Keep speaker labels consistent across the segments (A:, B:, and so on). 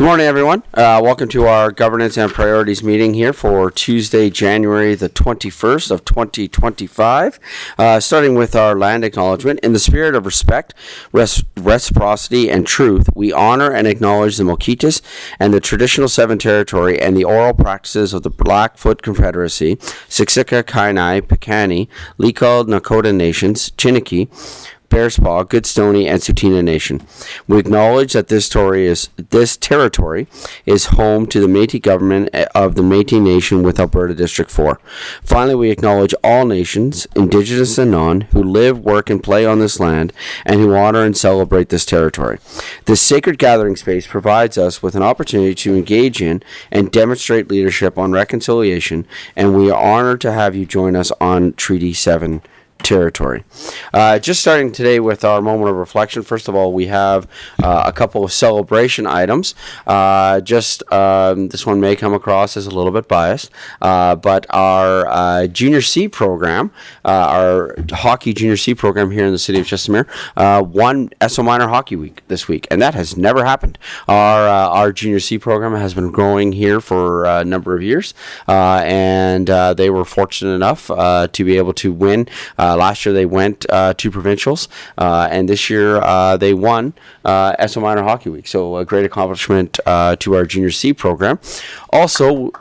A: Good morning, everyone. Welcome to our Governance and Priorities meeting here for Tuesday, January the 21st of 2025. Starting with our land acknowledgement. In the spirit of respect, reciprocity, and truth, we honor and acknowledge the Mokitas and the traditional Seven Territory and the oral practices of the Blackfoot Confederacy, Siksika, Kainai, Piikani, Lakota, Nakota Nations, Chiniki, Bearspaw, Goodstoney, and Tsuut'ina Nation. We acknowledge that this territory is home to the Métis government of the Métis Nation with Alberta District 4. Finally, we acknowledge all nations, Indigenous and non, who live, work, and play on this land, and who honor and celebrate this territory. This sacred gathering space provides us with an opportunity to engage in and demonstrate leadership on reconciliation, and we are honored to have you join us on Treaty 7 territory. Just starting today with our moment of reflection. First of all, we have a couple of celebration items. This one may come across as a little bit biased, but our Junior C program, our hockey Junior C program here in the city of Stonemere, won SO Minor Hockey Week this week, and that has never happened. Our Junior C program has been growing here for a number of years, and they were fortunate enough to be able to win. Last year they went to provincials, and this year they won SO Minor Hockey Week. So a great accomplishment to our Junior C program. Also,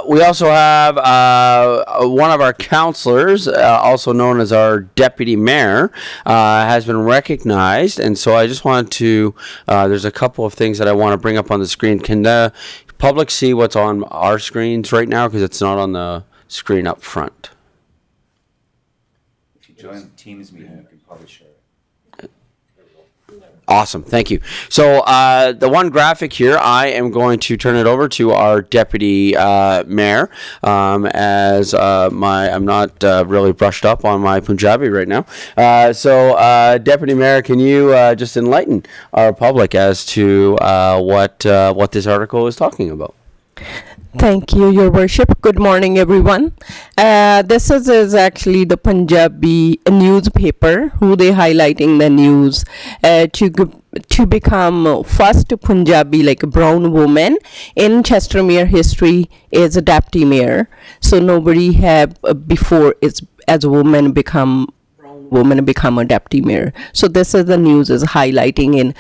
A: we also have one of our counselors, also known as our deputy mayor, has been recognized. And so I just wanted to, there's a couple of things that I want to bring up on the screen. Can the public see what's on our screens right now? Because it's not on the screen up front.
B: If you join the Teams meeting, you can probably share it.
A: Awesome, thank you. So the one graphic here, I am going to turn it over to our deputy mayor, as I'm not really brushed up on my Punjabi right now. So deputy mayor, can you just enlighten our public as to what this article is talking about?
C: Thank you, Your Worship. Good morning, everyone. This is actually the Punjabi newspaper, who they highlighting the news to become first Punjabi, like a brown woman in Stonemere history, is a deputy mayor. So nobody have before is as a woman become a deputy mayor. So this is the news is highlighting in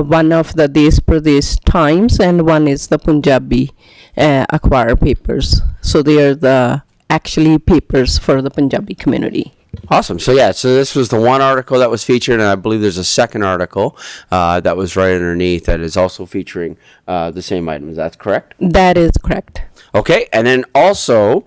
C: one of the Desh Pradesh Times, and one is the Punjabi Akhbar papers. So they are the actually papers for the Punjabi community.
A: Awesome. So this was the one article that was featured, and I believe there's a second article that was right underneath that is also featuring the same item. Is that correct?
C: That is correct.
A: Okay, and then also,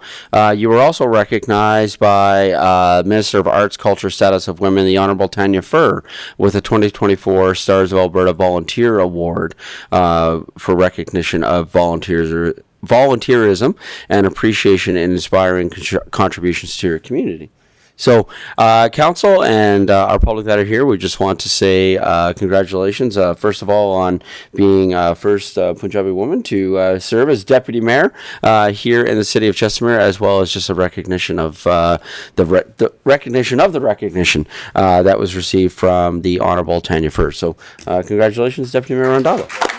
A: you were also recognized by Minister of Arts, Culture, Status of Women, the Honourable Tanya Furr, with the 2024 Stars of Alberta Volunteer Award for recognition of volunteerism and appreciation in inspiring contributions to your community. So, council and our public that are here, we just want to say congratulations, first of all, on being first Punjabi woman to serve as deputy mayor here in the city of Stonemere, as well as just a recognition of the recognition that was received from the Honourable Tanya Furr. So, congratulations, Deputy Mayor Randhawa.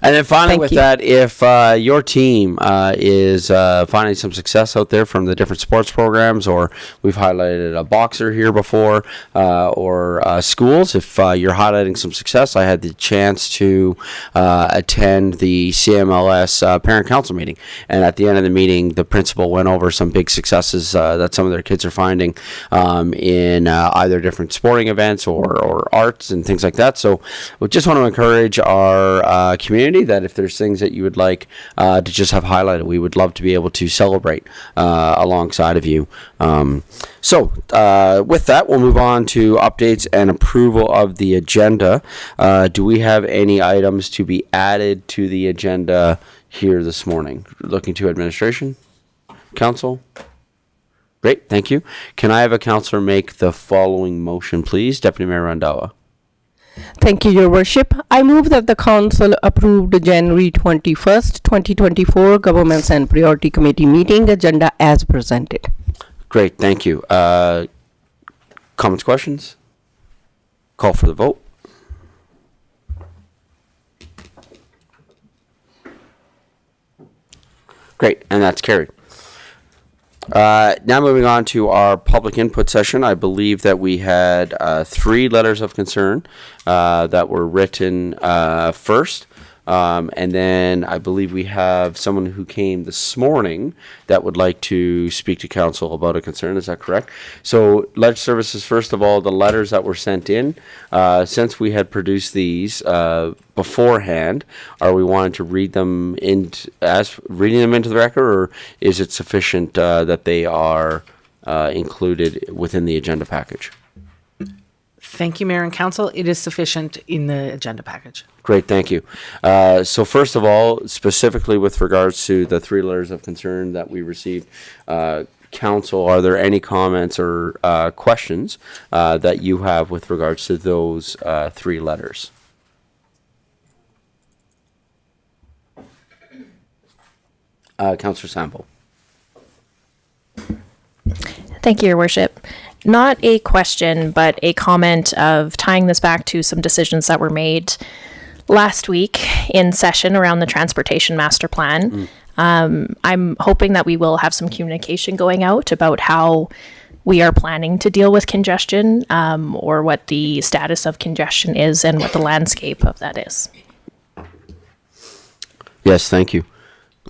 A: And then finally, with that, if your team is finding some success out there from the different sports programs, or we've highlighted a boxer here before, or schools, if you're highlighting some success, I had the chance to attend the CMLS parent council meeting. And at the end of the meeting, the principal went over some big successes that some of their kids are finding in either different sporting events or arts and things like that. So we just want to encourage our community that if there's things that you would like to just have highlighted, we would love to be able to celebrate alongside of you. So with that, we'll move on to updates and approval of the agenda. Do we have any items to be added to the agenda here this morning? Looking to administration, council. Great, thank you. Can I have a councillor make the following motion, please? Deputy Mayor Randhawa.
C: Thank you, Your Worship. I move that the Council approved January 21st, 2024 Governments and Priority Committee meeting agenda as presented.
A: Great, thank you. Comments, questions? Call for the vote. Great, and that's carried. Now moving on to our public input session. I believe that we had 3 letters of concern that were written first. And then I believe we have someone who came this morning that would like to speak to council about a concern. Is that correct? So, Ledge Services, first of all, the letters that were sent in, since we had produced these beforehand, are we wanting to read them reading them into the record, or is it sufficient that they are included within the agenda package?
D: Thank you, Mayor and Council. It is sufficient in the agenda package.
A: Great, thank you. So first of all, specifically with regards to the 3 letters of concern that we received, Council, are there any comments or questions that you have with regards to those 3 letters? Councillor Sample.
E: Thank you, Your Worship. Not a question, but a comment of tying this back to some decisions that were made last week in session around the transportation master plan. I'm hoping that we will have some communication going out about how we are planning to deal with congestion, or what the status of congestion is and what the landscape of that is.
A: Yes, thank you.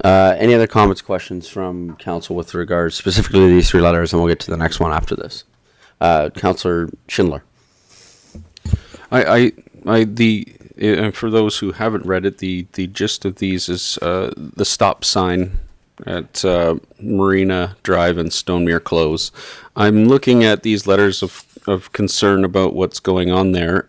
A: Any other comments, questions from council with regards specifically to these 3 letters, and we'll get to the next one after this. Councillor Schindler.
F: For those who haven't read it, the gist of these is the stop sign at Marina Drive and Stonemere Close. I'm looking at these letters of concern about what's going on there.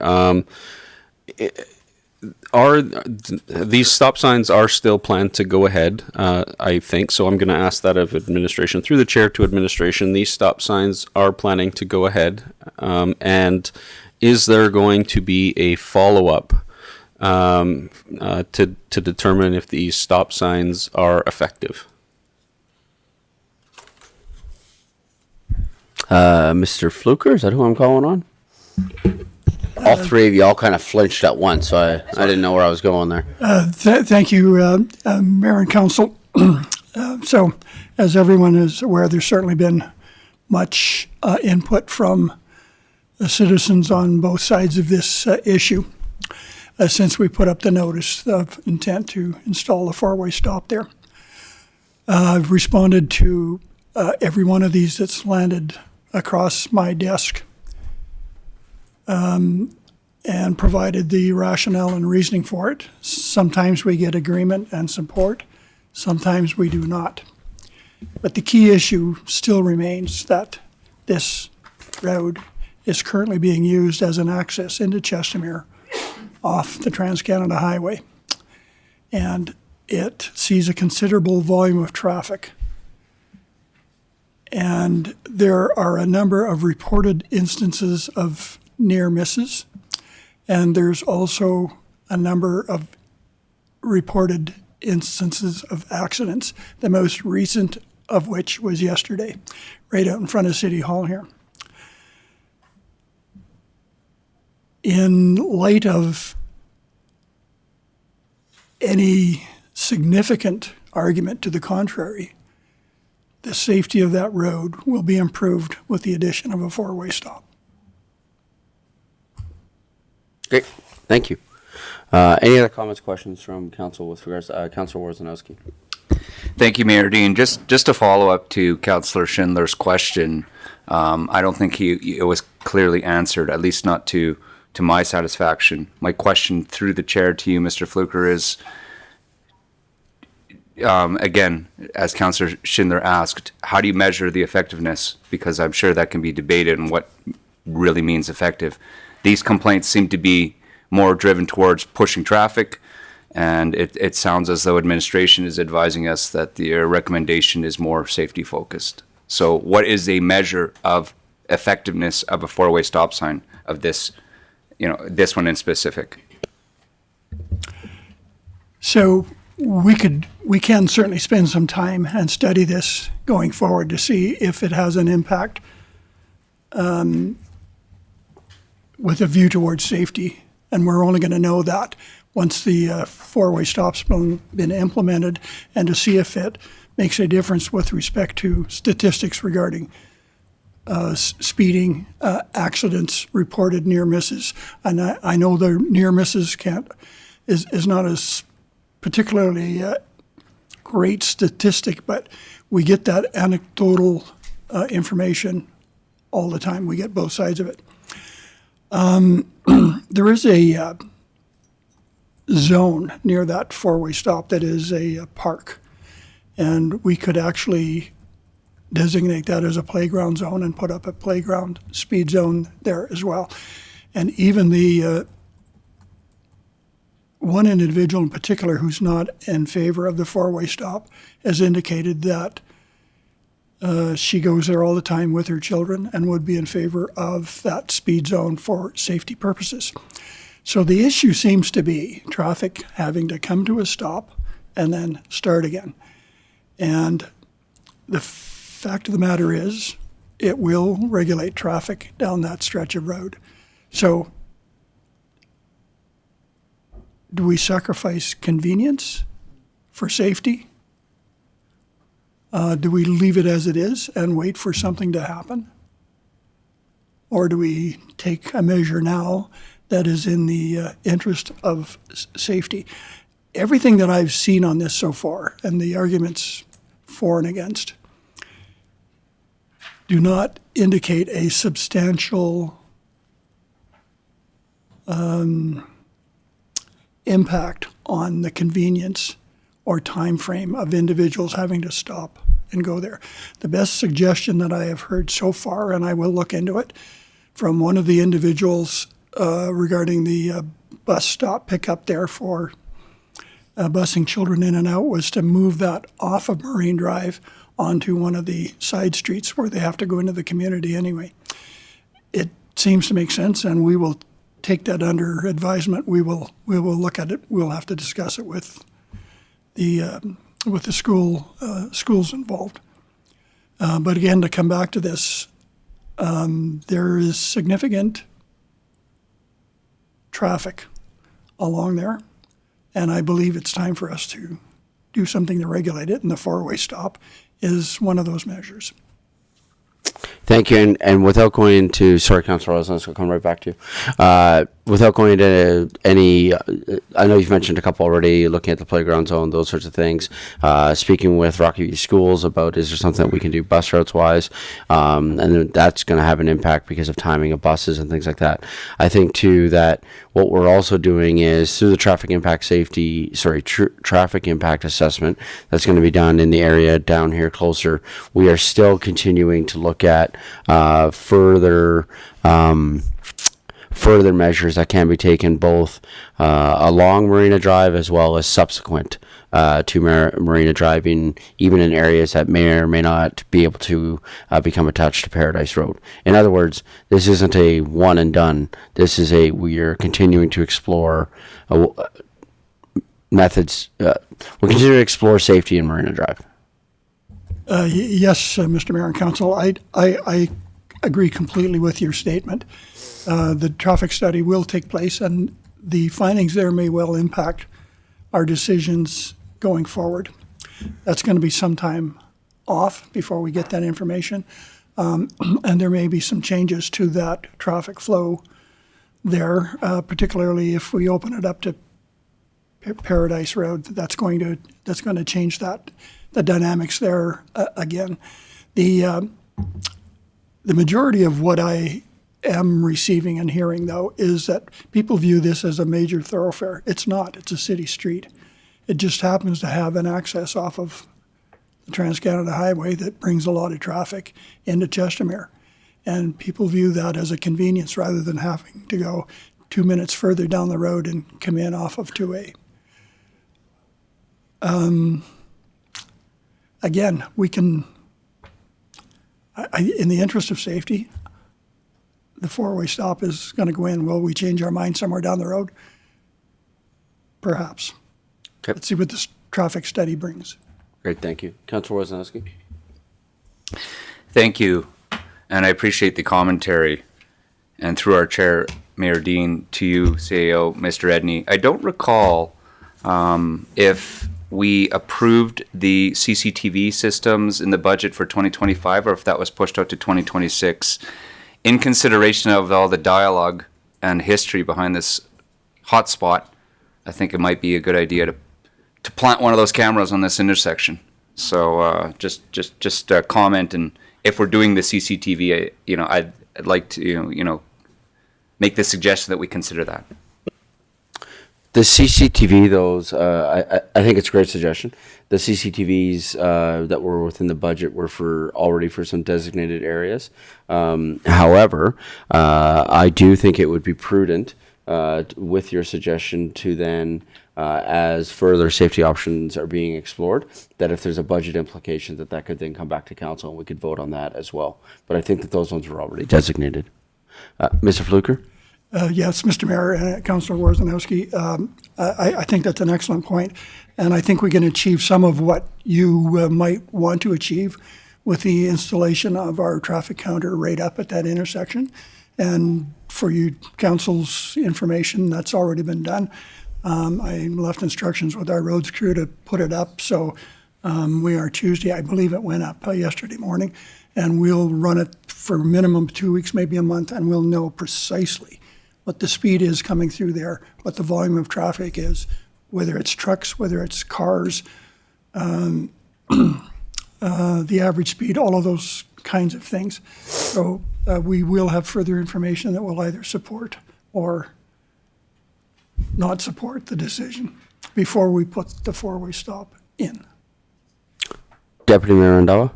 F: These stop signs are still planned to go ahead, I think, so I'm going to ask that of administration. Through the chair to administration, these stop signs are planning to go ahead, and is there going to be a follow-up to determine if these stop signs are effective?
A: Mr. Fluker, is that who I'm calling on? All 3 of you all kind of flinched at once, so I didn't know where I was going there.
G: Thank you, Mayor and Council. So, as everyone is aware, there's certainly been much input from the citizens on both sides of this issue since we put up the notice of intent to install a 4-way stop there. I've responded to every one of these that's landed across my desk, and provided the rationale and reasoning for it. Sometimes we get agreement and support, sometimes we do not. But the key issue still remains that this road is currently being used as an access into Chestermere off the Trans-Canada Highway. And it sees a considerable volume of traffic. And there are a number of reported instances of near misses, and there's also a number of reported instances of accidents, the most recent of which was yesterday, right out in front of City Hall here. In light of any significant argument to the contrary, the safety of that road will be improved with the addition of a 4-way stop.
A: Great, thank you. Any other comments, questions from council with regards to Councillor Worzanowski?
B: Thank you, Mayor Dean. Just to follow up to Councillor Schindler's question, I don't think it was clearly answered, at least not to my satisfaction. My question through the chair to you, Mr. Fluker, is, again, as Councillor Schindler asked, how do you measure the effectiveness? Because I'm sure that can be debated and what really means effective. These complaints seem to be more driven towards pushing traffic, and it sounds as though administration is advising us that the recommendation is more safety focused. So what is a measure of effectiveness of a 4-way stop sign of this, this one in specific?
G: So we can certainly spend some time and study this going forward to see if it has an impact. with a view towards safety. And we're only going to know that once the four-way stop's been implemented, and to see if it makes a difference with respect to statistics regarding speeding, accidents, reported near misses. And I know the near misses is not as particularly great statistic, but we get that anecdotal information all the time. We get both sides of it. There is a zone near that four-way stop that is a park, and we could actually designate that as a playground zone and put up a playground speed zone there as well. And even the one individual in particular who's not in favor of the four-way stop has indicated that she goes there all the time with her children and would be in favor of that speed zone for safety purposes. So the issue seems to be traffic having to come to a stop and then start again. And the fact of the matter is, it will regulate traffic down that stretch of road. So do we sacrifice convenience for safety? Do we leave it as it is and wait for something to happen? Or do we take a measure now that is in the interest of safety? Everything that I've seen on this so far, and the arguments for and against, do not indicate a substantial impact on the convenience or time frame of individuals having to stop and go there. The best suggestion that I have heard so far, and I will look into it, from one of the individuals regarding the bus stop pickup there for busing children in and out, was to move that off of Marina Drive onto one of the side streets where they have to go into the community anyway. It seems to make sense, and we will take that under advisement. We will look at it. We'll have to discuss it with the schools involved. But again, to come back to this, there is significant traffic along there, and I believe it's time for us to do something to regulate it, and the four-way stop is one of those measures.
A: Thank you. And without going into, sorry, Councillor Rosen, I'll come right back to you. Without going into any, I know you've mentioned a couple already, looking at the playground zone, those sorts of things. Speaking with Rocky View Schools about, is there something that we can do bus routes wise? And then that's going to have an impact because of timing of buses and things like that. I think too that what we're also doing is through the traffic impact traffic impact assessment that's going to be done in the area down here closer. We are still continuing to look at further measures that can be taken both along Marina Drive as well as subsequent to Marina Drive, even in areas that may or may not be able to become attached to Paradise Road. In other words, this isn't a one and done. This is we are continuing to explore methods. We're continuing to explore safety in Marina Drive.
G: Yes, Mr. Mayor and Council, I agree completely with your statement. The traffic study will take place, and the findings there may well impact our decisions going forward. That's going to be some time off before we get that information, and there may be some changes to that traffic flow there, particularly if we open it up to Paradise Road. That's going to change the dynamics there again. The majority of what I am receiving and hearing, though, is that people view this as a major thoroughfare. It's not. It's a city street. It just happens to have an access off of the Trans-Canada Highway that brings a lot of traffic into Stonemere. And people view that as a convenience rather than having to go 2 minutes further down the road and come in off of 2A. Again, we can, in the interest of safety, the four-way stop is going to go in. Will we change our mind somewhere down the road? Perhaps.
A: Okay.
G: Let's see what this traffic study brings.
A: Great, thank you. Councillor Woznowski.
B: Thank you, and I appreciate the commentary. and through our chair, Mayor Dean, to you, CAO, Mr. Edney, I don't recall if we approved the CCTV systems in the budget for 2025 or if that was pushed out to 2026. In consideration of all the dialogue and history behind this hotspot, I think it might be a good idea to plant one of those cameras on this intersection. So just comment, and if we're doing the CCTV, I'd like to make the suggestion that we consider that.
A: The CCTV, I think it's a great suggestion. The CCTVs that were within the budget were already for some designated areas. However, I do think it would be prudent with your suggestion to then, as further safety options are being explored, that if there's a budget implication, that could then come back to council and we could vote on that as well. But I think that those ones were already designated. Mr. Fluker?
G: Yes, Mr. Mayor and Councillor Worzanowski, I think that's an excellent point, and I think we can achieve some of what you might want to achieve with the installation of our traffic counter right up at that intersection. And for you council's information, that's already been done. I left instructions with our roads crew to put it up, so we are Tuesday. I believe it went up yesterday morning, and we'll run it for minimum 2 weeks, maybe a month, and we'll know precisely what the speed is coming through there, what the volume of traffic is, whether it's trucks, whether it's cars, the average speed, all of those kinds of things. So we will have further information that will either support or not support the decision before we put the four-way stop in.
A: Deputy Mayor Randawa?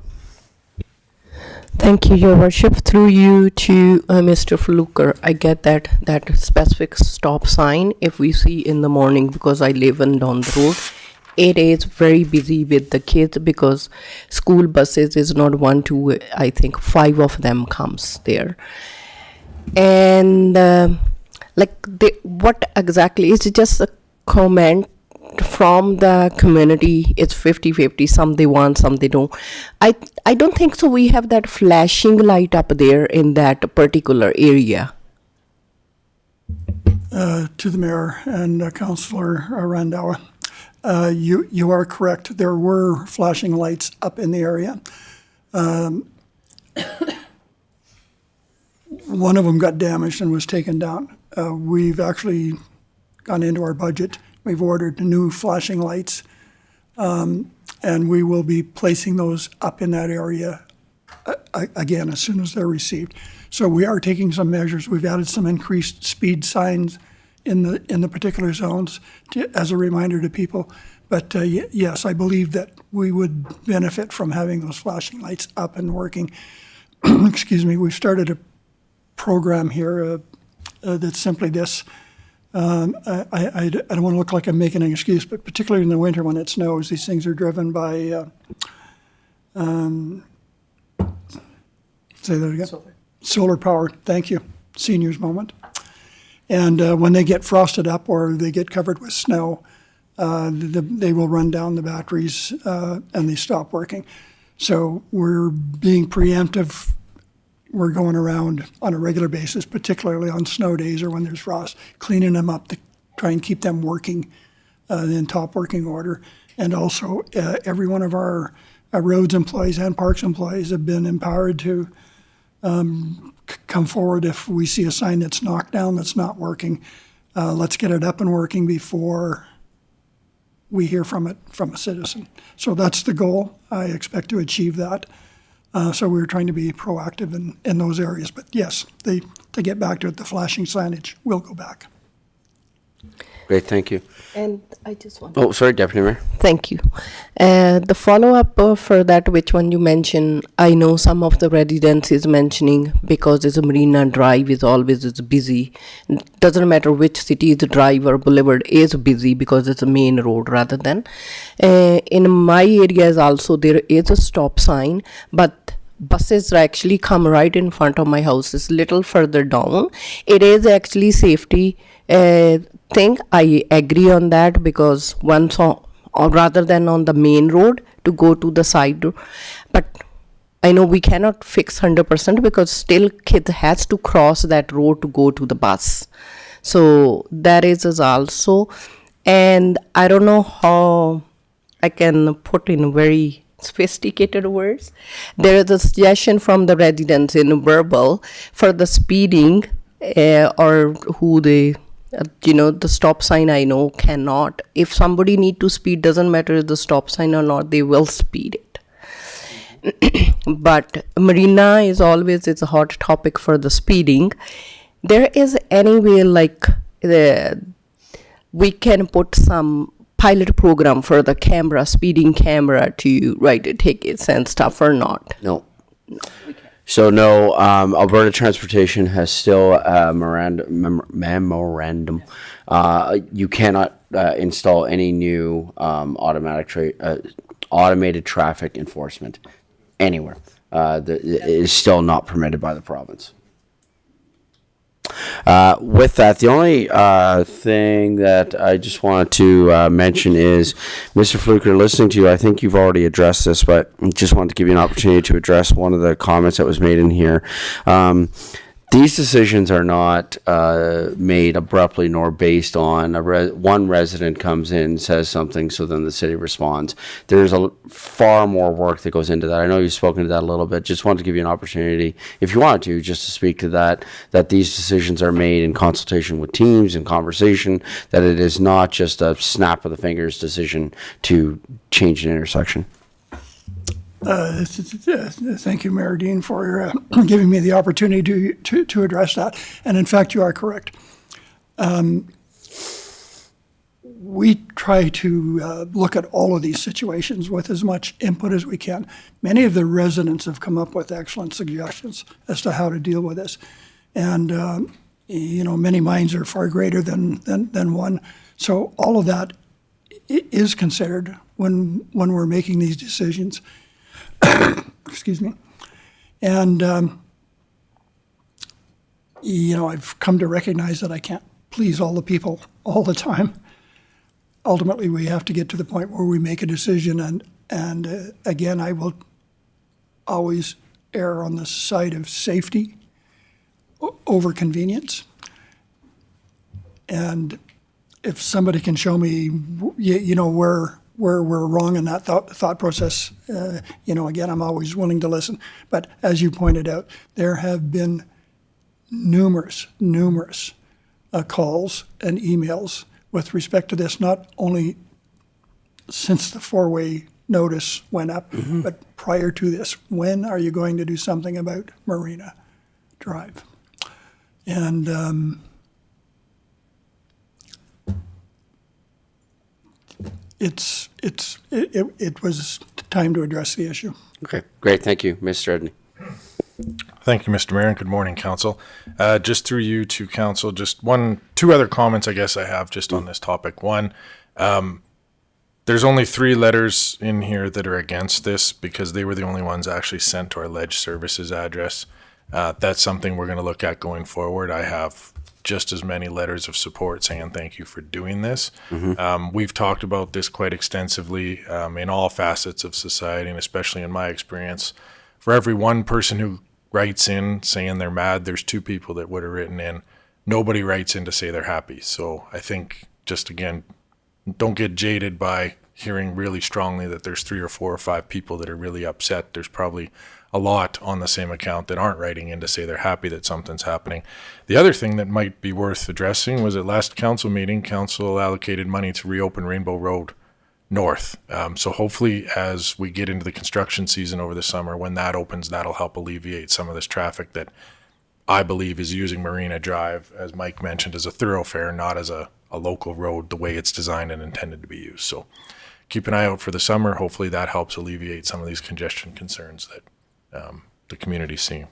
C: Thank you, Your Worship. Through you to Mr. Fluker, I get that specific stop sign if we see in the morning, because I live on down the road. It is very busy with the kids because school buses is not 1, 2, I think 5 of them comes there. And what exactly is it? Just a comment from the community. It's 50-50. Some they want, some they don't. I don't think so. We have that flashing light up there in that particular area.
G: To the Mayor and Councillor Randawa, you are correct. There were flashing lights up in the area. One of them got damaged and was taken down. We've actually gone into our budget. We've ordered new flashing lights, and we will be placing those up in that area again as soon as they're received. So we are taking some measures. We've added some increased speed signs in the particular zones as a reminder to people. But yes, I believe that we would benefit from having those flashing lights up and working. Excuse me. We've started a program here that's simply this. I don't want to look like I'm making an excuse, but particularly in the winter when it snows, these things are driven by, say that again? Solar power. Thank you. Seniors moment. And when they get frosted up or they get covered with snow, they will run down the batteries and they stop working. So we're being preemptive. We're going around on a regular basis, particularly on snow days or when there's frost, cleaning them up to try and keep them working in top working order. And also, every one of our roads employees and parks employees have been empowered to come forward if we see a sign that's knocked down that's not working. Let's get it up and working before we hear from a citizen. So that's the goal. I expect to achieve that. So we're trying to be proactive in those areas. But yes, to get back to it, the flashing signage will go back.
A: Great, thank you.
C: And I just want
A: Oh, sorry, Deputy Mayor.
C: Thank you. The follow-up for that, which one you mentioned, I know some of the residents is mentioning because it's a Marina Drive is always busy. Doesn't matter which city the drive or boulevard is busy because it's a main road rather than. In my areas also there is a stop sign, but buses actually come right in front of my house. It's little further down. It is actually safety thing. I agree on that because once or rather than on the main road to go to the side road. But I know we cannot fix 100% because still kid has to cross that road to go to the bus. So that is also, and I don't know how I can put in very sophisticated words. There is a suggestion from the residents in verbal for the speeding or who they, the stop sign I know cannot. If somebody need to speed, doesn't matter if the stop sign or not, they will speed it. But Marina is always it's a hot topic for the speeding. There is any way like we can put some pilot program for the camera, speeding camera to write tickets and stuff or not?
A: No. So no, Alberta Transportation has still a memorandum. You cannot install any new automated traffic enforcement anywhere. It is still not permitted by the province. With that, the only thing that I just wanted to mention is, Mr. Fluker, listening to you, I think you've already addressed this, but just wanted to give you an opportunity to address one of the comments that was made in here. These decisions are not made abruptly nor based on one resident comes in, says something, so then the city responds. There's far more work that goes into that. I know you've spoken to that a little bit. Just wanted to give you an opportunity, if you wanted to, just to speak to that these decisions are made in consultation with teams and conversation, that it is not just a snap of the fingers decision to change an intersection.
G: Thank you, Mayor Dean, for giving me the opportunity to address that. And in fact, you are correct. We try to look at all of these situations with as much input as we can. Many of the residents have come up with excellent suggestions as to how to deal with this. And, many minds are far greater than one. So all of that is considered when we're making these decisions. Excuse me. And, I've come to recognize that I can't please all the people all the time. Ultimately, we have to get to the point where we make a decision. And again, I will always err on the side of safety over convenience. And if somebody can show me, where we're wrong in that thought process, again, I'm always willing to listen. But as you pointed out, there have been numerous calls and emails with respect to this, not only since the four-way notice went up, but prior to this. When are you going to do something about Marina Drive? And it was time to address the issue.
A: Okay, great. Thank you, Mr. Edney.
H: Thank you, Mr. Mayor, and good morning, Council. Just through you to Council, just two other comments I guess I have just on this topic. One, there's only 3 letters in here that are against this because they were the only ones actually sent to our Ledge Services address. That's something we're going to look at going forward. I have just as many letters of support saying thank you for doing this. We've talked about this quite extensively in all facets of society, and especially in my experience. For every one person who writes in saying they're mad, there's 2 people that would have written in. Nobody writes in to say they're happy. So I think, just again, don't get jaded by hearing really strongly that there's 3 or 4 or 5 people that are really upset. There's probably a lot on the same account that aren't writing in to say they're happy that something's happening. The other thing that might be worth addressing was at last council meeting, council allocated money to reopen Rainbow Road North. So hopefully as we get into the construction season over the summer, when that opens, that'll help alleviate some of this traffic that I believe is using Marina Drive, as Mike mentioned, as a thoroughfare, not as a local road, the way it's designed and intended to be used. So keep an eye out for the summer. Hopefully that helps alleviate some of these congestion concerns that the community's seeing.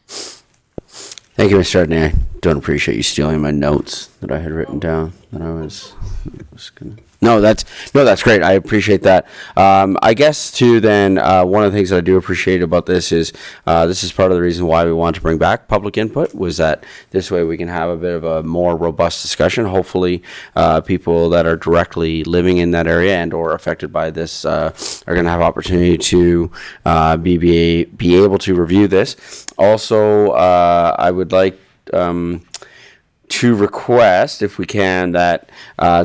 A: Thank you, Mr. Edney. I Don't appreciate you stealing my notes that I had written down that I was gonna. No, that's great. I appreciate that. I guess too. Then one of the things that I do appreciate about this is part of the reason why we want to bring back public input, was that this way we can have a bit of a more robust discussion. Hopefully, people that are directly living in that area and or affected by this are going to have opportunity to be able to review this. Also, I would like to request, if we can, that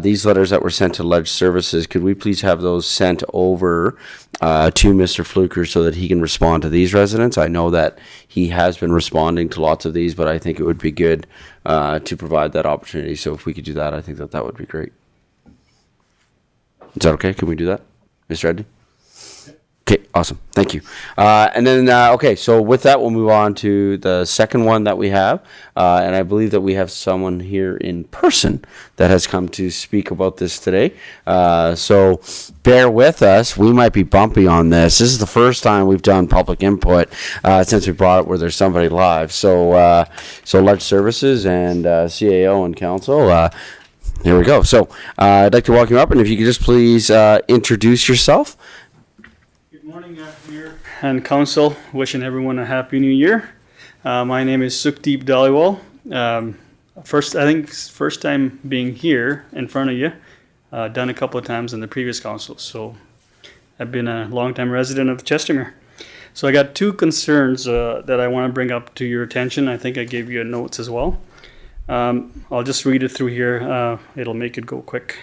A: these letters that were sent to Ledge Services, could we please have those sent over to Mr. Fluker so that he can respond to these residents? I know that he has been responding to lots of these, but I think it would be good to provide that opportunity. So if we could do that, I think that would be great. Is that okay? Can we do that, Mr. Eddy? Okay, awesome. Thank you. And then, okay, so with that, we'll move on to the second one that we have. And I believe that we have someone here in person that has come to speak about this today. So bear with us. We might be bumpy on this. This is the first time we've done public input since we brought it where there's somebody live. So, Ledge Services and CAO and Council, here we go. So I'd like to welcome you up, and if you could just please introduce yourself.
I: Good morning, Meer and Council. Wishing everyone a happy new year. My name is Sukhdeep Dhaliwal. First time being here in front of you. Done a couple of times in the previous council. So I've been a long-time resident of Chestermere. So I got two concerns that I want to bring up to your attention. I think I gave you notes as well. I'll just read it through here. It'll make it go quick.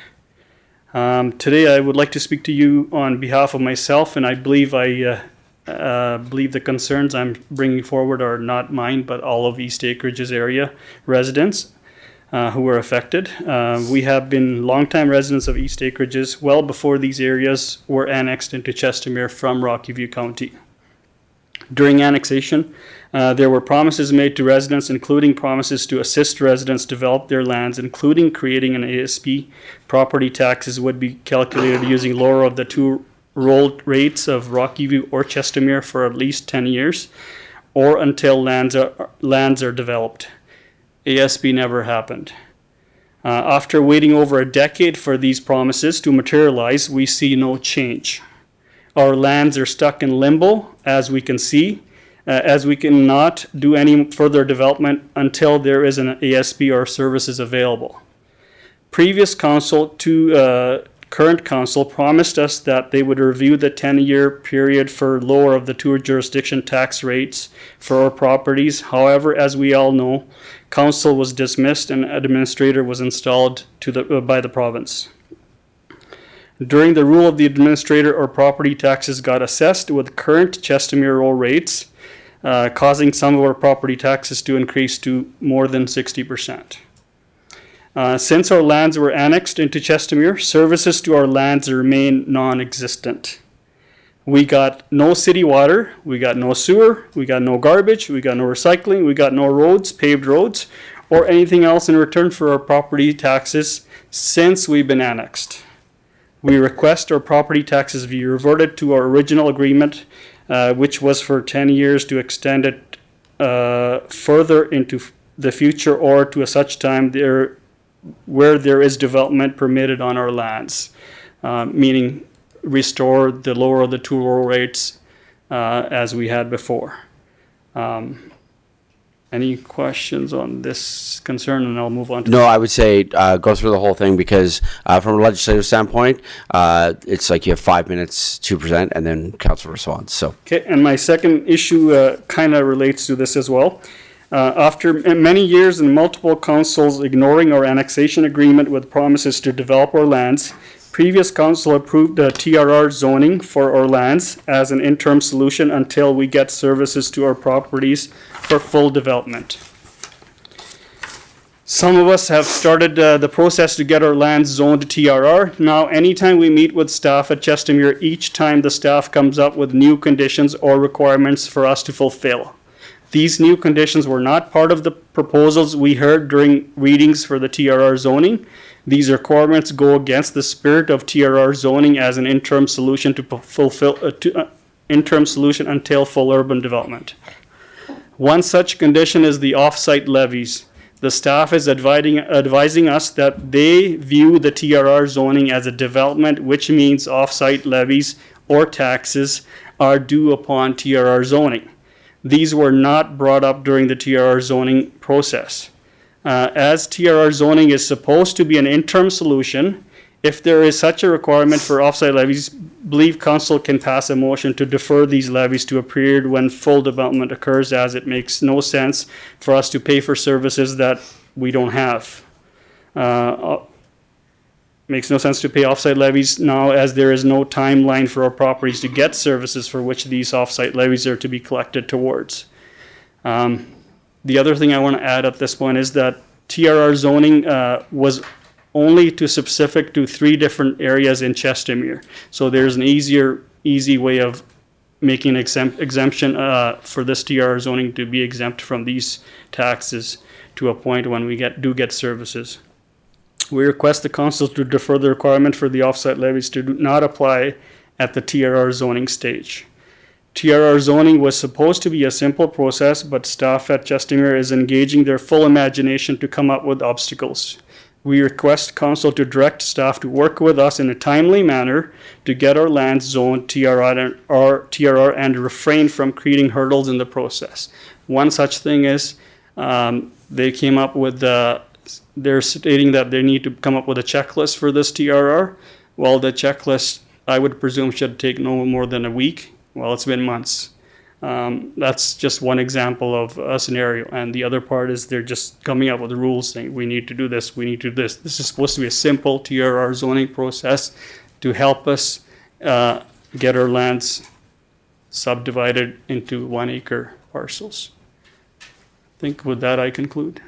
I: Today I would like to speak to you on behalf of myself, and I believe believe the concerns I'm bringing forward are not mine, but all of East Acreage's area residents who were affected. We have been longtime residents of East Acreage's well before these areas were annexed into Chestermere from Rocky View County. During annexation, there were promises made to residents, including promises to assist residents develop their lands, including creating an ASP. Property taxes would be calculated using lower of the two rolled rates of Rocky View or Chestermere for at least 10 years, or until lands are developed. ASP never happened. After waiting over a decade for these promises to materialize, we see no change. Our lands are stuck in limbo, as we can see, as we cannot do any further development until there is an ASP or services available. Previous council to current council promised us that they would review the 10-year period for lower of the two jurisdiction tax rates for our properties. However, as we all know, council was dismissed and an administrator was installed by the province. During the rule of the administrator, our property taxes got assessed with current Chestermere roll rates, causing some of our property taxes to increase to more than 60%. Since our lands were annexed into Chestermere, services to our lands remain non-existent. We got no city water, we got no sewer, we got no garbage, we got no recycling, we got no roads, paved roads, or anything else in return for our property taxes since we've been annexed. We request our property taxes be reverted to our original agreement, which was for 10 years, to extend it further into the future or to a such time where there is development permitted on our lands, meaning restore the lower of the two roll rates as we had before. Any questions on this concern, and I'll move on to
A: No, I would say go through the whole thing, because from a legislative standpoint, it's like you have 5 minutes to present and then council responds. So
I: okay, and my second issue kind of relates to this as well. After many years and multiple councils ignoring our annexation agreement with promises to develop our lands, previous council approved TRR zoning for our lands as an interim solution until we get services to our properties for full development. Some of us have started the process to get our lands zoned to TRR. Now, anytime we meet with staff at Chestermere, each time the staff comes up with new conditions or requirements for us to fulfill. These new conditions were not part of the proposals we heard during readings for the TRR zoning. These requirements go against the spirit of TRR zoning as an interim solution to fulfill interim solution until full urban development. One such condition is the off-site levies. The staff is advising us that they view the TRR zoning as a development, which means off-site levies or taxes are due upon TRR zoning. These were not brought up during the TRR zoning process. As TRR zoning is supposed to be an interim solution, if there is such a requirement for off-site levies, believe council can pass a motion to defer these levies to a period when full development occurs, as it makes no sense for us to pay for services that we don't have. Makes no sense to pay off-site levies now, as there is no timeline for our properties to get services for which these off-site levies are to be collected towards. The other thing I want to add at this point is that TRR zoning was only specific to 3 different areas in Chestermere. So there's an easy way of making exemption for this TRR zoning to be exempt from these taxes to a point when we do get services. We request the council to defer the requirement for the offsite levies to not apply at the TRR zoning stage. TRR zoning was supposed to be a simple process, but staff at Chestermere is engaging their full imagination to come up with obstacles. We request council to direct staff to work with us in a timely manner to get our lands zoned TRR and refrain from creating hurdles in the process. One such thing is they came up with they're stating that they need to come up with a checklist for this TRR. Well, the checklist, I would presume, should take no more than a week. Well, it's been months. That's just one example of a scenario. And the other part is they're just coming up with rules saying, we need to do this, we need to do this. This is supposed to be a simple TRR zoning process to help us get our lands subdivided into 1 acre parcels. I think with that, I conclude.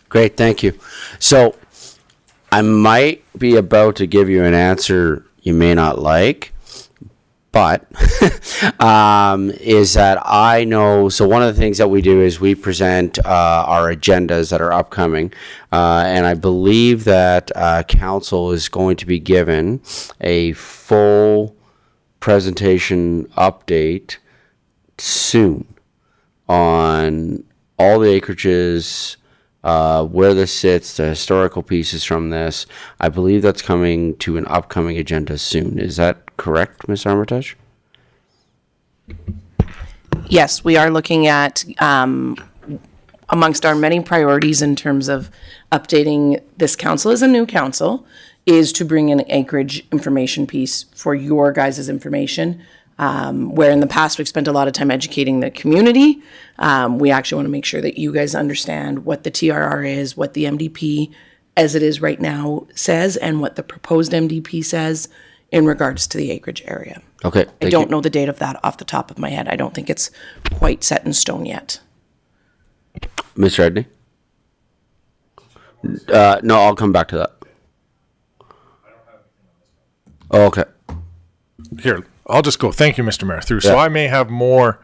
A: Great, thank you. So I might be about to give you an answer you may not like, but is that I know, so one of the things that we do is we present our agendas that are upcoming, and I believe that council is going to be given a full presentation update soon on all the acreages, where this sits, the historical pieces from this. I believe that's coming to an upcoming agenda soon. Is that correct, Ms. Armitage?
J: Yes, we are looking at, amongst our many priorities in terms of updating this council as a new council, is to bring an acreage information piece for your guys' information. Where in the past we've spent a lot of time educating the community. We actually want to make sure that you guys understand what the TRR is, what the MDP as it is right now says, and what the proposed MDP says in regards to the acreage area.
A: Okay.
J: I don't know the date of that off the top of my head. I don't think it's quite set in stone yet.
A: Ms. Redney? No, I'll come back to that. Oh, okay.
H: Here, I'll just go. Thank you, Mr. Mayor. Through. So I may have more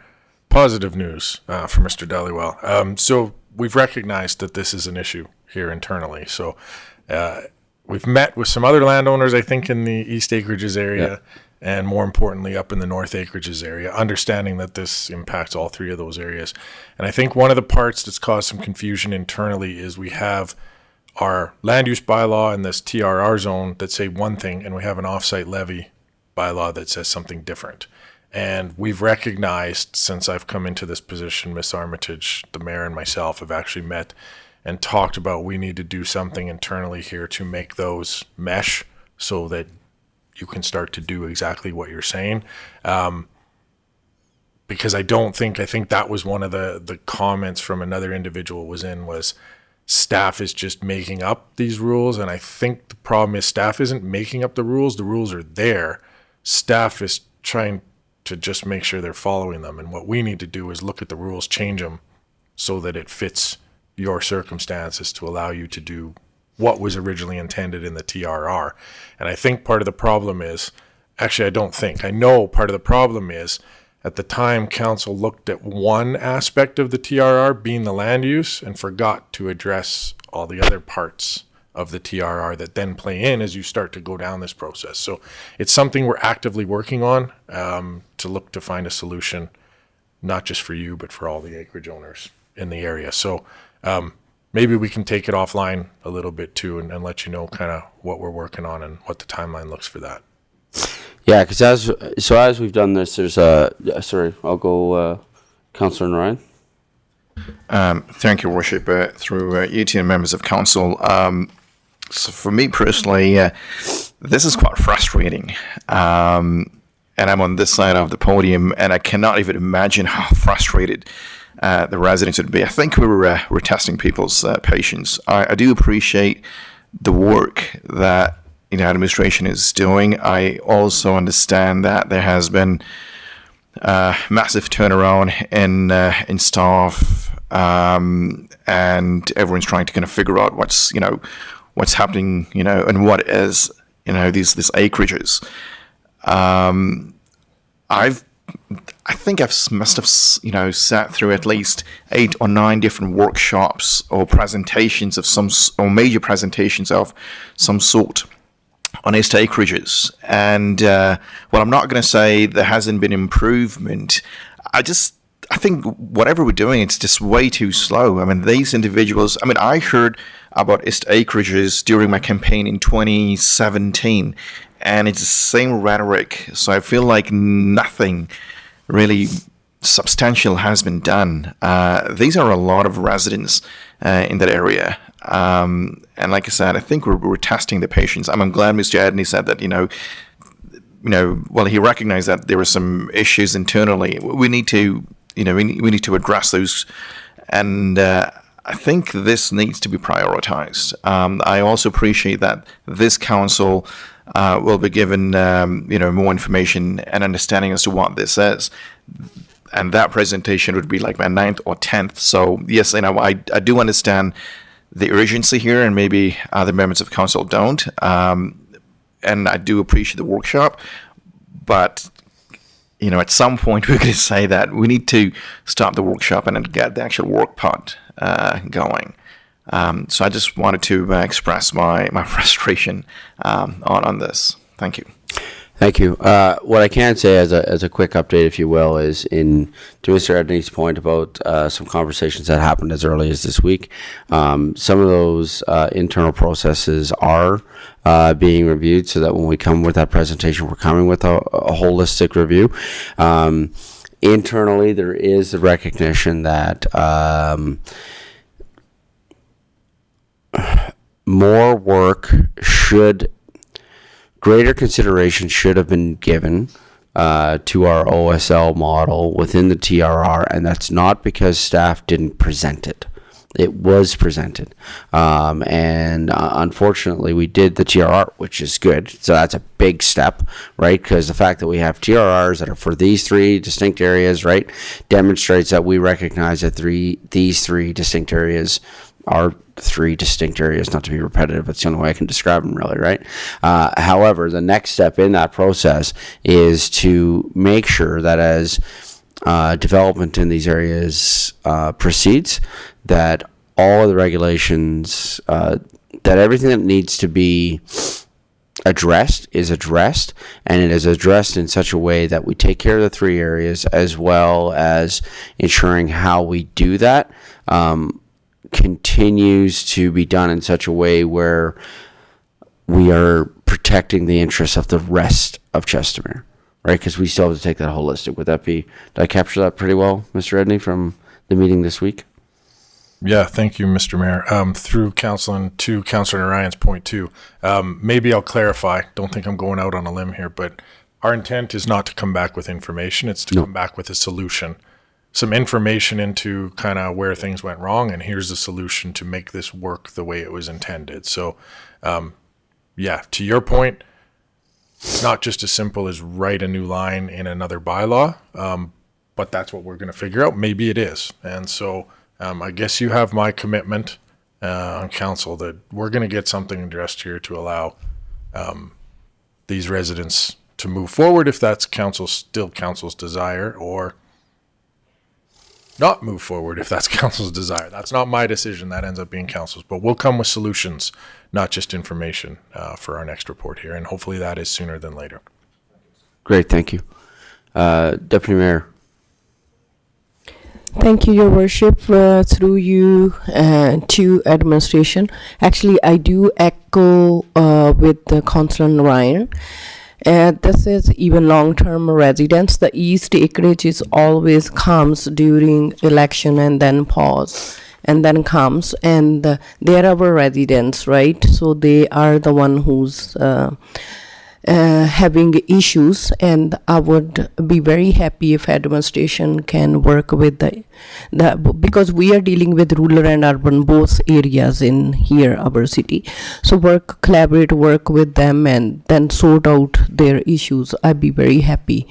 H: positive news for Mr. Dhaliwal. So we've recognized that this is an issue here internally. So we've met with some other landowners, I think, in the East Acreages area, and more importantly, up in the North Acreages area, understanding that this impacts all 3 of those areas. And I think one of the parts that's caused some confusion internally is we have our land use bylaw and this TRR zone that say one thing, and we have an offsite levy bylaw that says something different. And we've recognized, since I've come into this position, Ms. Armitage, the mayor, and myself have actually met and talked about we need to do something internally here to make those mesh so that you can start to do exactly what you're saying. Because I think that was one of the comments from another individual was staff is just making up these rules. And I think the problem is staff isn't making up the rules are there. Staff is trying to just make sure they're following them. And what we need to do is look at the rules, change them so that it fits your circumstances to allow you to do what was originally intended in the TRR. And I think part of the problem is, actually, I know part of the problem is at the time council looked at one aspect of the TRR being the land use and forgot to address all the other parts of the TRR that then play in as you start to go down this process. So it's something we're actively working on to look to find a solution, not just for you, but for all the acreage owners in the area. So maybe we can take it offline a little bit too, and let you know kind of what we're working on and what the timeline looks for that.
A: Yeah, because as we've done this, there's sorry, I'll go, Councillor Ryan.
K: Thank you, Worship, through you two members of council. So for me personally, this is quite frustrating. And I'm on this side of the podium, and I cannot even imagine how frustrated the residents would be. I think we're testing people's patience. I do appreciate the work that administration is doing. I also understand that there has been massive turnaround in staff, and everyone's trying to kind of figure out what's happening, and what is these acreages. I think must have sat through at least 8 or 9 different workshops or presentations or major presentations of some sort on East acreages. And well, I'm not going to say there hasn't been improvement. I think whatever we're doing, it's just way too slow. I mean, these individuals, I heard about East acreages during my campaign in 2017, and it's the same rhetoric. So I feel like nothing really substantial has been done. These are a lot of residents in that area. And like I said, I think we're testing the patience. I'm glad Mr. Edney said that, well, he recognized that there were some issues internally. We need to, we need to address those. And I think this needs to be prioritized. I also appreciate that this council will be given, more information and understanding as to what this is. And that presentation would be like my 9th or 10th. So yes, I do understand the urgency here, and maybe other members of council don't. And I do appreciate the workshop, but at some point we're going to say that we need to stop the workshop and then get the actual work part going. So I just wanted to express my frustration on this. Thank you.
A: Thank you. What I can say as a quick update, if you will, is to Mr. Edney's point about some conversations that happened as early as this week. Some of those internal processes are being reviewed, so that when we come with that presentation, we're coming with a holistic review. Internally, there is the recognition that more work greater consideration should have been given to our OSL model within the TRR, and that's not because staff didn't present it. It was presented. And unfortunately, we did the TRR, which is good. So that's a big step, right? Because the fact that we have TRRs that are for these 3 distinct areas, right, demonstrates that we recognize that these 3 distinct areas are 3 distinct areas, not to be repetitive, but it's the only way I can describe them, really, right? However, the next step in that process is to make sure that as development in these areas proceeds, that all of the regulations, that everything that needs to be addressed is addressed, and it is addressed in such a way that we take care of the 3 areas, as well as ensuring how we do that continues to be done in such a way where we are protecting the interests of the rest of Chestermere, right? Because we still have to take that holistic. Would that be, did I capture that pretty well, Mr. Edney, from the meeting this week?
H: Yeah, thank you, Mr. Mayor. Through council and to Councillor Ryan's point too, maybe I'll clarify. Don't think I'm going out on a limb here, but our intent is not to come back with information. It's to come back with a solution. Some information into kind of where things went wrong, and here's a solution to make this work the way it was intended. So, yeah, to your point, it's not just as simple as write a new line in another bylaw, but that's what we're going to figure out. Maybe it is. And so I guess you have my commitment on council that we're going to get something addressed here to allow these residents to move forward if that's still council's desire, or not move forward if that's council's desire. That's not my decision. That ends up being council's. But we'll come with solutions, not just information, for our next report here. And hopefully that is sooner than later.
A: Great, thank you. Deputy Mayor.
C: Thank you, Your Worship, through you to administration. Actually, I do echo with the Councillor Ryan. This is even long-term residents. The East acreage is always comes during election and then pause and then comes, and they're our residents, right? So they are the one who's having issues, and I would be very happy if administration can work with the because we are dealing with rural and urban both areas in here, our city. So collaborate, work with them, and then sort out their issues. I'd be very happy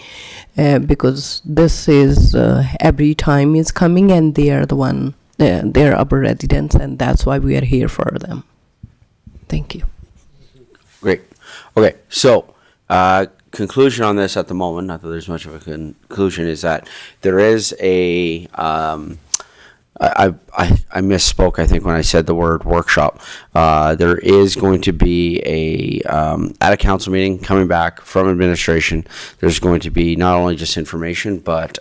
C: because this is every time is coming, and they are the one. They're our residents, and that's why we are here for them. Thank you.
A: Great. Okay, so conclusion on this at the moment, not that there's much of a conclusion, is that there is a I misspoke, I think, when I said the word workshop. There is going to be at a council meeting coming back from administration. There's going to be not only just information, but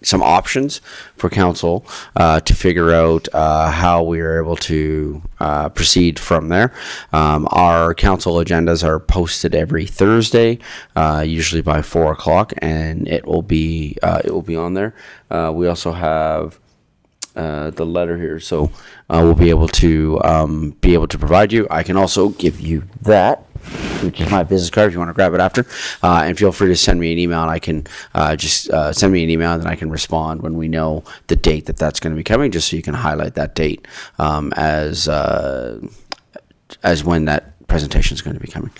A: some options for council to figure out how we are able to proceed from there. Our council agendas are posted every Thursday, usually by 4 o'clock, and it will be on there. We also have the letter here, so we'll be able to provide you. I can also give you that, which is my business card if you want to grab it after, and feel free to send me an email, and I can just send me an email, and then I can respond when we know the date that's going to be coming, just so you can highlight that date as when that presentation is going to be coming.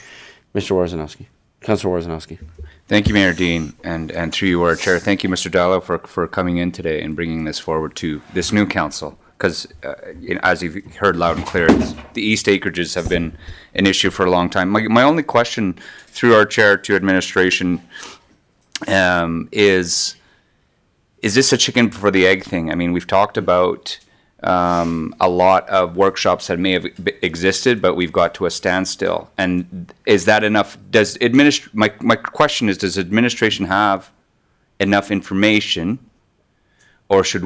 A: Mr. Warzanowski, Councilor Warzanowski.
B: Thank you, Mayor Dean, and through you, our chair. Thank you, Mr. Bylaw, for coming in today and bringing this forward to this new council. Because as you've heard loud and clear, the East acreages have been an issue for a long time. My only question through our chair to administration is this a chicken before the egg thing? I mean, we've talked about a lot of workshops that may have existed, but we've got to a standstill. And is that enough? My question is, does administration have enough information, or should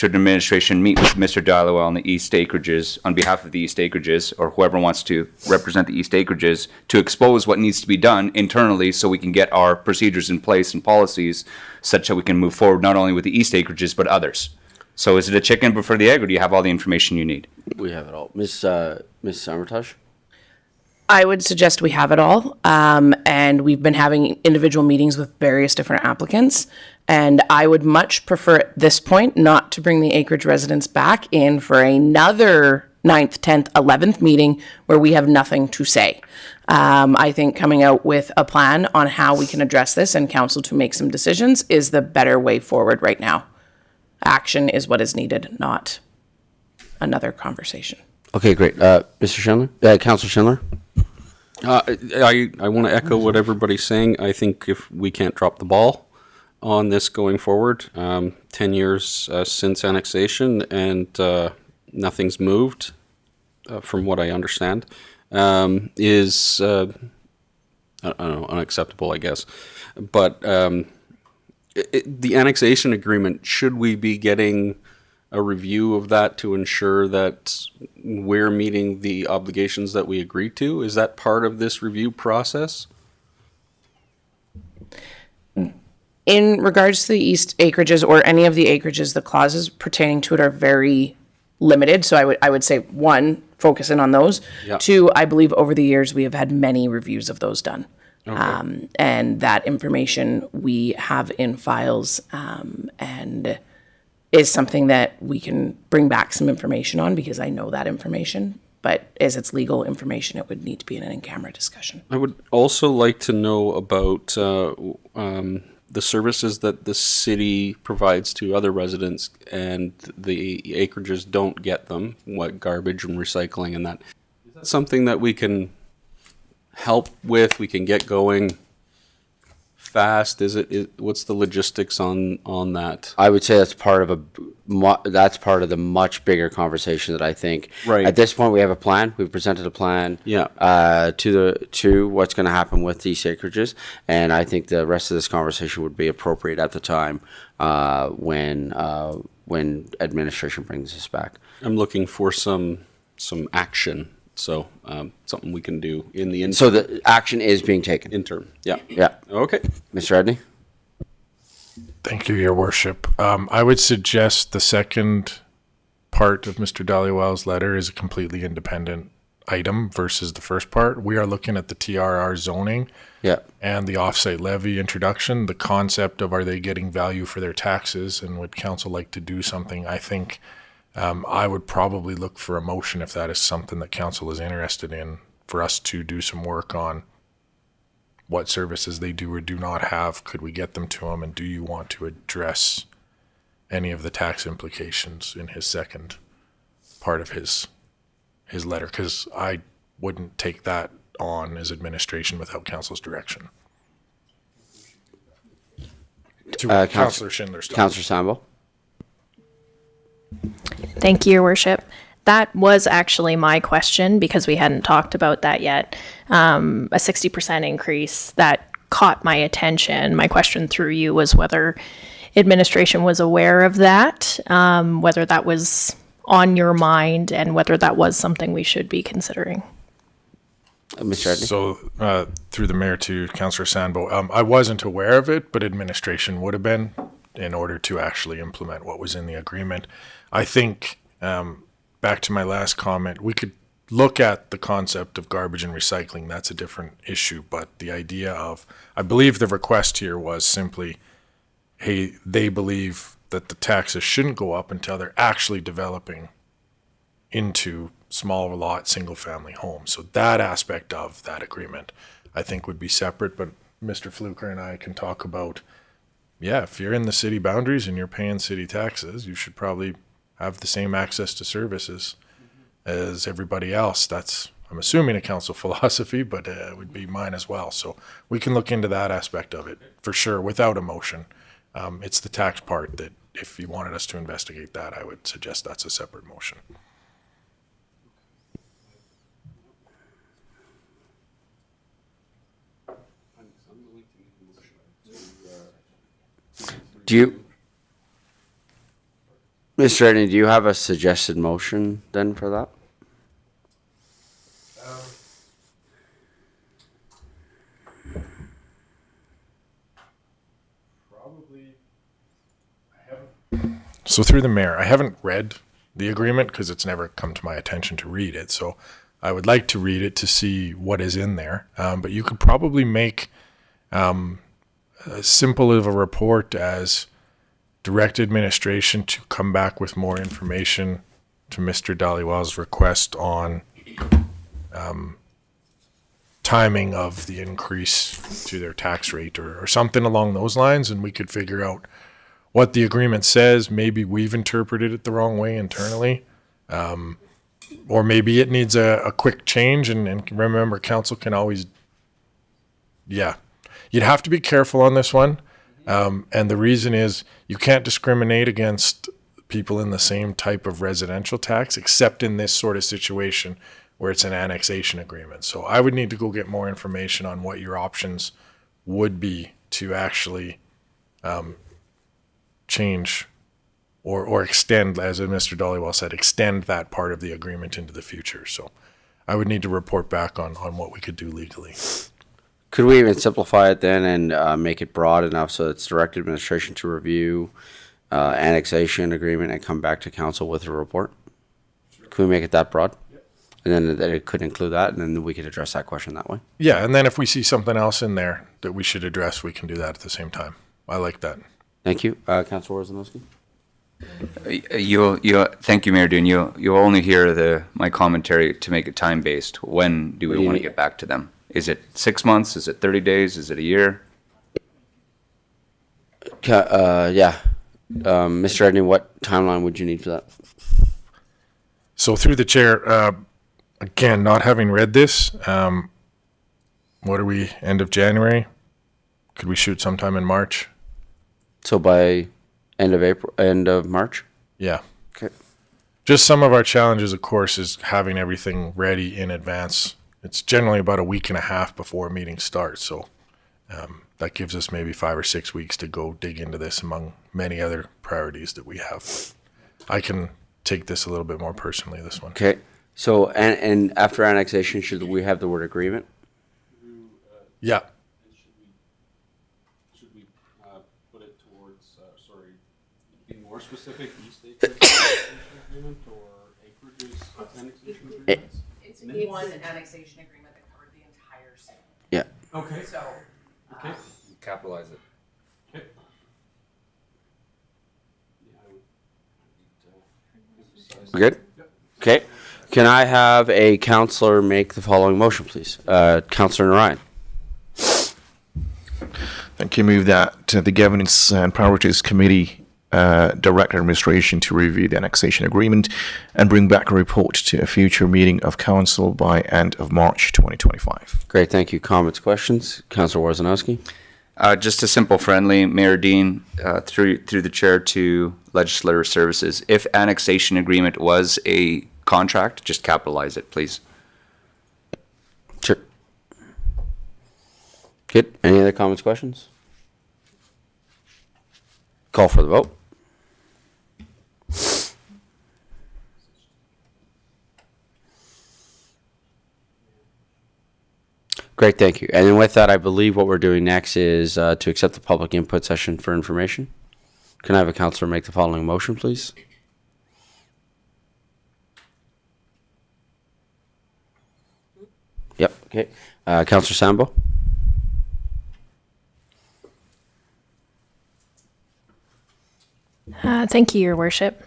B: administration meet with Mr. Bylaw on the East acreages, on behalf of the East acreages, or whoever wants to represent the East acreages, to expose what needs to be done internally so we can get our procedures in place and policies such that we can move forward not only with the East acreages, but others? So is it a chicken before the egg, or do you have all the information you need?
A: We have it all. Miss Armitage?
J: I would suggest we have it all. And we've been having individual meetings with various different applicants. And I would much prefer at this point not to bring the acreage residents back in for another 9th, 10th, 11th meeting where we have nothing to say. I think coming out with a plan on how we can address this and council to make some decisions is the better way forward right now. Action is what is needed, not another conversation.
A: Okay, great. Mr. Schindler? Councilor Schindler?
F: I want to echo what everybody's saying. I think if we can't drop the ball on this going forward, 10 years since annexation, and nothing's moved, from what I understand, is, I don't know, unacceptable, I guess. But the annexation agreement, should we be getting a review of that to ensure that we're meeting the obligations that we agreed to? Is that part of this review process?
J: In regards to the East acreages or any of the acreages, the clauses pertaining to it are very limited. So I would say, one, focus in on those.
F: Yeah.
J: Two, I believe over the years we have had many reviews of those done.
F: Okay.
J: And that information we have in files and is something that we can bring back some information on, because I know that information. But as it's legal information, it would need to be in an in-camera discussion.
F: I would also like to know about the services that the city provides to other residents, and the acreages don't get them, what garbage and recycling and that. Is that something that we can help with, we can get going fast? What's the logistics on that?
A: I would say that's part of that's part of the much bigger conversation that I think.
F: Right.
A: At this point, we have a plan. We've presented a plan.
F: Yeah.
A: To what's going to happen with these acreages, and I think the rest of this conversation would be appropriate at the time when administration brings this back.
F: I'm looking for some action. So something we can do in the interim.
A: So the action is being taken.
F: Interim. Yeah.
A: Yeah.
F: Okay.
A: Mr. Edney?
H: Thank you, Your Worship. I would suggest the second part of Mr. Dhaliwal's letter is a completely independent item versus the first part. We are looking at the TRR zoning
A: Yeah.
H: and the offsite levy introduction, the concept of are they getting value for their taxes, and would council like to do something? I think I would probably look for a motion if that is something that council is interested in, for us to do some work on what services they do or do not have. Could we get them to them? And do you want to address any of the tax implications in his second part of his letter? Because I wouldn't take that on as administration without council's direction. To Councillor Schindler's talk.
A: Councillor Sambo?
E: Thank you, Your Worship. That was actually my question because we hadn't talked about that yet. A 60% increase that caught my attention. My question through you was whether administration was aware of that, whether that was on your mind, and whether that was something we should be considering.
A: Mr. Edney?
H: So through the mayor to Councillor Sambo, I wasn't aware of it, but administration would have been, in order to actually implement what was in the agreement. I think, back to my last comment, we could look at the concept of garbage and recycling. That's a different issue, but the idea of, I believe the request here was simply, hey, they believe that the taxes shouldn't go up until they're actually developing into small lot, single family homes. So that aspect of that agreement, I think, would be separate, but Mr. Fluker and I can talk about, yeah, if you're in the city boundaries and you're paying city taxes, you should probably have the same access to services as everybody else. That's, I'm assuming, a council philosophy, but it would be mine as well. So we can look into that aspect of it for sure without a motion. It's the tax part that, if you wanted us to investigate that, I would suggest that's a separate motion.
A: Do you, Mr. Edney, do you have a suggested motion then for that?
H: So through the mayor, I haven't read the agreement because it's never come to my attention to read it. So I would like to read it to see what is in there. But you could probably make as simple of a report as direct administration to come back with more information to Mr. Dhaliwal's request on timing of the increase to their tax rate, or something along those lines, and we could figure out what the agreement says. Maybe we've interpreted it the wrong way internally, or maybe it needs a quick change, and remember, council can always, yeah. You'd have to be careful on this one, and the reason is you can't discriminate against people in the same type of residential tax, except in this sort of situation where it's an annexation agreement. So I would need to go get more information on what your options would be to actually change or extend, as Mr. Dhaliwal said, extend that part of the agreement into the future. So I would need to report back on what we could do legally.
A: Could we even simplify it then and make it broad enough so it's direct administration to review annexation agreement and come back to council with a report? Can we make it that broad? And then that it could include that, and then we could address that question that way.
H: Yeah, and then if we see something else in there that we should address, we can do that at the same time. I like that.
A: Thank you. Councilor Wozanowski?
B: Thank you, Mayor Dune. You'll only hear my commentary to make it time-based. When do we want to get back to them? Is it 6 months? Is it 30 days? Is it a year?
A: Yeah. Mr. Edney, what timeline would you need for that?
H: So through the chair, again, not having read this, what are we, end of January? Could we shoot sometime in March?
A: So by end of March?
H: Yeah.
A: Okay.
H: Just some of our challenges, of course, is having everything ready in advance. It's generally about a week and a half before a meeting starts, so that gives us maybe 5 or 6 weeks to go dig into this among many other priorities that we have. I can take this a little bit more personally, this one.
A: Okay. So, and after annexation, should we have the word agreement?
H: Yeah.
F: Should we put it towards, be more specific, East Acreage agreement or acreages annexation agreements?
J: It's one annexation agreement that covered the entire city.
A: Yeah.
F: Okay.
J: So,
F: Okay.
B: Capitalize it.
F: Okay.
A: Good? Okay. Can I have a counselor make the following motion, please? Counselor Ryan.
K: Thank you. Move that the Governance and Priorities Committee direct administration to review the annexation agreement and bring back a report to a future meeting of council by end of March 2025.
A: Great, thank you. Comments, questions? Counselor Warzanowski.
B: Just a simple friendly, Mayor Dean, through the chair to Legislative Services. If annexation agreement was a contract, just capitalize it, please.
A: Sure. Good. Any other comments, questions? Call for the vote. Great, thank you. And then with that, I believe what we're doing next is to accept the public input session for information. Can I have a counselor make the following motion, please? Yep, okay. Counselor Sambo?
E: Thank you, Your Worship.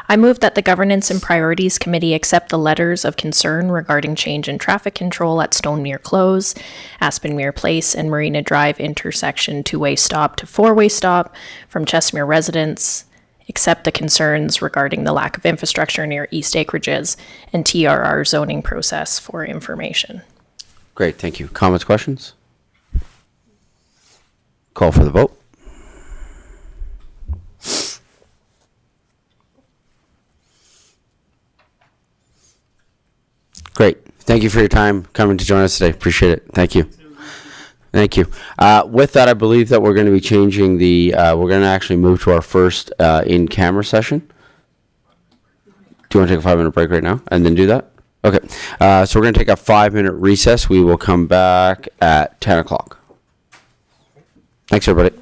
E: I move that the Governance and Priorities Committee accept the letters of concern regarding change in traffic control at Stonemere Close, Aspenmere Place, and Marina Drive intersection two-way stop to four-way stop from Chestermere residents, accept the concerns regarding the lack of infrastructure near East Acreages, and TRR zoning process for information.
A: Great, thank you. Comments, questions? Call for the vote. Great. Thank you for your time coming to join us today. Appreciate it. Thank you. Thank you. With that, I believe that we're going to be changing the, we're going to actually move to our first in-camera session. Do you want to take a 5-minute break right now and then do that? Okay. So we're going to take a 5-minute recess. We will come back at 10 o'clock. Thanks, everybody.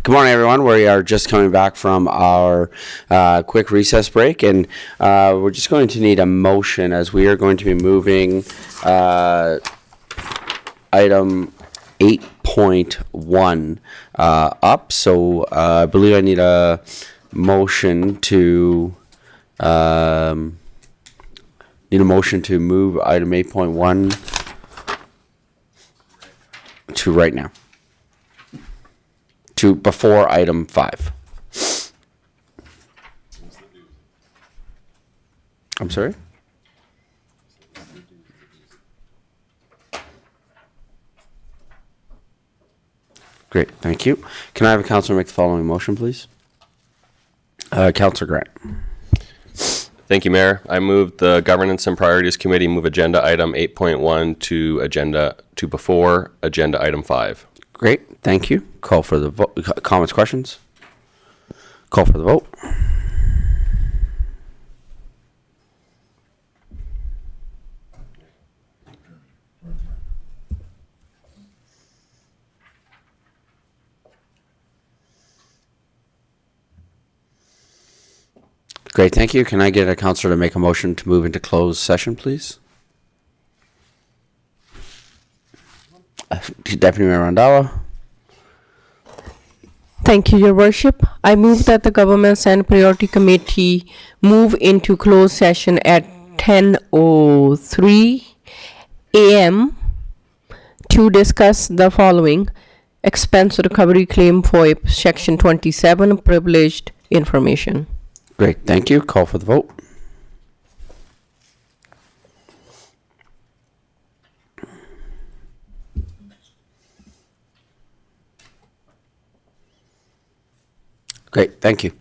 A: Good morning, everyone. We are just coming back from our quick recess break, and we're just going to need a motion as we are going to be moving item 8.1 up. So I believe I need a motion to move item 8.1 to right now. To before item 5. I'm sorry? Great, thank you. Can I have a counselor make the following motion, please? Counselor Grant.
L: Thank you, Mayor. I move the Governance and Priorities Committee move agenda item 8.1 to before agenda item 5.
A: Great, thank you. Call for the vote. Comments, questions? Call for the vote. Great, thank you. Can I get a counselor to make a motion to move into closed session, please? Deputy Mayor Randalla.
C: Thank you, Your Worship. I move that the Governments and Priority Committee move into closed session at 10:03 a.m. to discuss the following: expense recovery claim for Section 27, privileged information.
A: Great, thank you. Call for the vote. Great, thank you.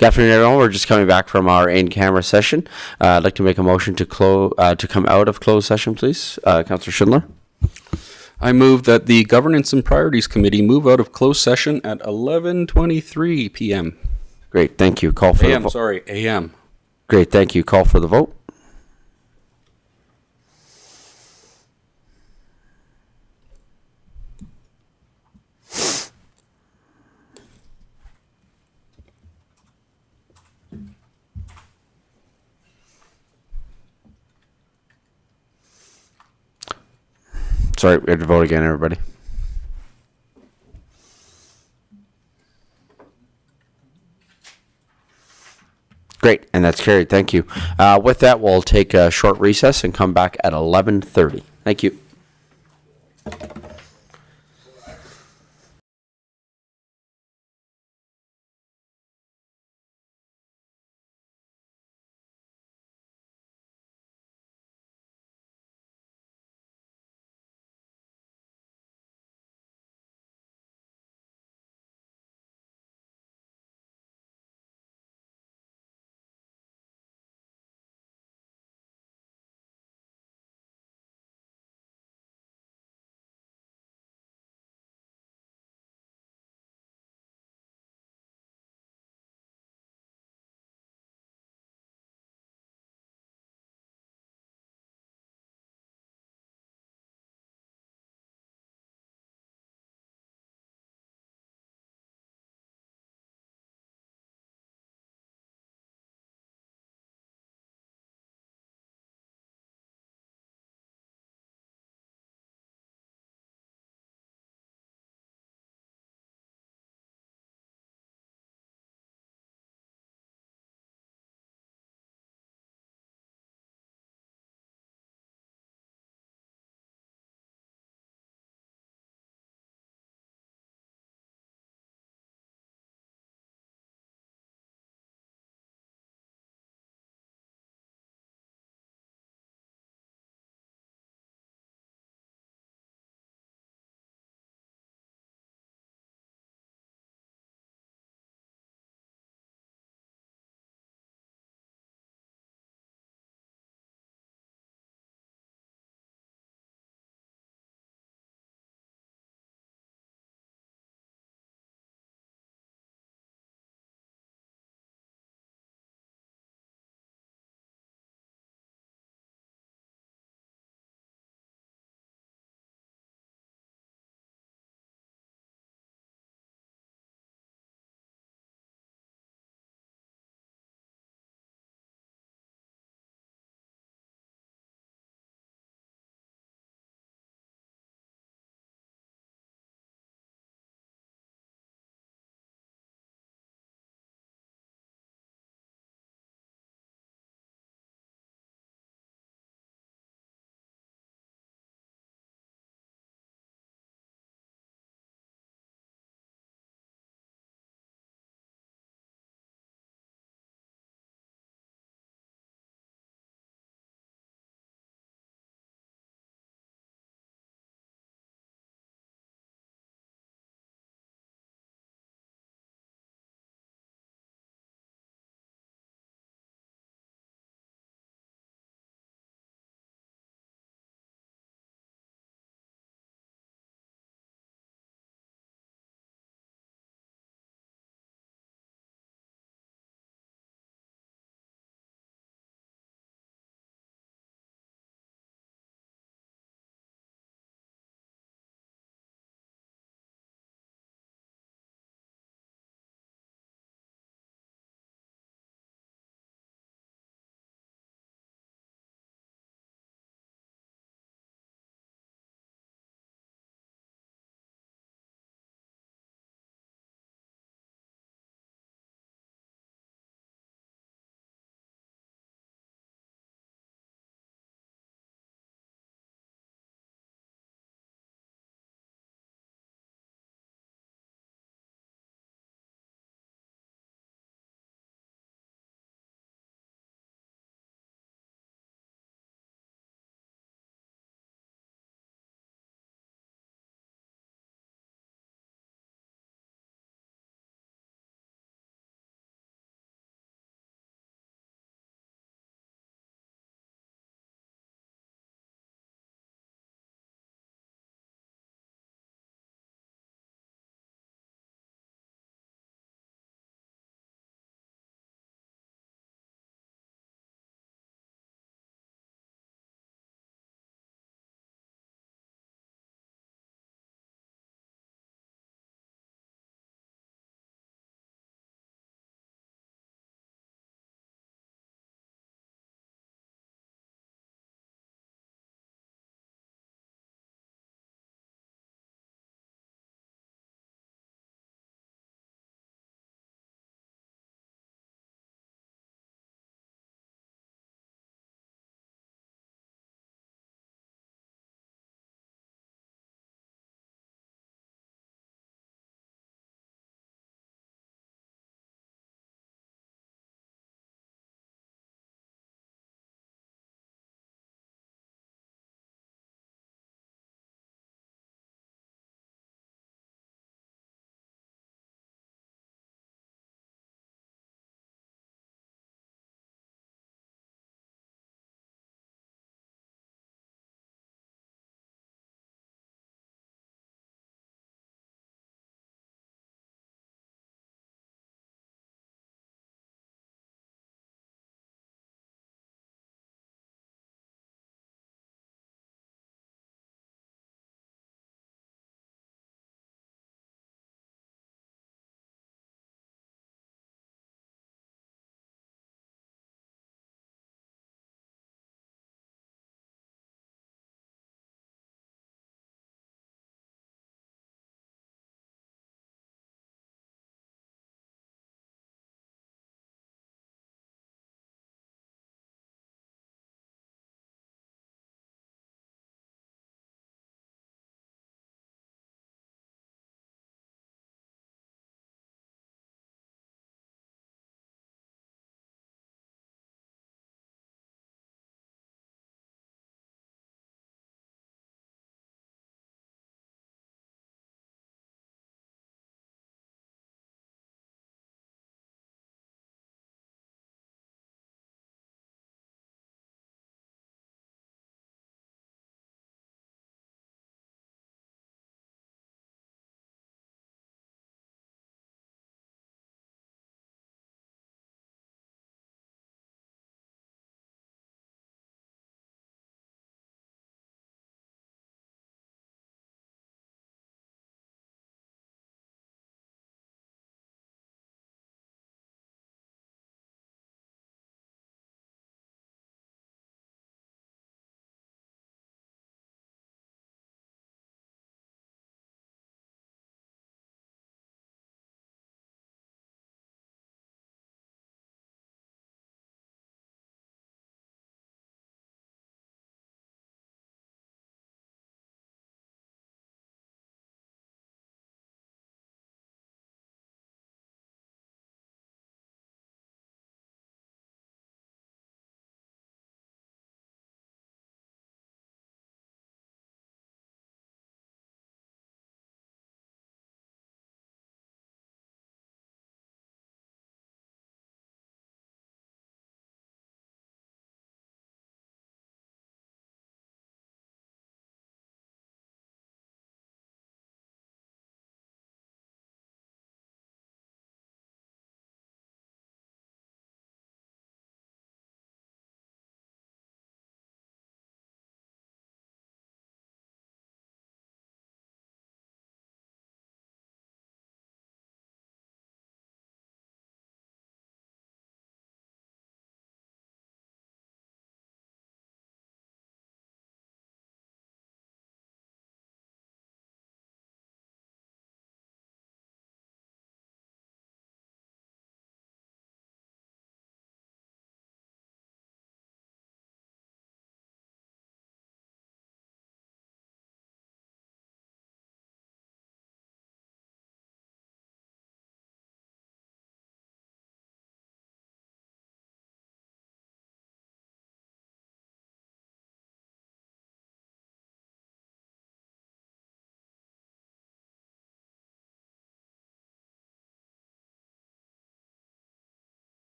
A: Good afternoon, everyone. We're just coming back from our in-camera session. I'd like to make a motion to come out of closed session, please. Councillor Schindler.
F: I move that the Governance and Priorities Committee move out of closed session at 11:23 p.m.
A: Great, thank you. Call for the
F: AM,
A: vote.
F: sorry, AM.
A: Great, thank you. Call for the vote. Sorry, we have to vote again, everybody. Great, and that's carried. Thank you. With that, we'll take a short recess and come back at 11:30. Thank you.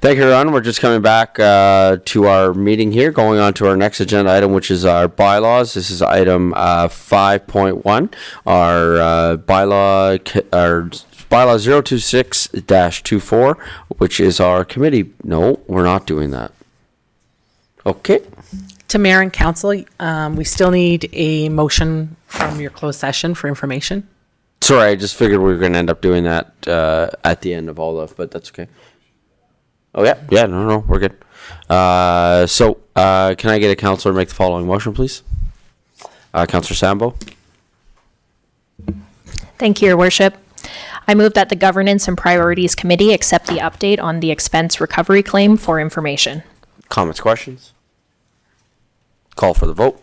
A: Thank you, everyone. We're just coming back to our meeting here, going on to our next agenda item, which is our bylaws. This is item 5.1, our bylaw 026-24, which is our committee. No, we're not doing that. Okay.
D: To Mayor and Council, we still need a motion from your closed session for information.
A: Sorry, I just figured we were going to end up doing that at the end of all of, but that's okay. Oh, yeah. Yeah, no, we're good. So, can I get a councillor to make the following motion, please? Councillor Sambo.
E: Thank you, Your Worship. I move that the Governance and Priorities Committee accept the update on the expense recovery claim for information.
A: Comments, questions? Call for the vote.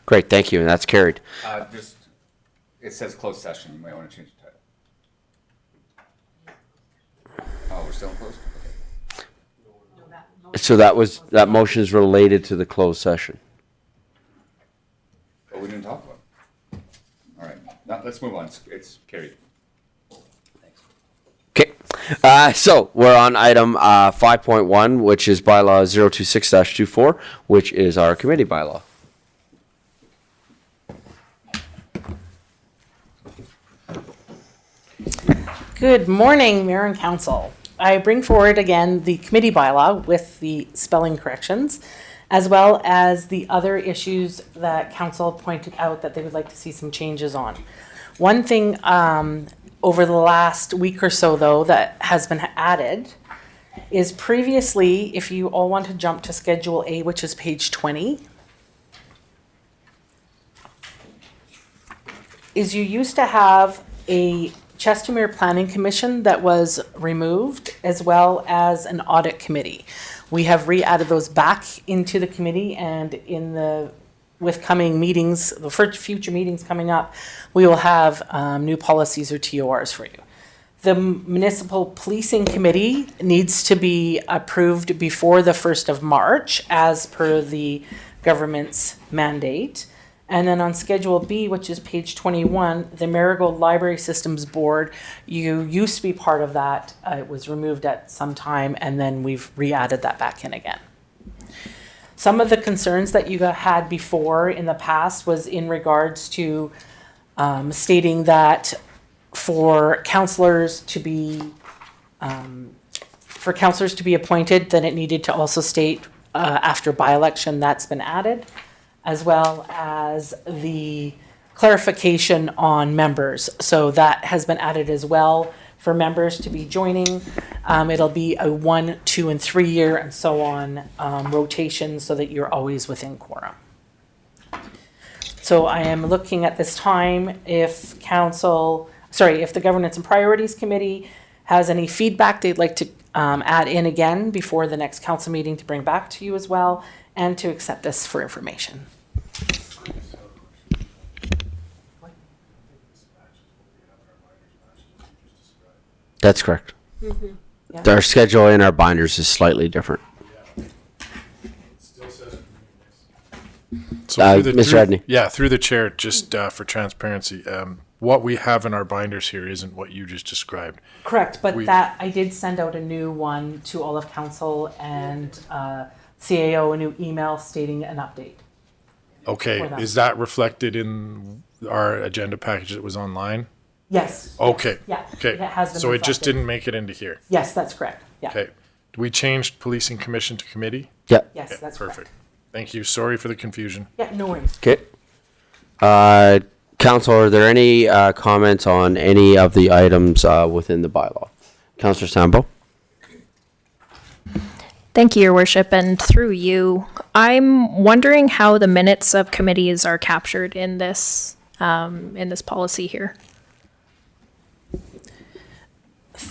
A: Great, thank you, and that's carried.
B: It says closed session. You might want to change the title. Oh, we're still in closed? Okay.
A: So that motion is related to the closed session.
B: But we didn't talk about it. All right. Now, let's move on. It's carried.
A: Okay, so we're on item 5.1, which is bylaw 026-24, which is our committee bylaw.
D: Good morning, Mayor and Council. I bring forward again the committee bylaw with the spelling corrections, as well as the other issues that Council pointed out that they would like to see some changes on. One thing over the last week or so, though, that has been added is previously, if you all want to jump to Schedule A, which is page 20, is you used to have a Stonemere Planning Commission that was removed, as well as an audit committee. We have re-added those back into the committee, and with coming meetings, the future meetings coming up, we will have new policies or TORs for you. The Municipal Policing Committee needs to be approved before the 1st of March, as per the government's mandate. And then on Schedule B, which is page 21, the Marigold Library Systems Board, you used to be part of that. It was removed at some time, and then we've re-added that back in again. Some of the concerns that you had before in the past was in regards to stating that for councillors to be appointed, then it needed to also state after by-election. That's been added, as well as the clarification on members. So that has been added as well for members to be joining. It'll be a 1, 2, and 3 year and so on rotation, so that you're always within quorum. So I am looking at this time if the Governance and Priorities Committee has any feedback they'd like to add in again before the next council meeting to bring back to you as well, and to accept this for information.
A: That's correct.
D: Mm-hmm. Yeah.
A: Our schedule in our binders is slightly different.
H: So
A: Mr. Edney.
H: Yeah, through the chair, just for transparency, what we have in our binders here isn't what you just described.
D: Correct, but that I did send out a new one to all of council and CAO, a new email stating an update.
H: Okay, is that reflected in our agenda package that was online?
D: Yes.
H: Okay.
D: Yeah.
H: Okay.
D: It has been
H: So it just
D: reflected.
H: didn't make it into here.
D: Yes, that's correct. Yeah.
H: Okay. We changed policing commission to committee?
A: Yeah.
D: Yes,
H: Okay,
D: that's
H: perfect.
D: correct.
H: Thank you. Sorry for the confusion.
D: Yeah, no worries.
A: Okay. Council, are there any comments on any of the items within the bylaw? Councillor Sambo.
E: Thank you, Your Worship, and through you, I'm wondering how the minutes of committees are captured in this policy here.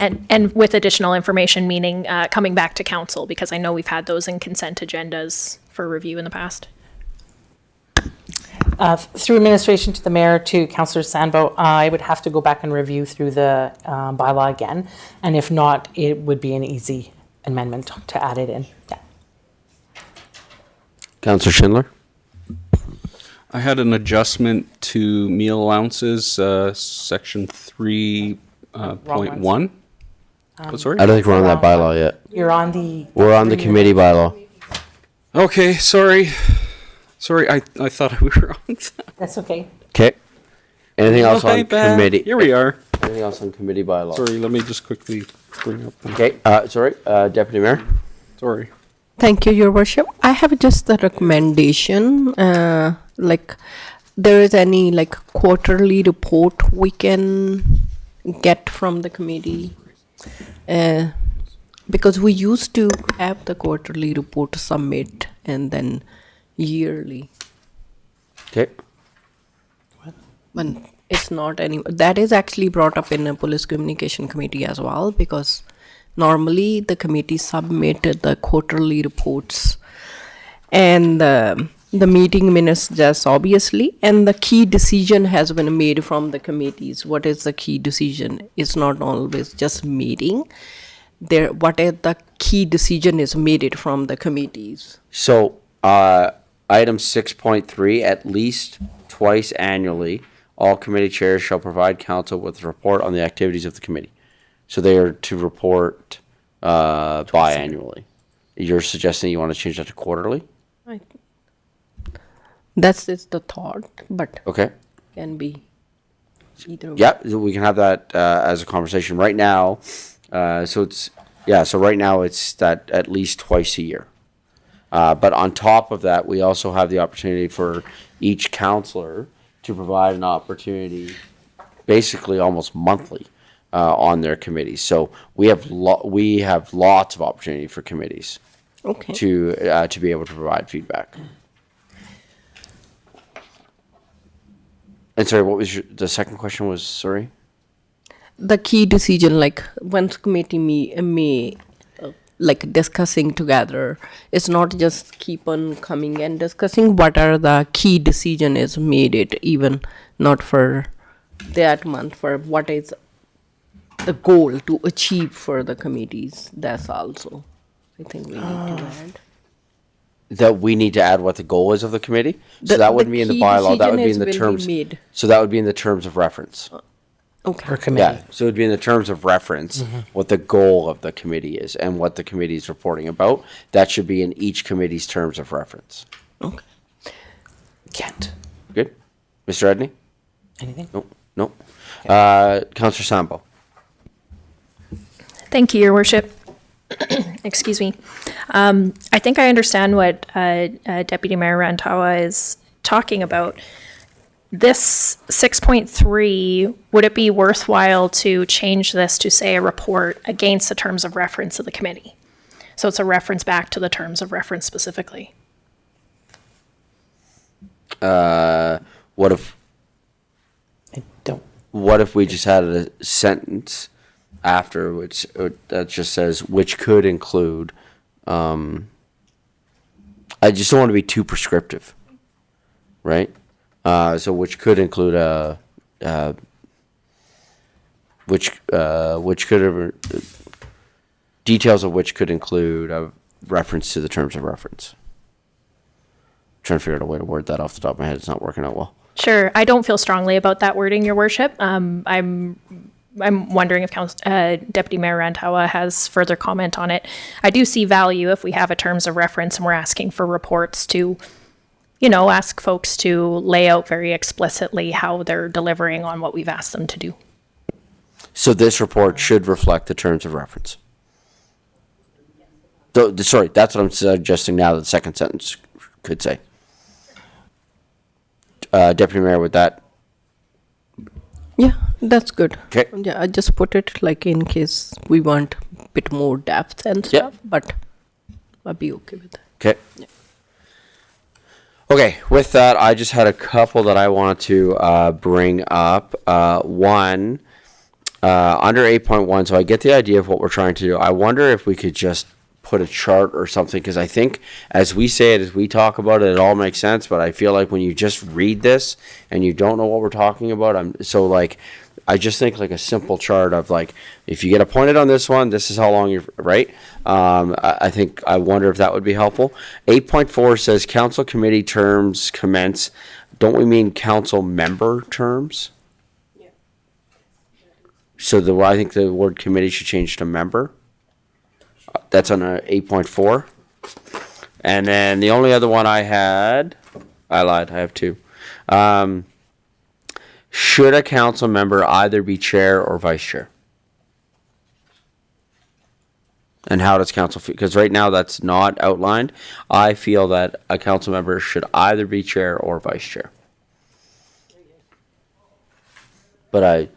E: And with additional information, meaning coming back to council, because I know we've had those in consent agendas for review in the past.
D: Through administration to the mayor to Councillor Sandbo, I would have to go back and review through the bylaw again. And if not, it would be an easy amendment to add it in. Yeah.
A: Councillor Schindler?
F: I had an adjustment to meal allowances, section 3.1. Sorry?
A: I don't think we're on that bylaw yet.
D: You're on the.
A: We're on the committee bylaw.
F: Okay, sorry. Sorry, I thought we were on that.
D: That's okay.
A: Okay. Anything else
F: My
A: on
F: bad.
A: committee?
F: Here we are.
A: Anything else on committee bylaw?
F: Sorry, let me just quickly bring up.
A: Okay, sorry, Deputy Mayor?
F: Sorry.
C: Thank you, Your Worship. I have just a recommendation, like, there is any like quarterly report we can get from the committee? Because we used to have the quarterly report submit and then yearly.
A: Okay.
C: But it's not any, that is actually brought up in a police communication committee as well, because normally the committee submitted the quarterly reports and the meeting minutes just obviously, and the key decision has been made from the committees. What is the key decision? It's not always just meeting. There, what is the key decision is made it from the committees.
A: So, item 6.3, at least twice annually, all committee chairs shall provide council with a report on the activities of the committee. So they are to report biannually. You're suggesting you want to change that to quarterly?
C: That's it's the thought, but
A: Okay.
C: can be either way.
A: Yeah, we can have that as a conversation right now. So right now it's that at least twice a year. But on top of that, we also have the opportunity for each counselor to provide an opportunity, basically almost monthly, on their committees. So we have lots of opportunity for committees
C: Okay.
A: to be able to provide feedback. And sorry, what was the second question was, sorry?
C: The key decision, like once committee may like discussing together, it's not just keep on coming and discussing. What are the key decision is made it, even not for that month, for what is the goal to achieve for the committees. That's also, I think we need to add.
A: That we need to add what the goal is of the committee? So
C: The-
A: that wouldn't
C: the
A: be in the
C: key
A: bylaw, that would be in
C: decision
A: the
C: is will be
A: terms.
C: made.
A: So that would be in the terms of reference.
C: Okay.
A: Yeah, so it'd be in the terms of reference, what the goal of the committee is and what the committee is reporting about. That should be in each committee's terms of reference.
C: Okay.
A: Kent. Good? Mr. Edney?
D: Anything?
A: No. Councillor Sambo?
E: Thank you, Your Worship. Excuse me. I think I understand what Deputy Mayor Rantawa is talking about. This 6.3, would it be worthwhile to change this to say a report against the terms of reference of the committee? So it's a reference back to the terms of reference specifically.
A: What if
D: I don't.
A: what if we just had a sentence after which that just says which could include I just don't want to be too prescriptive, right? So which could include details of which could include a reference to the terms of reference. Trying to figure out a way to word that off the top of my head. It's not working out well.
E: Sure. I don't feel strongly about that wording, Your Worship. I'm wondering if Deputy Mayor Rantawa has further comment on it. I do see value if we have a terms of reference and we're asking for reports to, ask folks to lay out very explicitly how they're delivering on what we've asked them to do.
A: So this report should reflect the terms of reference. Sorry, that's what I'm suggesting now that the second sentence could say. Deputy Mayor, with that?
C: Yeah, that's good.
A: Okay.
C: Yeah, I just put it like in case we want a bit more depth and stuff, but I'll be okay with that.
A: Okay. Yeah. Okay, with that, I just had a couple that I wanted to bring up. One, under 8.1, so I get the idea of what we're trying to do. I wonder if we could just put a chart or something, because I think as we say it, as we talk about it, it all makes sense, but I feel like when you just read this and you don't know what we're talking about, I just think like a simple chart of like, if you get appointed on this one, this is how long you're, right? I think, I wonder if that would be helpful. 8.4 says council committee terms commence. Don't we mean council member terms? Yeah. So I think the word committee should change to member. That's on 8.4. And then the only other one I had, I lied, I have two. Should a council member either be chair or vice chair? And how does council feel? Because right now that's not outlined. I feel that a council member should either be chair or vice chair. But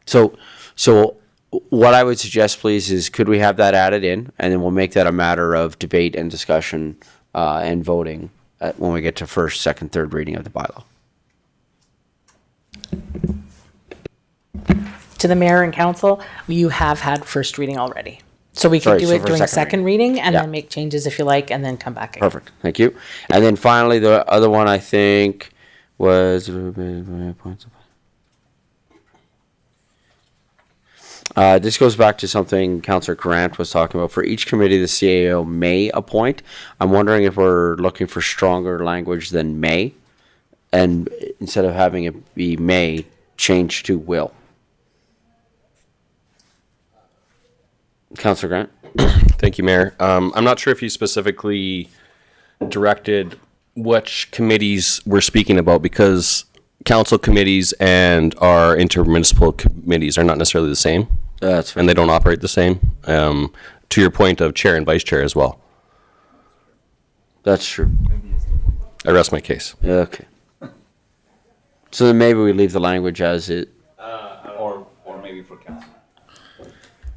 A: so what I would suggest, please, is could we have that added in, and then we'll make that a matter of debate and discussion and voting when we get to first, second, third reading of the bylaw.
D: To the mayor and council, you have had first reading already. So we could do it
A: for
D: during second reading and
A: Yeah.
D: then make changes if you like, and then come back again.
A: Perfect, thank you. And then finally, the other one I think was this goes back to something Councillor Grant was talking about. For each committee, the CAO may appoint. I'm wondering if we're looking for stronger language than may, and instead of having it be may, change to will. Councillor Grant?
L: Thank you, Mayor. I'm not sure if you specifically directed which committees we're speaking about, because council committees and our intermunicipal committees are not necessarily the same.
A: That's fair.
L: And they don't operate the same. To your point of chair and vice chair as well.
A: That's true.
L: I rest my case.
A: Okay. So then maybe we leave the language as it.
L: Or maybe for council.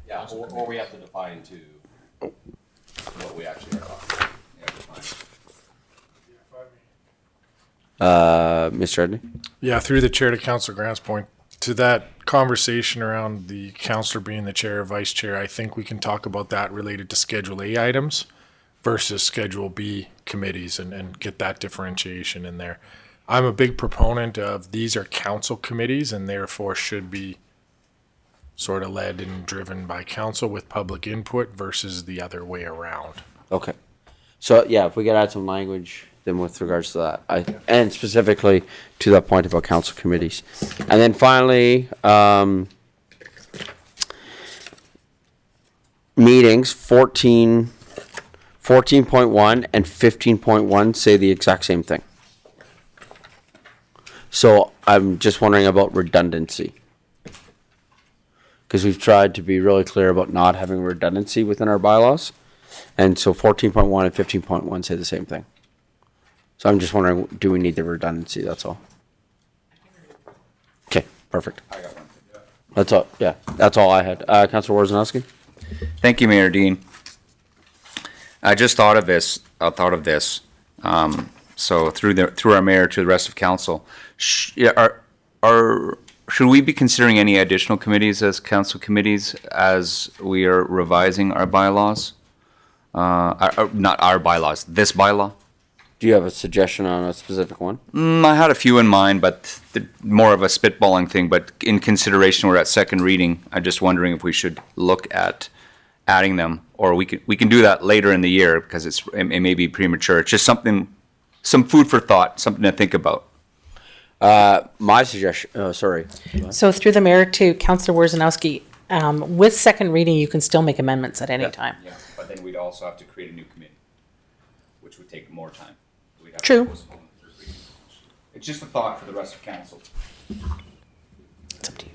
L: Yeah, or we have to define to what we actually are talking about.
A: Mr. Edney?
H: Yeah, through the chair to Councillor Grant's point, to that conversation around the councillor being the chair or vice chair, I think we can talk about that related to Schedule A items versus Schedule B committees and get that differentiation in there. I'm a big proponent of these are council committees and therefore should be sort of led and driven by council with public input versus the other way around.
A: Okay. So, yeah, if we could add some language then with regards to that, and specifically to that point about council committees. And then finally, meetings, 14.1 and 15.1 say the exact same thing. So I'm just wondering about redundancy. Because we've tried to be really clear about not having redundancy within our bylaws. And so 14.1 and 15.1 say the same thing. So I'm just wondering, do we need the redundancy? That's all. Okay, perfect. That's all, yeah, that's all I had. Councilor Worzanowski?
B: Thank you, Mayor Dean. I just thought of this. So through our mayor to the rest of council, should we be considering any additional committees as council committees as we are revising our bylaws? Not our bylaws, this bylaw.
A: Do you have a suggestion on a specific one?
B: I had a few in mind, but more of a spitballing thing. But in consideration, we're at second reading. I'm just wondering if we should look at adding them, or we can do that later in the year because it may be premature. It's just some food for thought, something to think about.
A: My suggestion, sorry.
D: So through the mayor to Councillor Worzanowski, with second reading, you can still make amendments at any time.
B: Yeah, but then we'd also have to create a new committee, which would take more time. We'd have
D: True.
B: To postpone the third reading. It's just a thought for the rest of council.
D: It's up to you.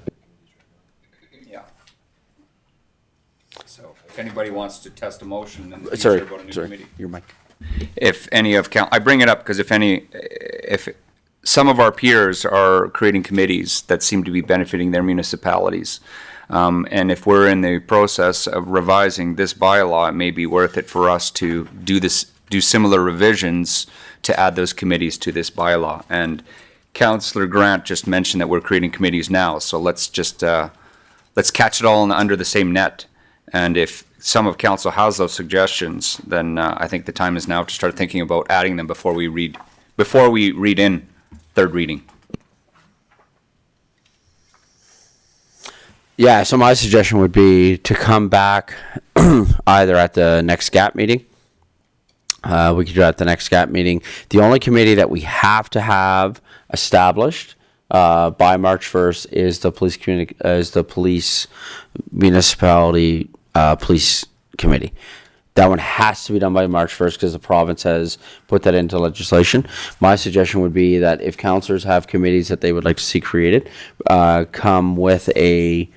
B: Yeah. So if anybody wants to test a motion, then
A: Sorry,
B: go to new
A: sorry,
B: committee.
A: your mic.
B: If any of I bring it up because if some of our peers are creating committees that seem to be benefiting their municipalities, and if we're in the process of revising this bylaw, it may be worth it for us to do similar revisions to add those committees to this bylaw. And Councillor Grant just mentioned that we're creating committees now, so let's just let's catch it all under the same net. And if some of council has those suggestions, then I think the time is now to start thinking about adding them before we read in third reading.
A: Yeah, so my suggestion would be to come back either at the next GAP meeting. We could do it at the next GAP meeting. The only committee that we have to have established by March 1st is the police municipality police committee. That one has to be done by March 1st because the province has put that into legislation. My suggestion would be that if councillors have committees that they would like to see created, come with a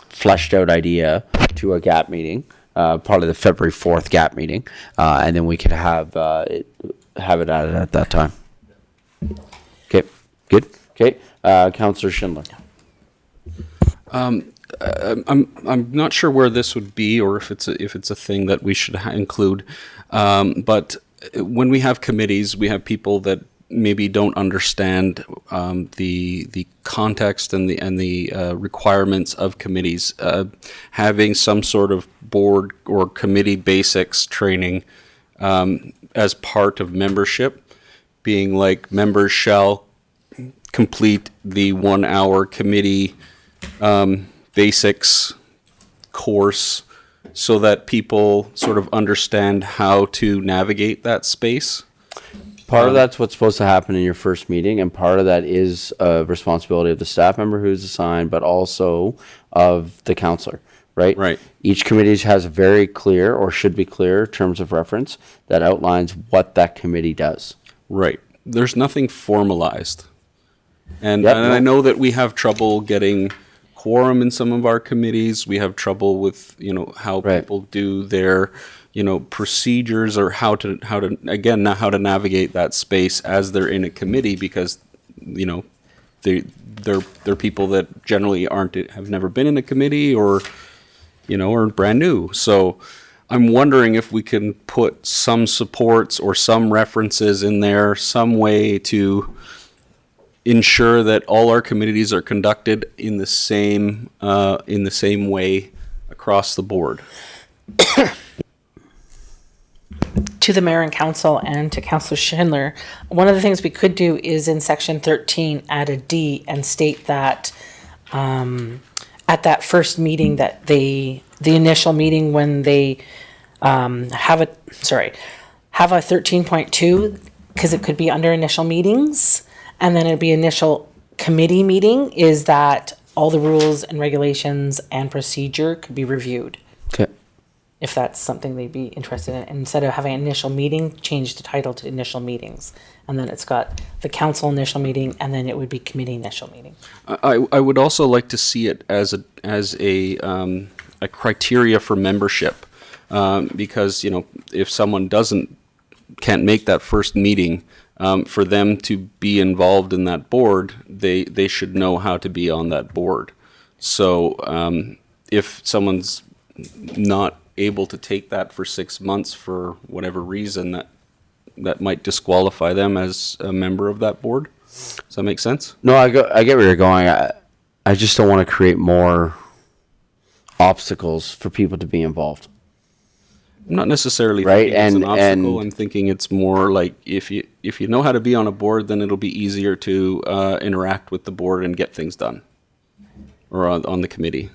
A: fleshed out idea to a GAP meeting, probably the February 4th GAP meeting, and then we could have it added at that time. Okay, good. Okay, Councillor Schindler.
F: I'm not sure where this would be, or if it's a thing that we should include. But when we have committees, we have people that maybe don't understand the context and the requirements of committees. Having some sort of board or committee basics training as part of membership, being like members shall complete the 1 hour committee basics course so that people sort of understand how to navigate that space.
A: Part of that's what's supposed to happen in your first meeting, and part of that is a responsibility of the staff member who's assigned, but also of the counselor, right?
F: Right.
A: Each committee has a very clear, or should be clear, terms of reference that outlines what that committee does.
F: Right. There's nothing formalized. And,
A: Yep,
F: and I know that we have trouble getting quorum in some of our committees. We have trouble with, how
A: Right.
F: people do their, procedures, or how to navigate that space as they're in a committee, because, they're people that generally have never been in a committee, or, are brand new. So I'm wondering if we can put some supports or some references in there, some way to ensure that all our committees are conducted in the same way across the board.
D: To the mayor and council and to Councillor Schindler, one of the things we could do is in section 13 add a D and state that at that first meeting that the initial meeting when they have a 13.2, because it could be under initial meetings, and then it'd be initial committee meeting, is that all the rules and regulations and procedure could be reviewed.
A: Okay.
D: If that's something they'd be interested in. Instead of having initial meeting, change the title to initial meetings. And then it's got the council initial meeting, and then it would be committee initial meeting.
F: I would also like to see it as a criteria for membership, because if someone can't make that first meeting, for them to be involved in that board, they should know how to be on that board. So if someone's not able to take that for 6 months for whatever reason, that might disqualify them as a member of that board. Does that make sense?
A: No, I get where you're going. I just don't want to create more obstacles for people to be involved.
F: I'm not necessarily
A: Right,
F: thinking it's an
A: and-
F: obstacle. I'm thinking it's more like if you know how to be on a board, then it'll be easier to interact with the board and get things done, or on the committee.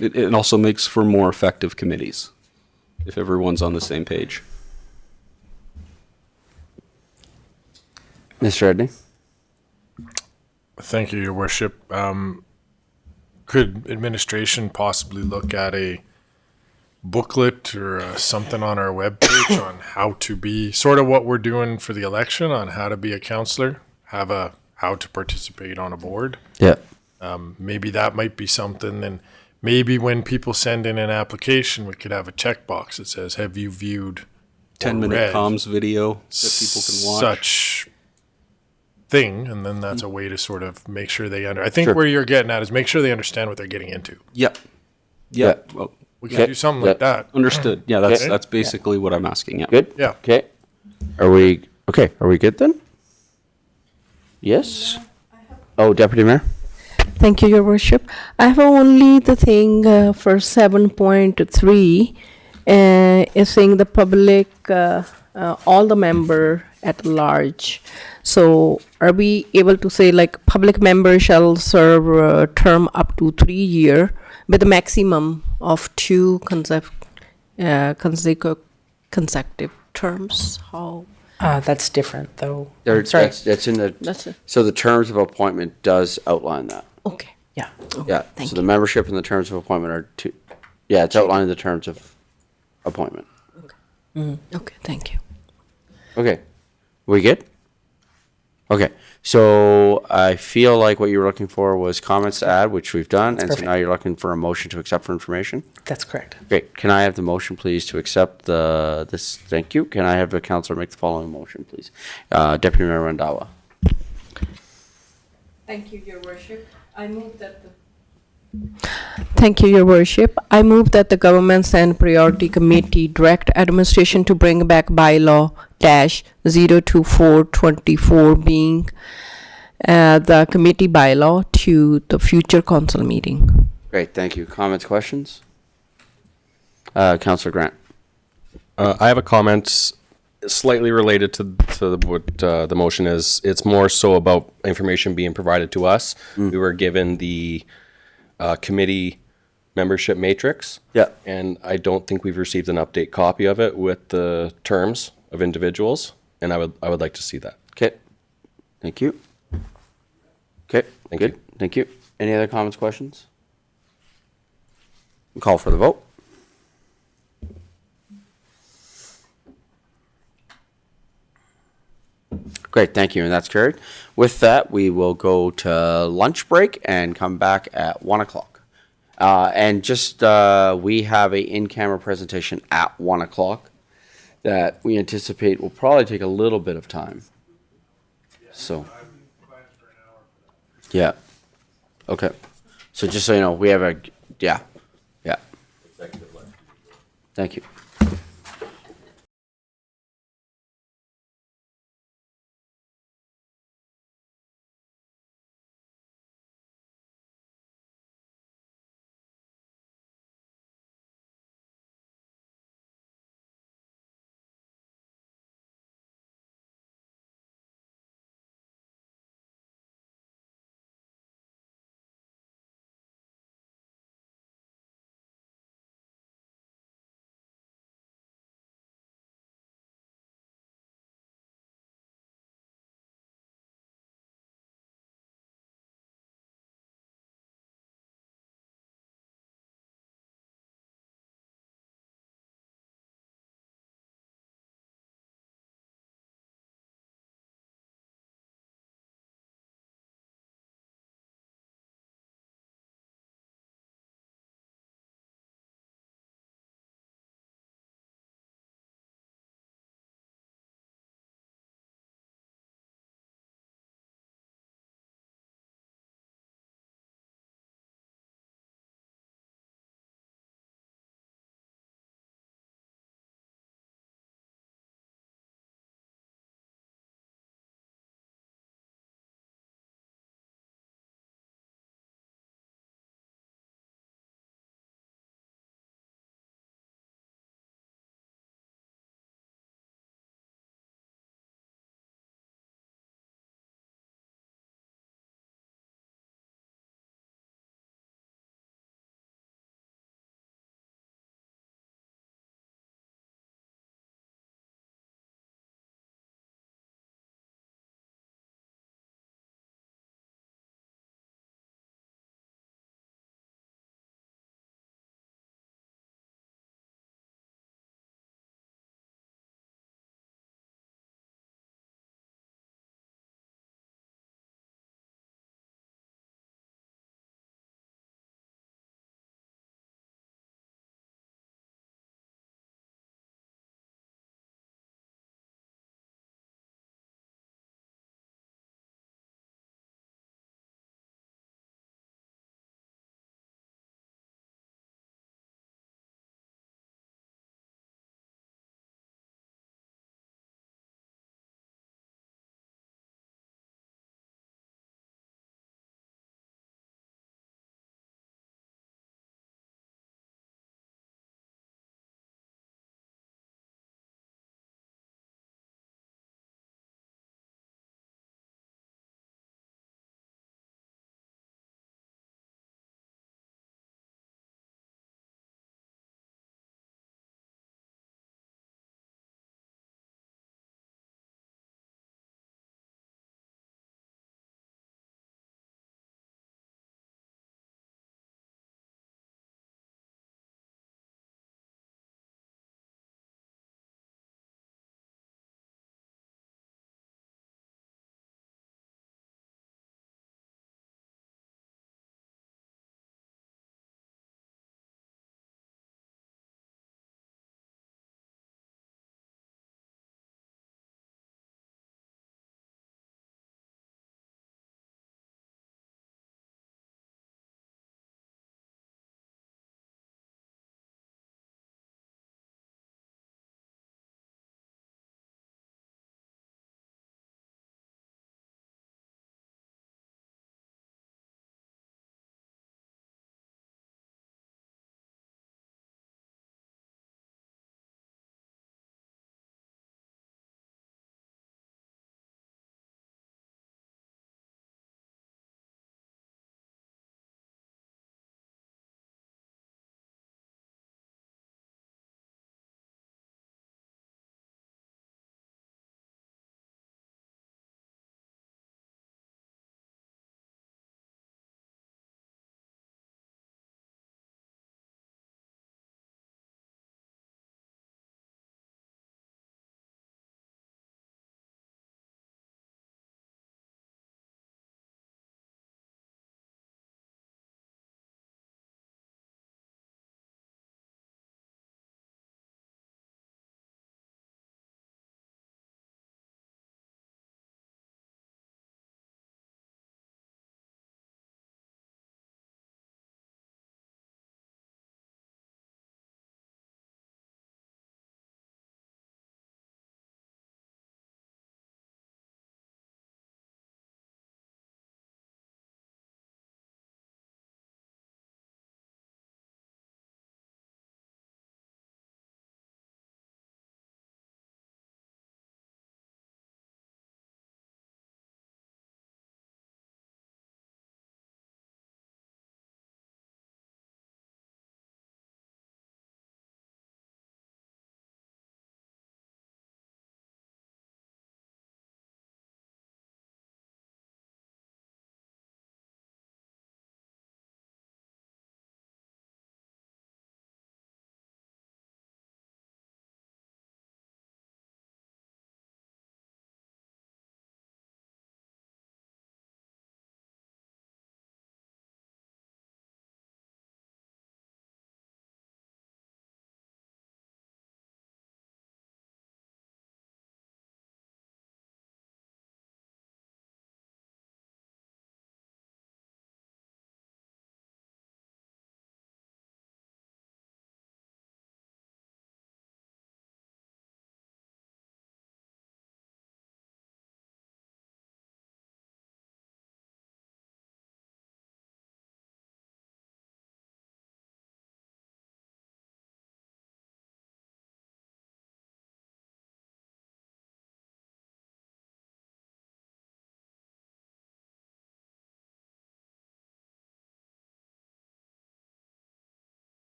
F: It also makes for more effective committees if everyone's on the same page.
A: Mr. Edney?
H: Thank you, Your Worship. Could administration possibly look at a booklet or something on our webpage on how to be, sort of what we're doing for the election, on how to be a councillor, how to participate on a board?
A: Yeah.
H: Maybe that might be something. And maybe when people send in an application, we could have a checkbox that says, have you viewed
F: 10-minute comms video that people can watch?
H: Such thing, and then that's a way to sort of make sure they I think
A: Sure.
H: where you're getting at is make sure they understand what they're getting into.
F: Yep.
A: Yeah.
F: Well,
H: We can do something like that.
F: understood. Yeah, that's basically what I'm asking. Yeah.
A: Good?
H: Yeah.
A: Okay. Are we good then? Yes? Oh, Deputy Mayor?
C: Thank you, Your Worship. I have only the thing for 7.3 is saying the public, all the member at large. So are we able to say like public member shall serve a term up to 3 year with a maximum of 2 consecutive terms? How?
D: That's different, though.
A: There,
D: Sorry.
A: that's in the,
C: That's it.
A: so the terms of appointment does outline that.
C: Okay.
D: Yeah.
A: Yeah, so the membership and the terms of appointment are two, yeah, it's outlining the terms of appointment.
C: Okay, thank you.
A: Okay, we good? Okay, so I feel like what you were looking for was comments to add, which we've done, and so
D: perfect.
A: now you're looking for a motion to accept for information?
D: That's correct.
A: Great, can I have the motion, please, to accept this, thank you, can I have the counselor make the following motion, please? Deputy Mayor Randawa.
C: Thank you, Your Worship. Thank you, Your Worship. I move that the Governments and Priority Committee direct administration to bring back bylaw -02424 being the committee bylaw to the future council meeting.
A: Great, thank you. Comments, questions? Counselor Grant.
L: I have a comment slightly related to what the motion is. It's more so about information being provided to us. We were given the committee membership matrix.
A: Yeah.
L: And I don't think we've received an update copy of it with the terms of individuals, and I would like to see that.
A: Okay, thank you. Okay,
L: Thank
A: good,
L: you.
A: thank you. Any other comments, questions? Call for the vote. Great, thank you, and that's carried. With that, we will go to lunch break and come back at 1 o'clock. And just, we have a in-camera presentation at 1 o'clock that we anticipate will probably take a little bit of time. So. Yeah. Okay. So just so you know, we have a, yeah, yeah. Thank you.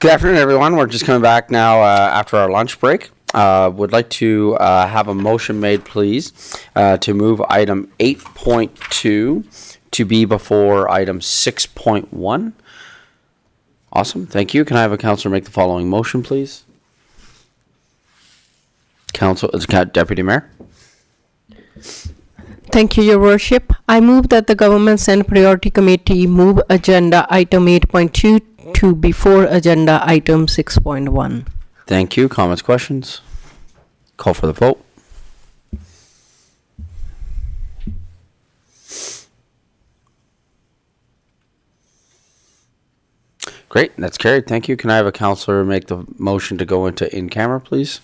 A: Good afternoon, everyone. We're just coming back now after our lunch break. Would like to have a motion made, please, to move item 8.2 to be before item 6.1. Awesome. Thank you. Can I have a counselor make the following motion, please? Deputy Mayor.
C: Thank you, Your Worship. I move that the Governments and Priority Committee move agenda item 8.2 to before agenda item 6.1.
A: Thank you. Comments, questions? Call for the vote. Great. That's carried. Thank you. Can I have a counselor make the motion to go into in camera, please?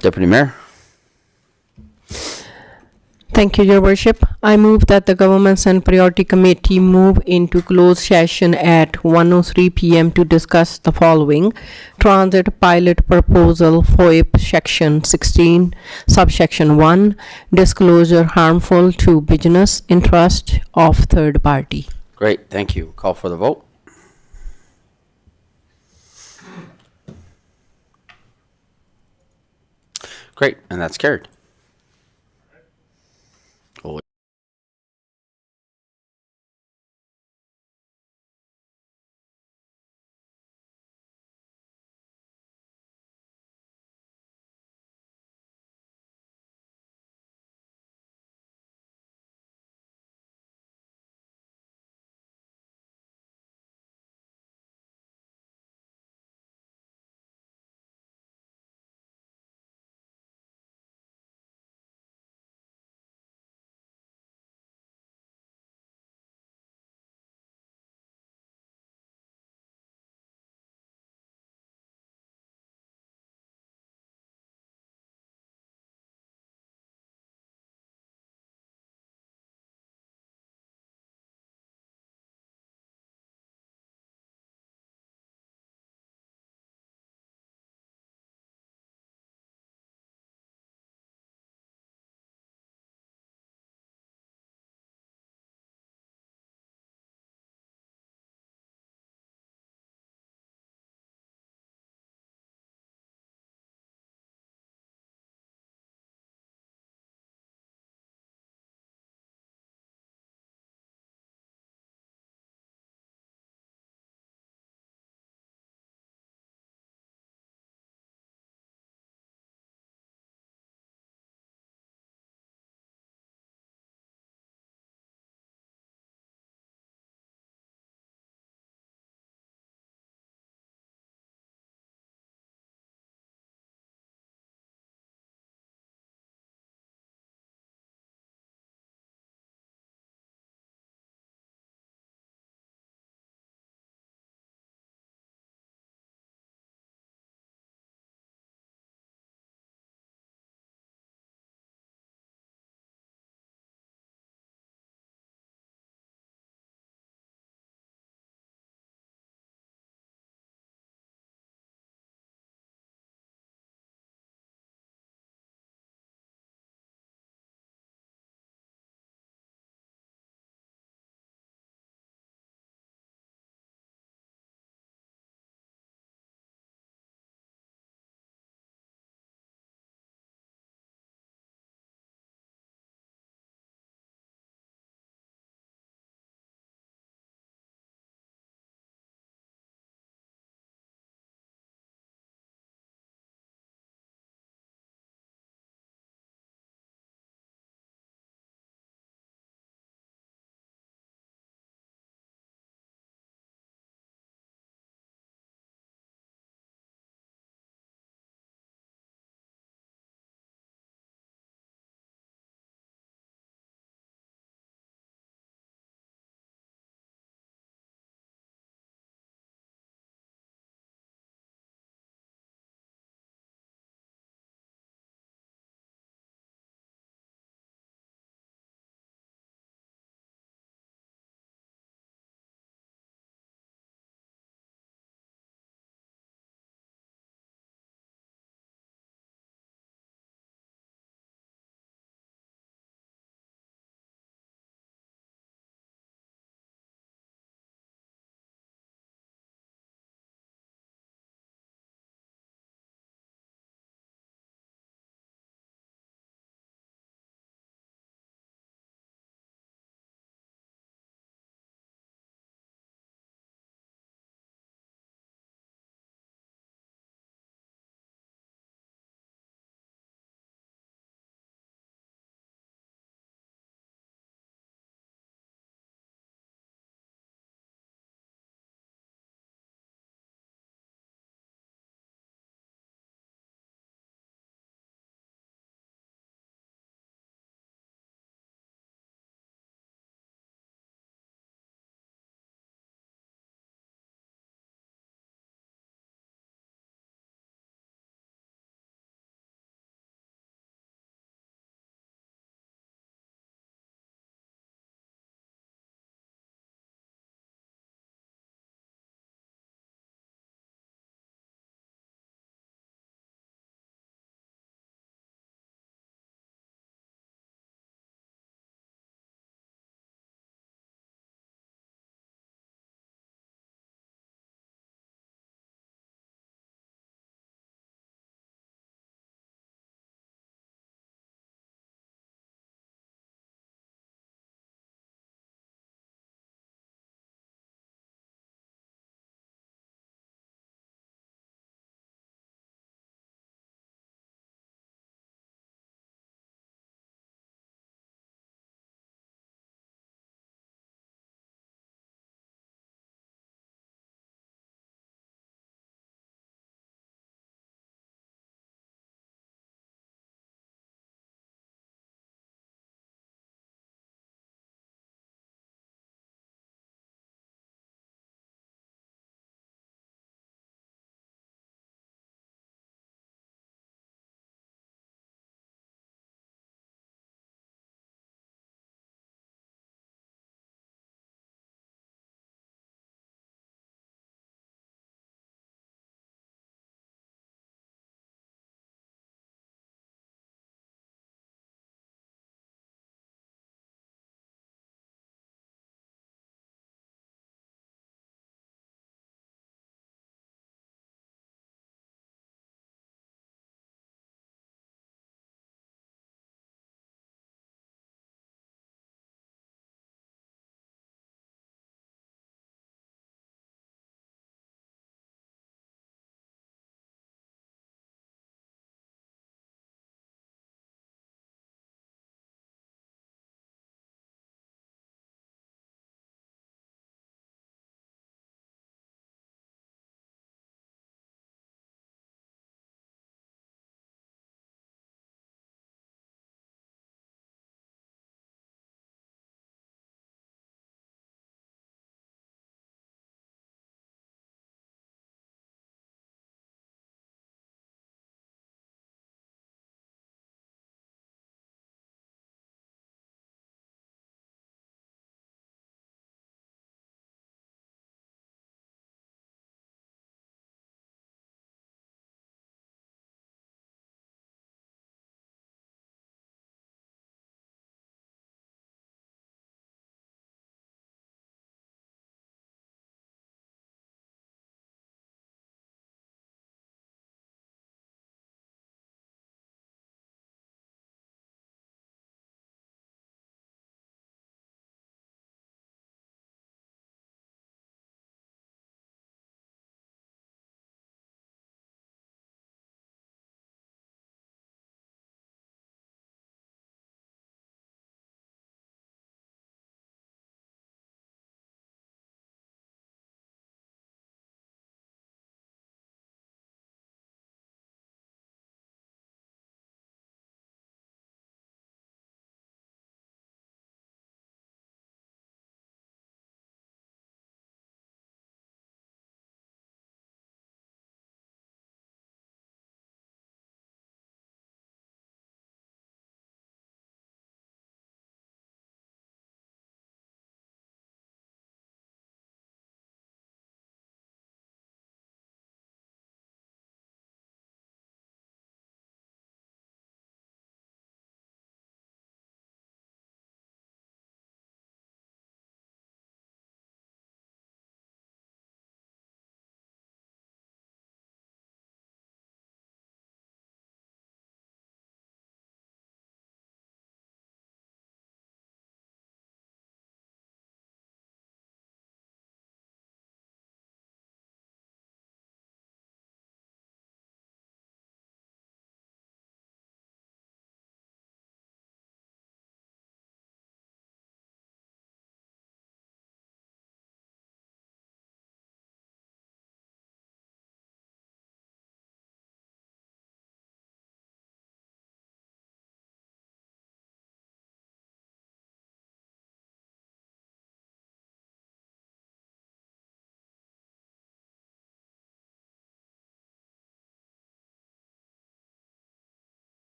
A: Deputy Mayor.
C: Thank you, Your Worship. I move that the Governments and Priority Committee move into closed session at 1:03 p.m. to discuss the following: Transit Pilot Proposal, FOIP Section 16, Subsection 1, Disclosure Harmful to Business Interest of Third Party.
A: Great. Thank you. Call for the vote. Great. And that's carried.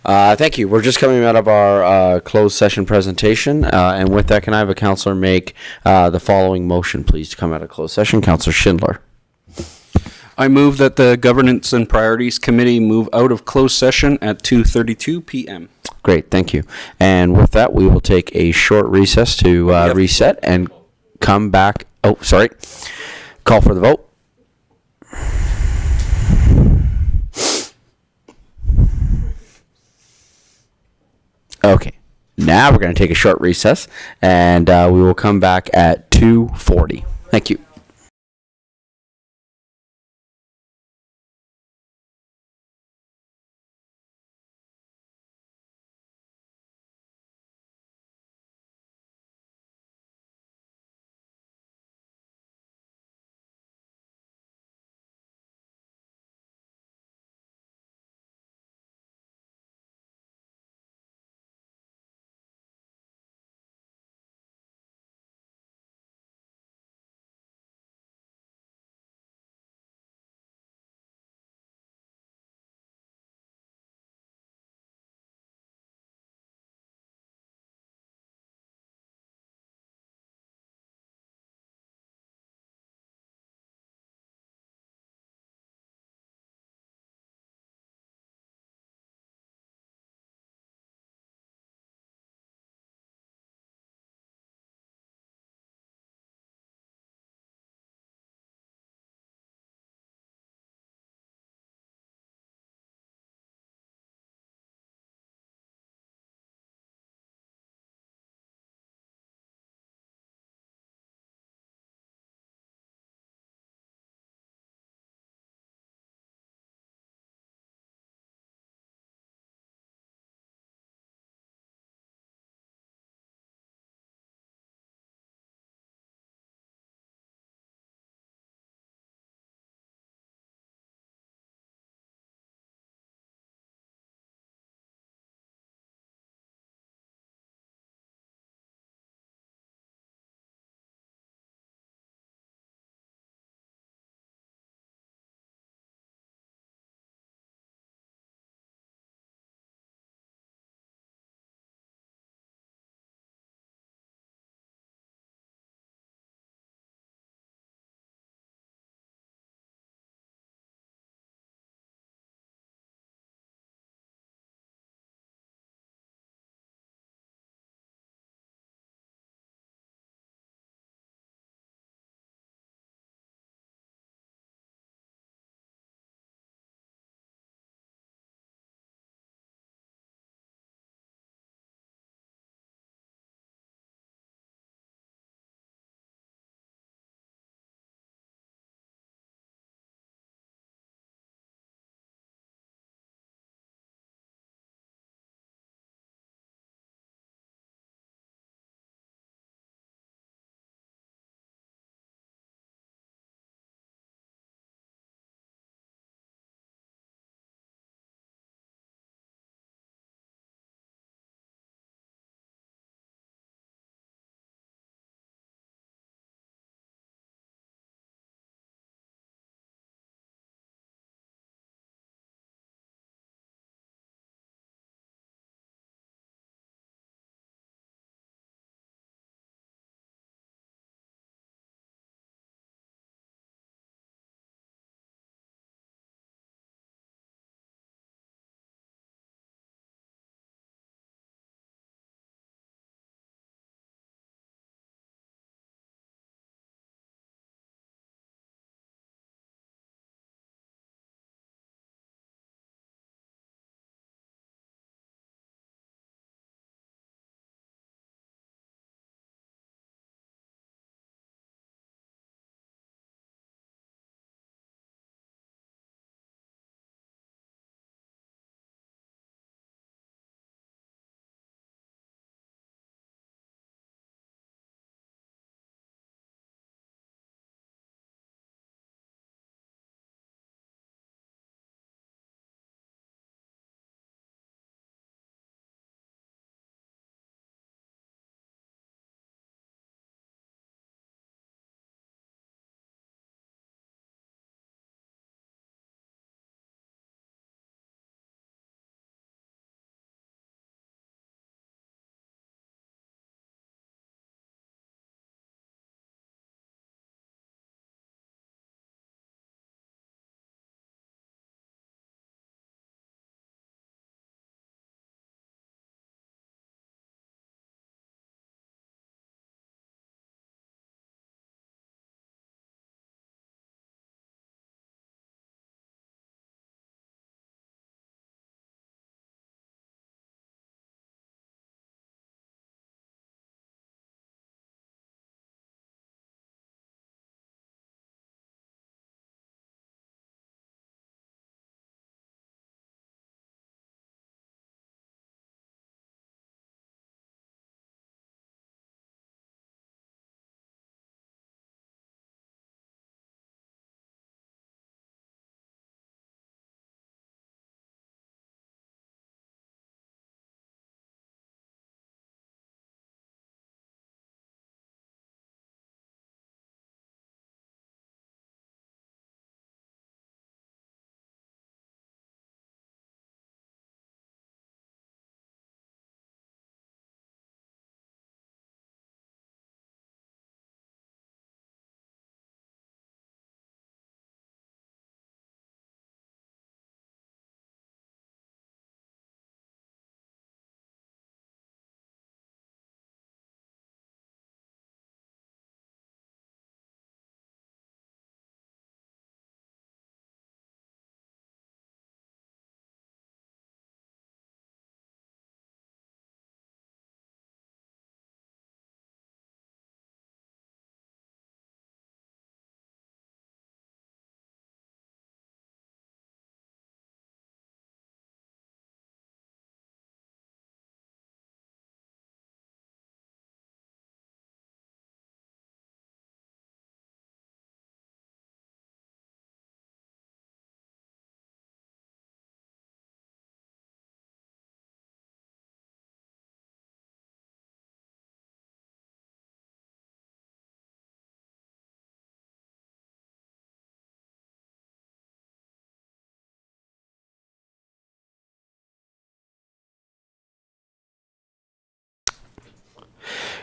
A: Thank you. We're just coming out of our closed session presentation, and with that, can I have a counselor make the following motion, please, to come out of closed session? Counselor Schindler.
F: I move that the Governance and Priorities Committee move out of closed session at 2:32 p.m.
A: Great, thank you. And with that, we will take a short recess to reset and come back. Oh, sorry. Call for the vote. Okay, now we're going to take a short recess, and we will come back at 2:40. Thank you.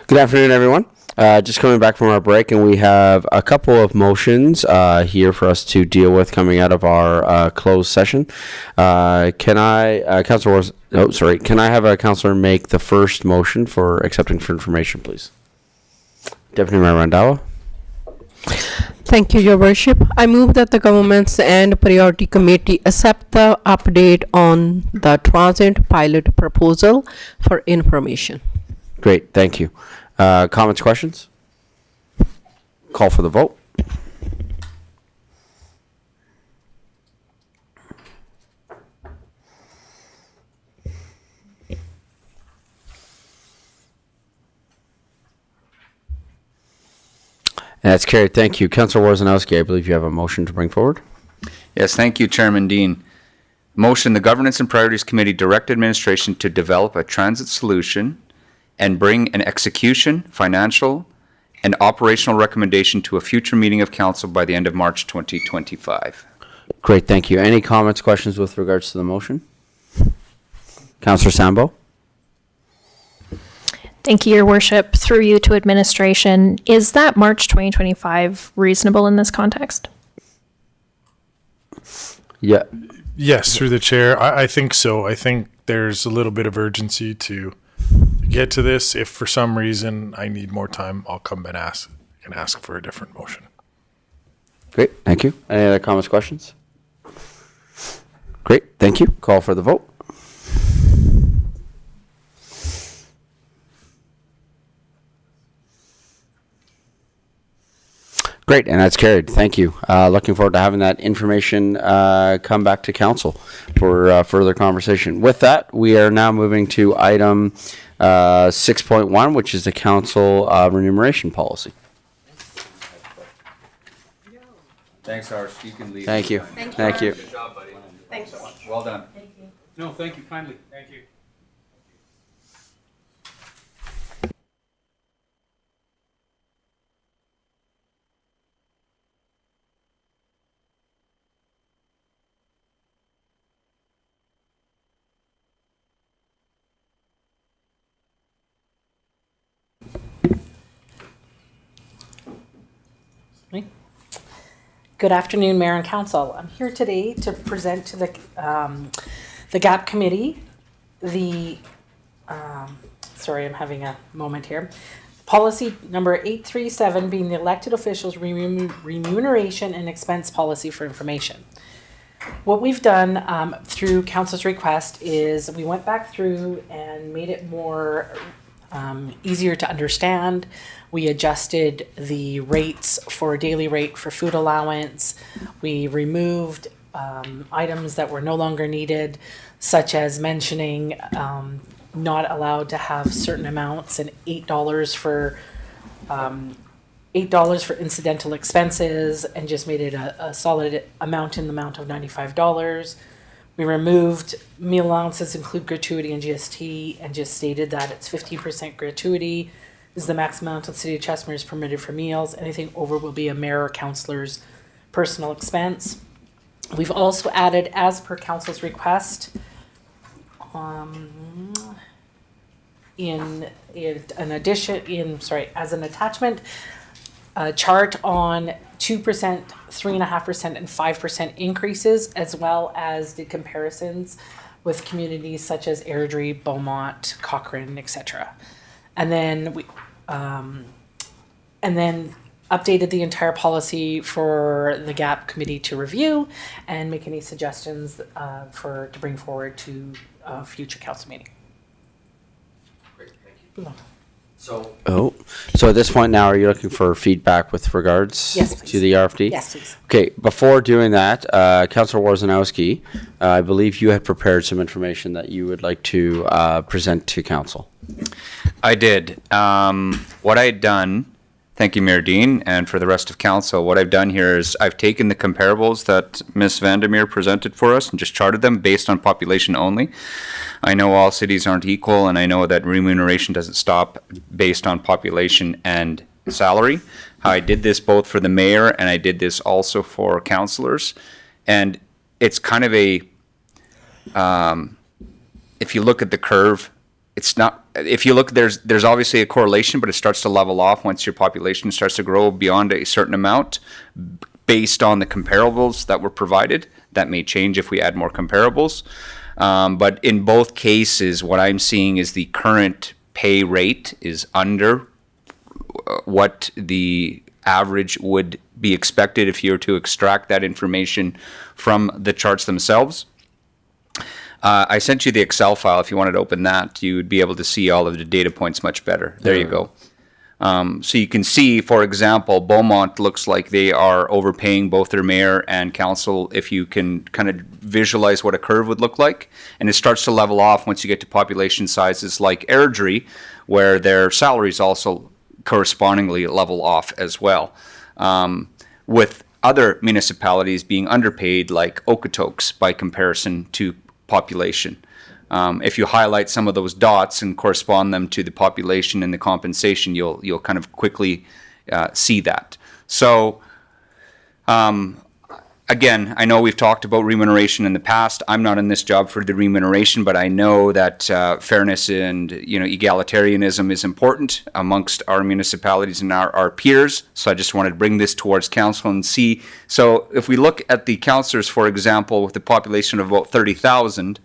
A: Good afternoon, everyone. Just coming back from our break, and we have a couple of motions here for us to deal with coming out of our closed session. Can I have a counselor make the first motion for accepting for information, please? Deputy Mayor Randhawa.
C: Thank you, Your Worship. I move that the Governments and Priority Committee accept the update on the transit pilot proposal for information.
A: Great, thank you. Comments, questions? Call for the vote. And that's carried. Thank you. Councillor Worzanowski, I believe you have a motion to bring forward.
B: Yes, thank you, Chairman Dean. Motion, the Governance and Priorities Committee direct administration to develop a transit solution and bring an execution, financial, and operational recommendation to a future meeting of council by the end of March 2025.
A: Great, thank you. Any comments, questions with regards to the motion? Councillor Sambo?
E: Thank you, Your Worship. Through you to administration, is that March 2025 reasonable in this context?
A: Yeah.
H: Yes, through the chair. I think so. I think there's a little bit of urgency to get to this. If for some reason I need more time, I'll come and ask for a different motion.
A: Great, thank you. Any other comments, questions? Great, thank you. Call for the vote. Great, and that's carried. Thank you. Looking forward to having that information come back to council for further conversation. With that, we are now moving to item 6.1, which is the council remuneration policy.
B: Thanks, Harsh. You can leave.
A: Thank you. Thank you.
B: Good job, buddy.
C: Thanks.
B: Well done.
I: No, thank you kindly. Thank you.
D: Good afternoon, Mayor and Council. I'm here today to present to the GAP Committee sorry, I'm having a moment here. Policy number 837 being the elected officials remuneration and expense policy for information. What we've done through Council's request is we went back through and made it more easier to understand. We adjusted the rates for daily rate for food allowance. We removed items that were no longer needed, such as mentioning not allowed to have certain amounts and $8 for incidental expenses, and just made it a solid amount in the amount of $95. We removed meal allowances include gratuity and GST, and just stated that it's 15% gratuity is the maximum amount the City of Chestermere is permitted for meals. Anything over will be a mayor or councillor's personal expense. We've also added, as per council's request, as an attachment, a chart on 2%, 3.5%, and 5% increases, as well as the comparisons with communities such as Airdrie, Beaumont, Cochrane, etc. And then we updated the entire policy for the GAP committee to review and make any suggestions to bring forward to a future council meeting.
A: Great, thank you. So at this point now, are you looking for feedback with regards to the RFD?
D: Yes, please.
A: Okay, before doing that, Councillor Worzanowski, I believe you had prepared some information that you would like to present to council.
B: I did. What I had done, thank you, Mayor Dean, and for the rest of council, what I've done here is I've taken the comparables that Ms. Vandermeer presented for us and just charted them based on population only. I know all cities aren't equal, and I know that remuneration doesn't stop based on population and salary. I did this both for the mayor, and I did this also for councillors. And it's kind of a, if you look at the curve, it's not, if you look, there's obviously a correlation, but it starts to level off once your population starts to grow beyond a certain amount based on the comparables that were provided. That may change if we add more comparables. But in both cases, what I'm seeing is the current pay rate is under what the average would be expected if you were to extract that information from the charts themselves. I sent you the Excel file. If you wanted to open that, you would be able to see all of the data points much better. There you go. So you can see, for example, Beaumont looks like they are overpaying both their mayor and council if you can kind of visualize what a curve would look like. And it starts to level off once you get to population sizes like Airdrie, where their salaries also correspondingly level off as well. With other municipalities being underpaid like Okotoks by comparison to population. If you highlight some of those dots and correspond them to the population and the compensation, you'll kind of quickly see that. So again, I know we've talked about remuneration in the past. I'm not in this job for the remuneration, but I know that fairness and egalitarianism is important amongst our municipalities and our peers. So I just wanted to bring this towards council and see. So if we look at the councillors, for example, with a population of about 30,000,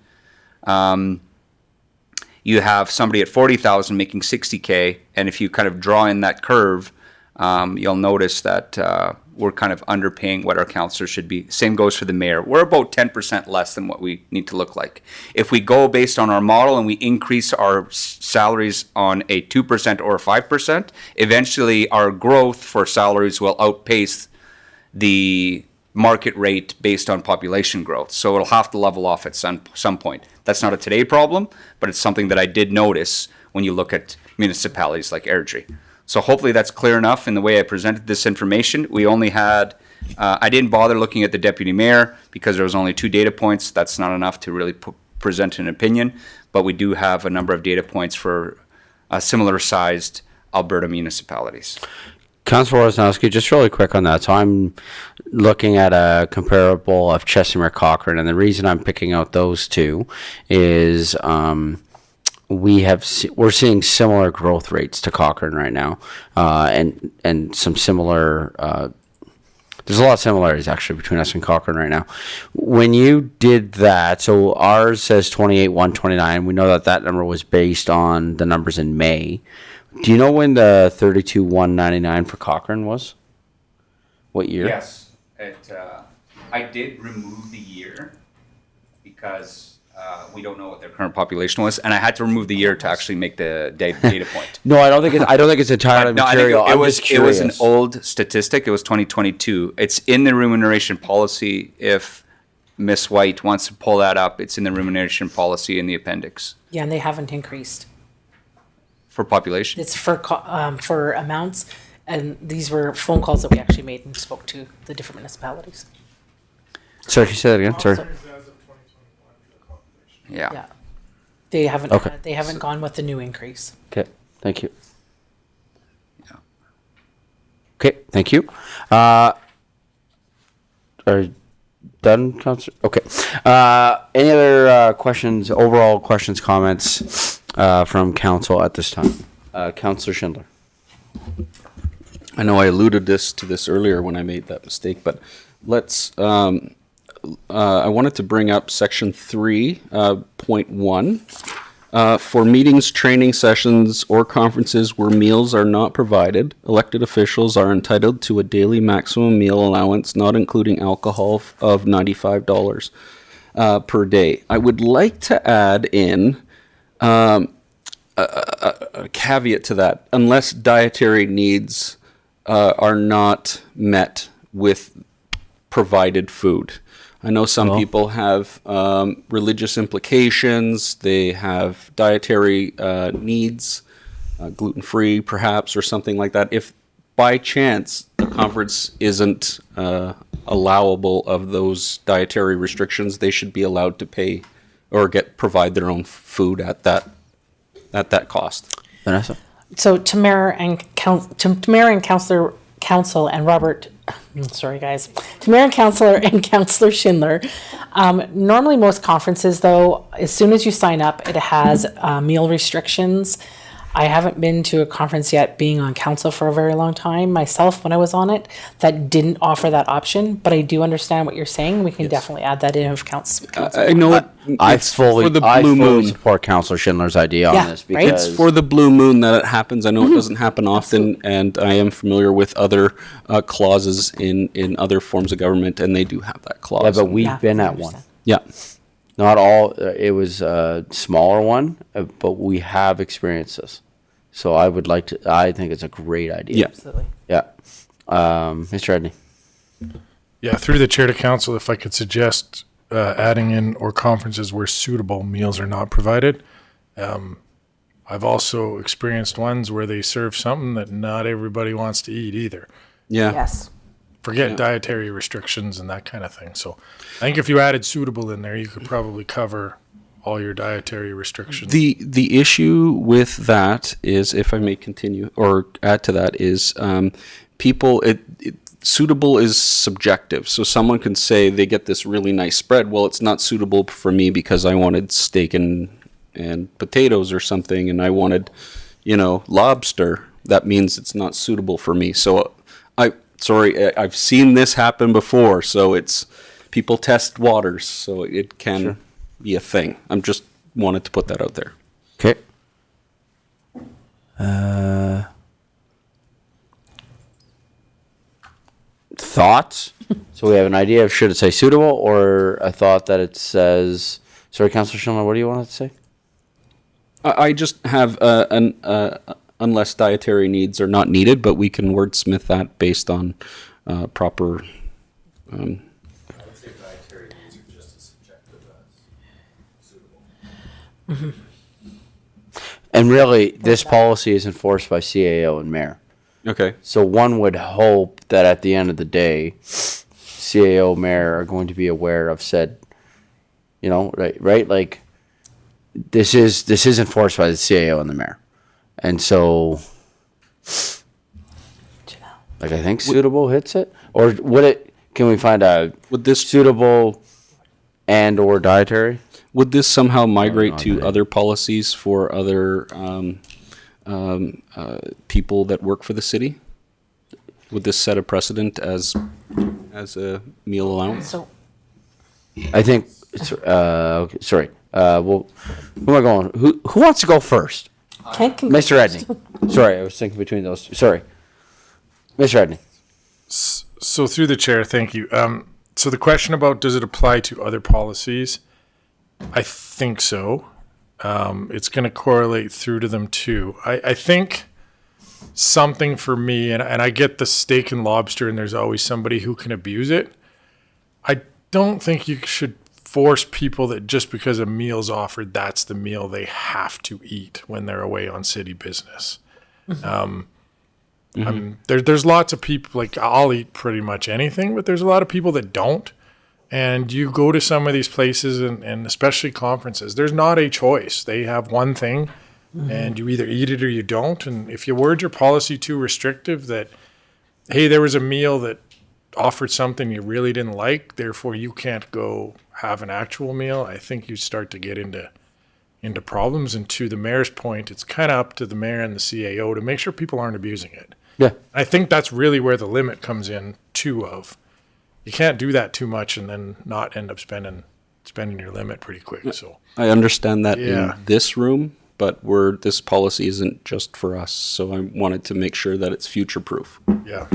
B: you have somebody at 40,000 making 60K, and if you kind of draw in that curve, you'll notice that we're kind of underpaying what our councillors should be. Same goes for the mayor. We're about 10% less than what we need to look like. If we go based on our model and we increase our salaries on a 2% or a 5%, eventually our growth for salaries will outpace the market rate based on population growth. So it'll have to level off at some point. That's not a today problem, but it's something that I did notice when you look at municipalities like Airdrie. So hopefully that's clear enough in the way I presented this information. We only had, I didn't bother looking at the deputy mayor because there was only 2 data points. That's not enough to really present an opinion, but we do have a number of data points for similar sized Alberta municipalities.
A: Councilor Woznowski, just really quick on that. So I'm looking at a comparable of Chestermere Cochrane, and the reason I'm picking out those two is we're seeing similar growth rates to Cochrane right now, and some similar. There's a lot of similarities actually between us and Cochrane right now. When you did that, so ours says 28,129. We know that number was based on the numbers in May. Do you know when the 32,199 for Cochrane was? What year?
B: Yes, I did remove the year because we don't know what their current population was, and I had to remove the year to actually make the data point.
A: No, I don't think it's entirely material.
B: It was an old statistic. It was 2022. It's in the remuneration policy. If Miss White wants to pull that up, it's in the remuneration policy in the appendix.
D: Yeah, and they haven't increased.
B: For population?
D: It's for amounts, and these were phone calls that we actually made and spoke to the different municipalities.
A: Sorry, can you say that again? Sorry.
B: Yeah.
D: They haven't.
A: Okay.
D: They haven't gone with the new increase.
A: Okay, thank you.
B: Yeah.
A: Okay, thank you. Are you done, Councillor? Okay. Any other questions, overall questions, comments from council at this time? Councillor Schindler.
F: I know I alluded to this earlier when I made that mistake, but let's. I wanted to bring up section 3.1. For meetings, training sessions, or conferences where meals are not provided, elected officials are entitled to a daily maximum meal allowance, not including alcohol, of $95 per day. I would like to add in a caveat to that, unless dietary needs are not met with provided food. I know some people have religious implications. They have dietary needs, gluten-free perhaps, or something like that. If by chance the conference isn't allowable of those dietary restrictions, they should be allowed to pay or provide their own food at that cost.
A: Vanessa?
D: So to Mayor and Council and Robert, sorry guys, to Mayor and Councilor and Councillor Schindler, Normally, most conferences, though, as soon as you sign up, it has meal restrictions. I haven't been to a conference yet, being on council for a very long time myself when I was on it, that didn't offer that option, but I do understand what you're saying. We can definitely add that in if council.
F: I know it.
A: I
F: it's for the
A: I
F: blue
A: fully
F: moon.
A: support Councillor Schindler's idea
D: Yeah,
A: on this
D: right?
A: because
F: It's for the blue moon that it happens. I know it doesn't happen often, and I am familiar with other clauses in other forms of government, and they do have that clause.
A: yeah, but we've
D: Yeah,
A: been
D: I
A: at one.
D: understand.
F: Yeah.
A: Not all. It was a smaller one, but we have experienced this. So I would like to. I think it's a great idea.
F: Yeah.
D: Absolutely.
A: Yeah. Mr. Edney.
H: Yeah, through the chair to council, if I could suggest adding in or conferences where suitable meals are not provided. I've also experienced ones where they serve something that not everybody wants to eat either.
F: Yeah.
D: Yes.
H: Forget dietary restrictions and that kind of thing. So I think if you added suitable in there, you could probably cover all your dietary restrictions.
F: The issue with that is, if I may continue or add to that, is people. Suitable is subjective. So someone can say they get this really nice spread. Well, it's not suitable for me because I wanted steak and potatoes or something, and I wanted, lobster. That means it's not suitable for me. So I've seen this happen before. So it's people test waters, so it can be a thing. I'm just wanted to put that out there.
A: Okay. Thoughts? So we have an idea of should it say suitable, or a thought that it says. Sorry, Councillor Schindler, what do you want to say?
F: I just have unless dietary needs are not needed, but we can wordsmith that based on proper.
A: And really, this policy is enforced by CAO and Meer.
F: Okay.
A: So one would hope that at the end of the day, CAO, Meer are going to be aware of said, right? Like, this is enforced by the CAO and the Meer, and so, like, I think suitable hits it, or would it? Can we find out
F: Would this
A: suitable and or dietary?
F: would this somehow migrate to other policies for other people that work for the city? Would this set a precedent as a meal allowance?
D: So
A: I think. Okay, sorry. Well, who am I going? Who wants to go first? Mr. Edney. Sorry, I was thinking between those two. Sorry, Mr. Edney.
H: So through the chair, thank you. So the question about does it apply to other policies? I think so. It's going to correlate through to them too. I think something for me, and I get the steak and lobster, and there's always somebody who can abuse it. I don't think you should force people that just because a meal's offered, that's the meal they have to eat when they're away on city business. There's lots of people, like, I'll eat pretty much anything, but there's a lot of people that don't. And you go to some of these places, and especially conferences, there's not a choice. They have one thing, and you either eat it or you don't. And if you word your policy too restrictive that, hey, there was a meal that offered something you really didn't like, therefore you can't go have an actual meal, I think you start to get into problems. And to the mayor's point, it's kind of up to the mayor and the CAO to make sure people aren't abusing it.
A: Yeah.
H: I think that's really where the limit comes in too. Of you can't do that too much and then not end up spending your limit pretty quick. So
F: I understand that
H: Yeah.
F: in this room, but this policy isn't just for us. So I wanted to make sure that it's future proof.
H: yeah,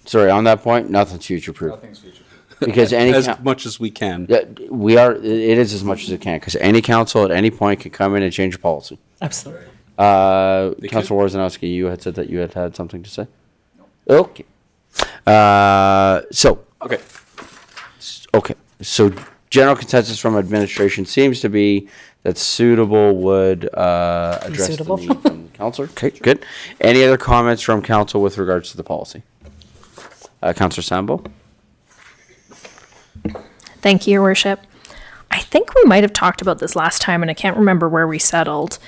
A: Sorry, on that point, nothing's future proof. Nothing's future proof. Because any
F: As much as we can.
A: Yeah, it is as much as it can, because any council at any point can come in and change a policy.
D: absolutely.
A: Councilor Worzanowski, you had said that you had something to say? No. Okay. Okay. So general consensus from administration seems to be that suitable would address
D: suitable.
A: the need from the councilor. Okay, good. Any other comments from council with regards to the policy? Councilor Sambo?
E: Thank you, Your Worship. I think we might have talked about this last time, and I can't remember where we settled.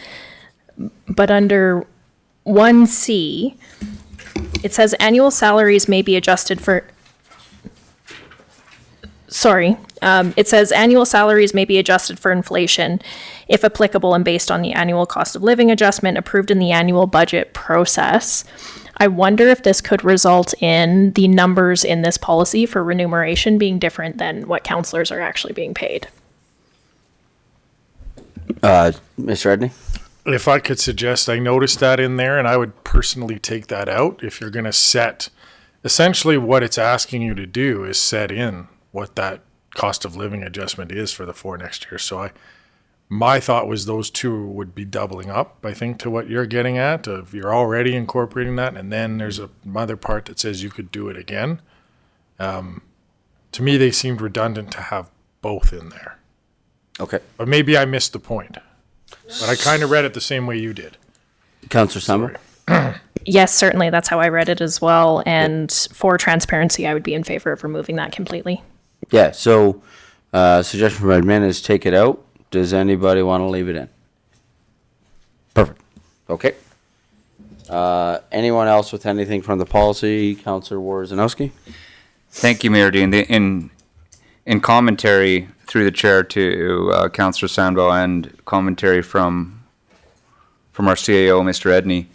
E: But under 1C, it says annual salaries may be adjusted for sorry, it says annual salaries may be adjusted for inflation if applicable and based on the annual cost of living adjustment approved in the annual budget process. I wonder if this could result in the numbers in this policy for remuneration being different than what councillors are actually being paid.
A: Mr. Edney?
H: If I could suggest, I noticed that in there, and I would personally take that out. If you're going to set, essentially what it's asking you to do is set in what that cost of living adjustment is for next year. So my thought was those two would be doubling up, I think, to what you're getting at. If you're already incorporating that, and then there's another part that says you could do it again. To me, they seemed redundant to have both in there.
A: Okay.
H: But maybe I missed the point. But I kind of read it the same way you did.
A: Councillor Summer?
E: Yes, certainly. That's how I read it as well. And for transparency, I would be in favor of removing that completely.
A: Yeah, so suggestion from admin is take it out. Does anybody want to leave it in? Perfect. Okay. Anyone else with anything from the policy? Councillor Worzanowski?
B: Thank you, Mayor Dean. In commentary through the chair to Councillor Sandbo and commentary from our CAO, Mr. Edney,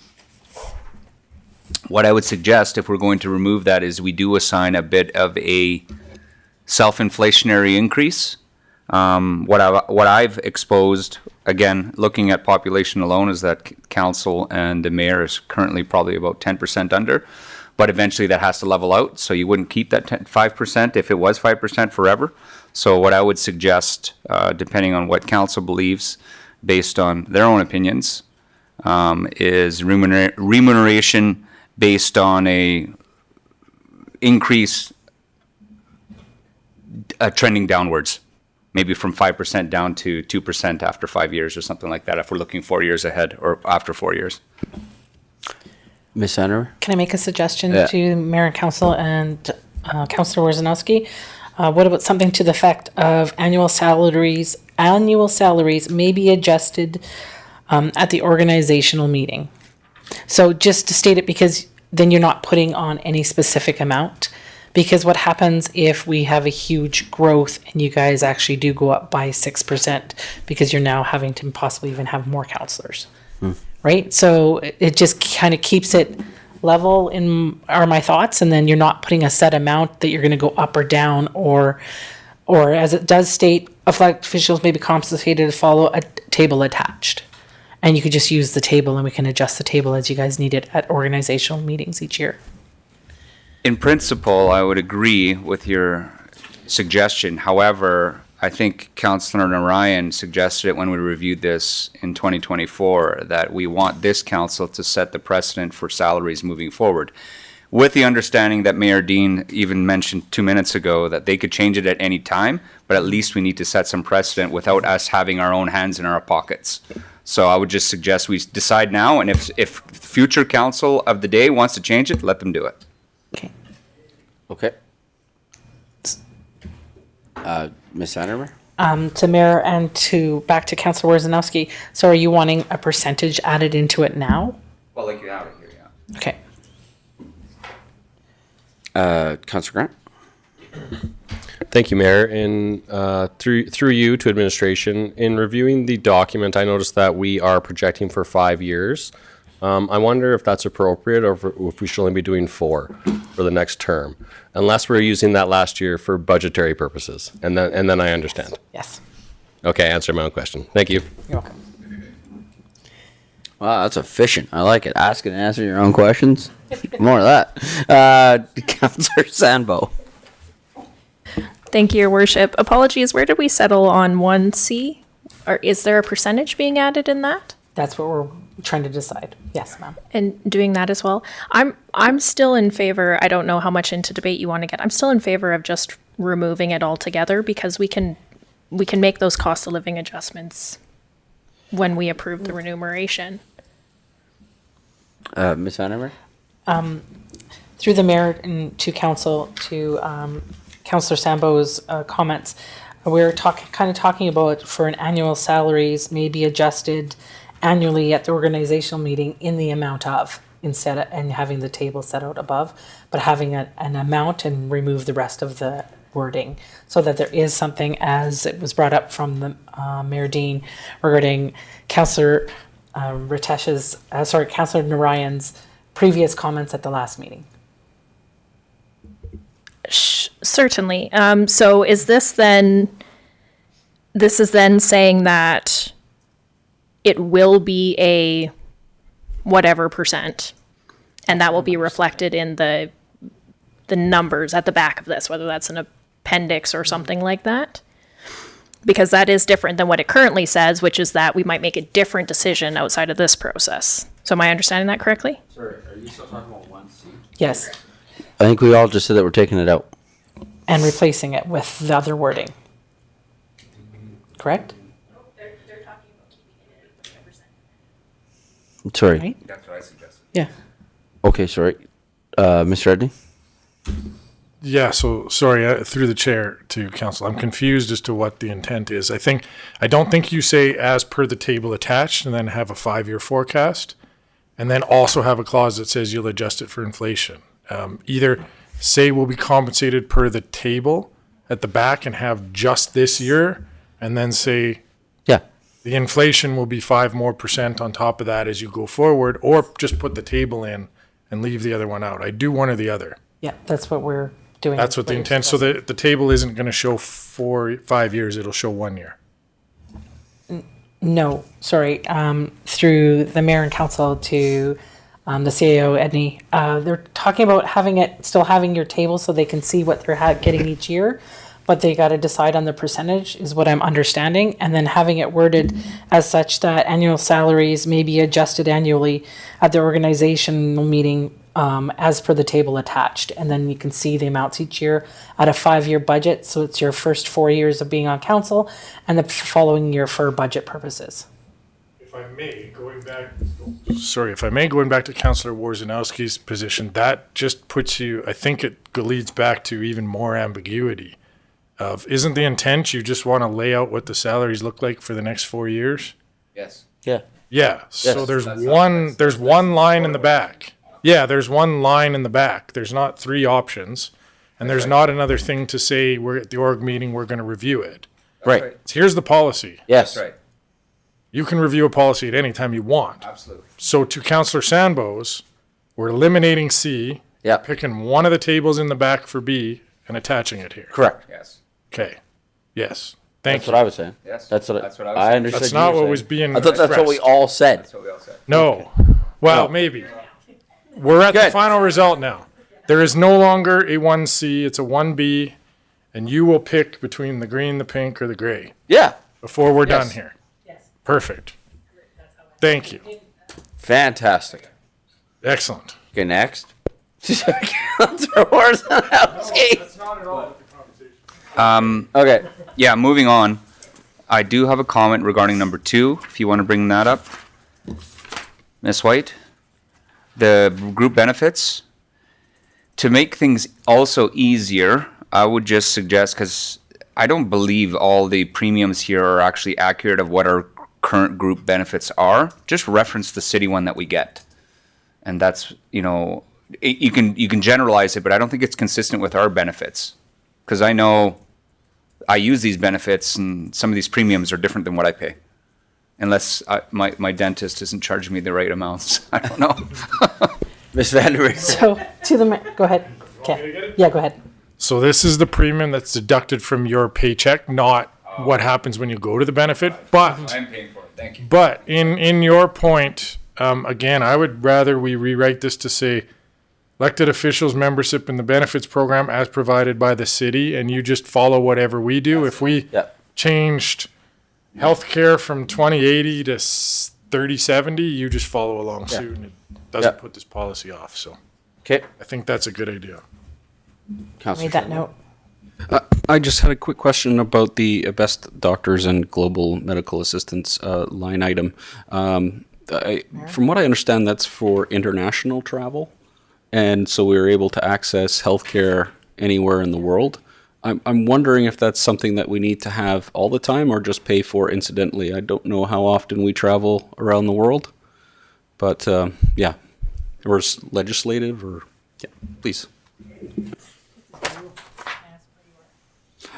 B: what I would suggest if we're going to remove that is we do assign a bit of a self-inflationary increase. What I've exposed, again, looking at population alone, is that council and the mayor is currently probably about 10% under, but eventually that has to level out. So you wouldn't keep that 5% if it was 5% forever. So what I would suggest, depending on what council believes, based on their own opinions, is remuneration based on a increase trending downwards. Maybe from 5% down to 2% after 5 years or something like that, if we're looking 4 years ahead or after 4 years.
A: Ms. Senator?
D: Can I make a suggestion to Mayor and Council and Councillor Worzanowski? What about something to the effect of annual salaries may be adjusted at the organizational meeting? So just to state it, because then you're not putting on any specific amount. Because what happens if we have a huge growth and you guys actually do go up by 6% because you're now having to possibly even have more counselors, right? So it just kind of keeps it level are my thoughts, and then you're not putting a set amount that you're going to go up or down, or as it does state, elected officials may be compensated to follow a table attached. And you could just use the table and we can adjust the table as you guys need it at organizational meetings each year.
B: In principle, I would agree with your suggestion. However, I think Councillor Narayan suggested it when we reviewed this in 2024, that we want this council to set the precedent for salaries moving forward. With the understanding that Mayor Dean even mentioned 2 minutes ago that they could change it at any time, but at least we need to set some precedent without us having our own hands in our pockets. So I would just suggest we decide now, and if future council of the day wants to change it, let them do it.
A: Okay. Ms. Senator?
D: To Mayor and back to Councillor Worzanowski. So are you wanting a percentage added into it now?
B: Well, like you have it here, yeah.
D: Okay.
A: Councillor Grant?
L: Thank you, Mayor. And through you to administration, in reviewing the document, I noticed that we are projecting for 5 years. I wonder if that's appropriate, or if we should only be doing 4 for the next term, unless we're using that last year for budgetary purposes. And then I understand.
D: Yes.
L: Okay, answer my own question. Thank you.
D: You're welcome.
A: Wow, that's efficient. I like it. Ask and answer your own questions. More of that. Councillor Sandbo.
E: Thank you, Your Worship. Apologies, where did we settle on 1C? Or is there a percentage being added in that?
D: That's what we're trying to decide. Yes, ma'am.
E: And doing that as well. I'm still in favor. I don't know how much into debate you want to get. I'm still in favor of just removing it altogether, because we can make those cost of living adjustments when we approve the remuneration.
A: Ms. Vanessa?
D: Through the mayor and to council, to Councillor Sambo's comments, we're talking about for an annual salaries may be adjusted annually at the organizational meeting in the amount of, and having the table set out above, but having an amount and remove the rest of the wording so that there is something, as it was brought up from the Mayor Dean regarding Councillor Councillor Narayan's previous comments at the last meeting.
E: Certainly. So is this then saying that it will be a whatever percent, and that will be reflected in the numbers at the back of this, whether that's an appendix or something like that? Because that is different than what it currently says, which is that we might make a different decision outside of this process. So am I understanding that correctly?
A: Sorry, are you still talking about 1C?
D: Yes,
A: I think we all just said that we're taking it out.
D: and replacing it with the other wording. Correct?
A: Sorry.
D: Right?
B: That's what I suggested.
D: Yeah.
A: Okay, sorry. Mr. Edney?
H: Yeah, so sorry, through the chair to council, I'm confused as to what the intent is. I don't think you say as per the table attached and then have a 5-year forecast and then also have a clause that says you'll adjust it for inflation. Either say we'll be compensated per the table at the back and have just this year, and then say
A: Yeah.
H: the inflation will be 5% more on top of that as you go forward, or just put the table in and leave the other one out. I do one or the other.
D: Yeah, that's what we're doing.
H: That's what the intent, so the table isn't gonna show 5 years, it'll show 1 year.
D: No, sorry, through the mayor and council to the CAO, Edney, they're talking about still having your table so they can see what they're getting each year, but they got to decide on the percentage, is what I'm understanding, and then having it worded as such that annual salaries may be adjusted annually at the organizational meeting as per the table attached, and then you can see the amounts each year at a 5-year budget, so it's your first 4 years of being on council, and the following year for budget purposes.
H: If I may, going back to Councillor Warzanowski's position, that just puts you, I think it leads back to even more ambiguity of, isn't the intent you just want to lay out what the salaries look like for the next 4 years?
B: Yes.
A: Yeah.
H: Yeah, so
A: Yes.
H: there's one line in the back. Yeah, there's one line in the back. There's not 3 options. And there's not another thing to say, we're at the org meeting, we're going to review it.
A: Right.
H: So here's the policy.
A: Yes.
B: That's right.
H: You can review a policy at any time you want.
B: Absolutely.
H: So to Councillor Sandbo's, we're eliminating C,
A: Yeah.
H: picking one of the tables in the back for B, and attaching it here.
A: Correct.
B: Yes.
H: Okay. Yes. Thank
A: That's
H: you.
A: what I was saying.
B: Yes.
A: That's what
B: That's what I was
A: I
B: saying.
A: understood.
H: That's
A: you
H: not
A: were
H: what was
A: saying.
H: being
A: I thought that's what we
H: expressed.
A: all said.
B: That's what we all said.
H: No. Well,
A: No.
H: maybe. We're at the
A: Good.
H: final result now. There is no longer a 1C, it's a 1B, and you will pick between the green, the pink, or the gray
A: Yeah.
H: before we're done
A: Yes.
H: here. Perfect. Thank you.
A: Fantastic.
H: Excellent.
A: Okay, next. Councilor Warzanowski. Okay.
B: Yeah, moving on. I do have a comment regarding number 2, if you want to bring that up. Ms. White, the group benefits. To make things also easier, I would just suggest, because I don't believe all the premiums here are actually accurate of what our current group benefits are, just reference the city one that we get. And that's, you can generalize it, but I don't think it's consistent with our benefits. Because I know I use these benefits and some of these premiums are different than what I pay. Unless my dentist isn't charging me the right amounts. I don't know.
A: Ms. Vandermeer.
D: So, go ahead. Okay. Yeah, go ahead.
H: So this is the premium that's deducted from your paycheck, not what happens when you go to the benefit. But
B: I'm paying for it, thank you.
H: But in your point, again, I would rather we rewrite this to say elected officials membership in the benefits program as provided by the city, and you just follow whatever we do. If we changed healthcare from 2080 to 3070, you just follow along suit, and it doesn't put this policy off. So
A: Okay.
H: I think that's a good idea.
A: Councilor
D: Made that
A: Sandbo.
D: note.
F: I just had a quick question about the best doctors and global medical assistance line item. From what I understand, that's for international travel, and so we were able to access healthcare anywhere in the world. I'm wondering if that's something that we need to have all the time or just pay for incidentally. I don't know how often we travel around the world, but yeah, or legislative or please.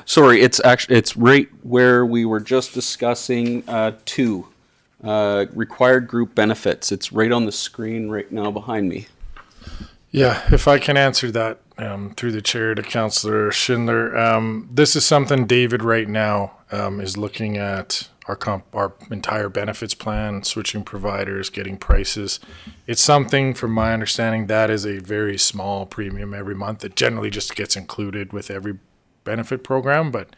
F: Sorry, it's right where we were just discussing required group benefits. It's right on the screen right now behind me.
H: Yeah, if I can answer that through the chair to Councillor Schindler. This is something David right now is looking at our entire benefits plan, switching providers, getting prices. It's something, from my understanding, that is a very small premium every month. It generally just gets included with every benefit program, but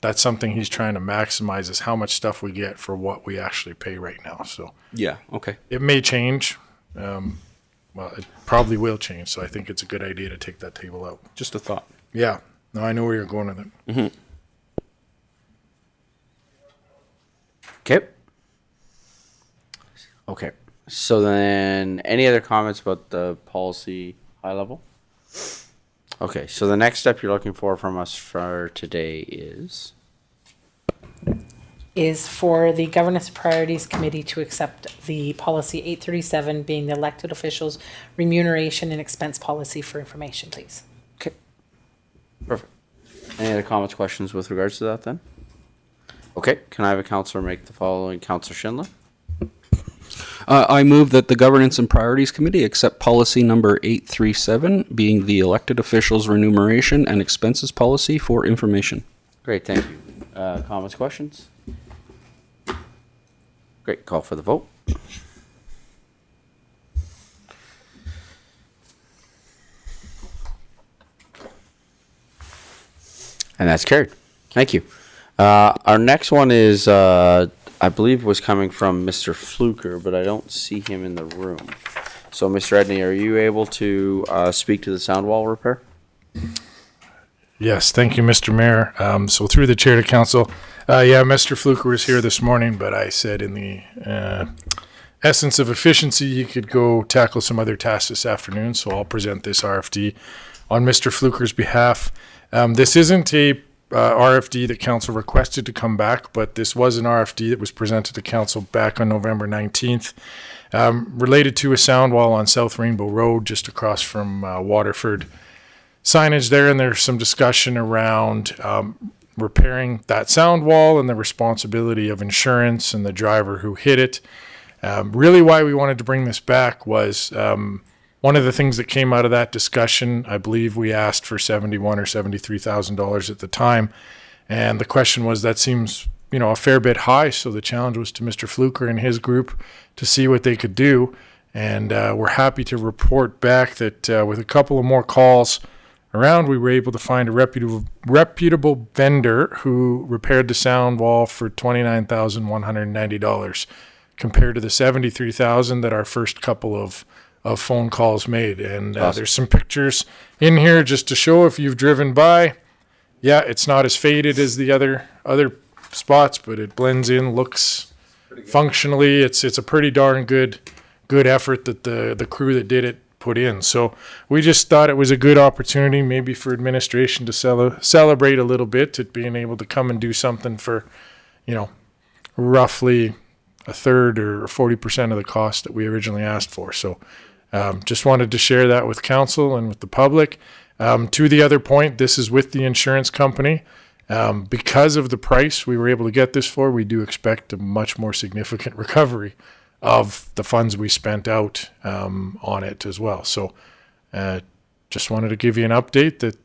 H: that's something he's trying to maximize, is how much stuff we get for what we actually pay right now. So
F: Yeah, okay.
H: it may change. Well, it probably will change, so I think it's a good idea to take that table out.
F: Just a thought.
H: Yeah, no, I know where you're going with it.
A: Okay. Okay. So then, any other comments about the policy high level? Okay, so the next step you're looking for from us for today is
D: for the Governance Priorities Committee to accept the policy 837, being the elected officials' remuneration and expense policy for information, please.
A: okay. Perfect. Any other comments, questions with regards to that then? Okay, can I have a counselor make the following? Counselor Schindler?
F: I move that the Governance and Priorities Committee accept policy number 837, being the elected officials' remuneration and expenses policy for information.
A: Great, thank you. Comments, questions? Great, call for the vote. And that's carried. Thank you. Our next one is, I believe, was coming from Mr. Fluker, but I don't see him in the room. So, Mr. Edney, are you able to speak to the sound wall repair?
H: Yes, thank you, Mr. Mayor. So through the chair to council, yeah, Mr. Fluker was here this morning, but I said in the essence of efficiency, he could go tackle some other tasks this afternoon. So I'll present this RFD on Mr. Fluker's behalf. This isn't a RFD that council requested to come back, but this was an RFD that was presented to council back on November 19th, related to a sound wall on South Rainbow Road, just across from Waterford. Signage there, and there's some discussion around repairing that sound wall and the responsibility of insurance and the driver who hit it. Really why we wanted to bring this back was one of the things that came out of that discussion. I believe we asked for $71,000 or $73,000 at the time, and the question was, that seems, a fair bit high. So the challenge was to Mr. Fluker and his group to see what they could do, and we're happy to report back that with a couple of more calls around, we were able to find a reputable vendor who repaired the sound wall for $29,190 compared to the $73,000 that our first couple of phone calls made. And there's some pictures in here just to show if you've driven by. Yeah, it's not as faded as the other spots, but it blends in, looks functionally. It's a pretty darn good effort that the crew that did it put in. So we just thought it was a good opportunity maybe for administration to celebrate a little bit at being able to come and do something for, roughly a third or 40% of the cost that we originally asked for. So just wanted to share that with council and with the public. To the other point, this is with the insurance company. Because of the price we were able to get this for, we do expect a much more significant recovery of the funds we spent out on it as well. So just wanted to give you an update that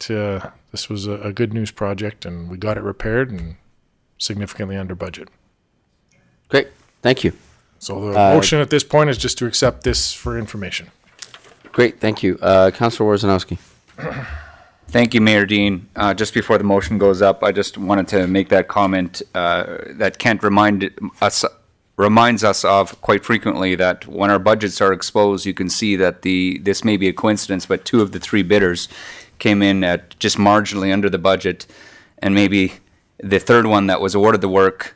H: this was a good news project, and we got it repaired and significantly under budget.
A: Great, thank you.
H: So the motion at this point is just to accept this for information.
A: Great, thank you. Councilor Worzanowski.
B: Thank you, Mayor Dean. Just before the motion goes up, I just wanted to make that comment that Kent reminds us of quite frequently, that when our budgets are exposed, you can see that this may be a coincidence, but 2 of the 3 bidders came in at just marginally under the budget, and maybe the third one that was awarded the work,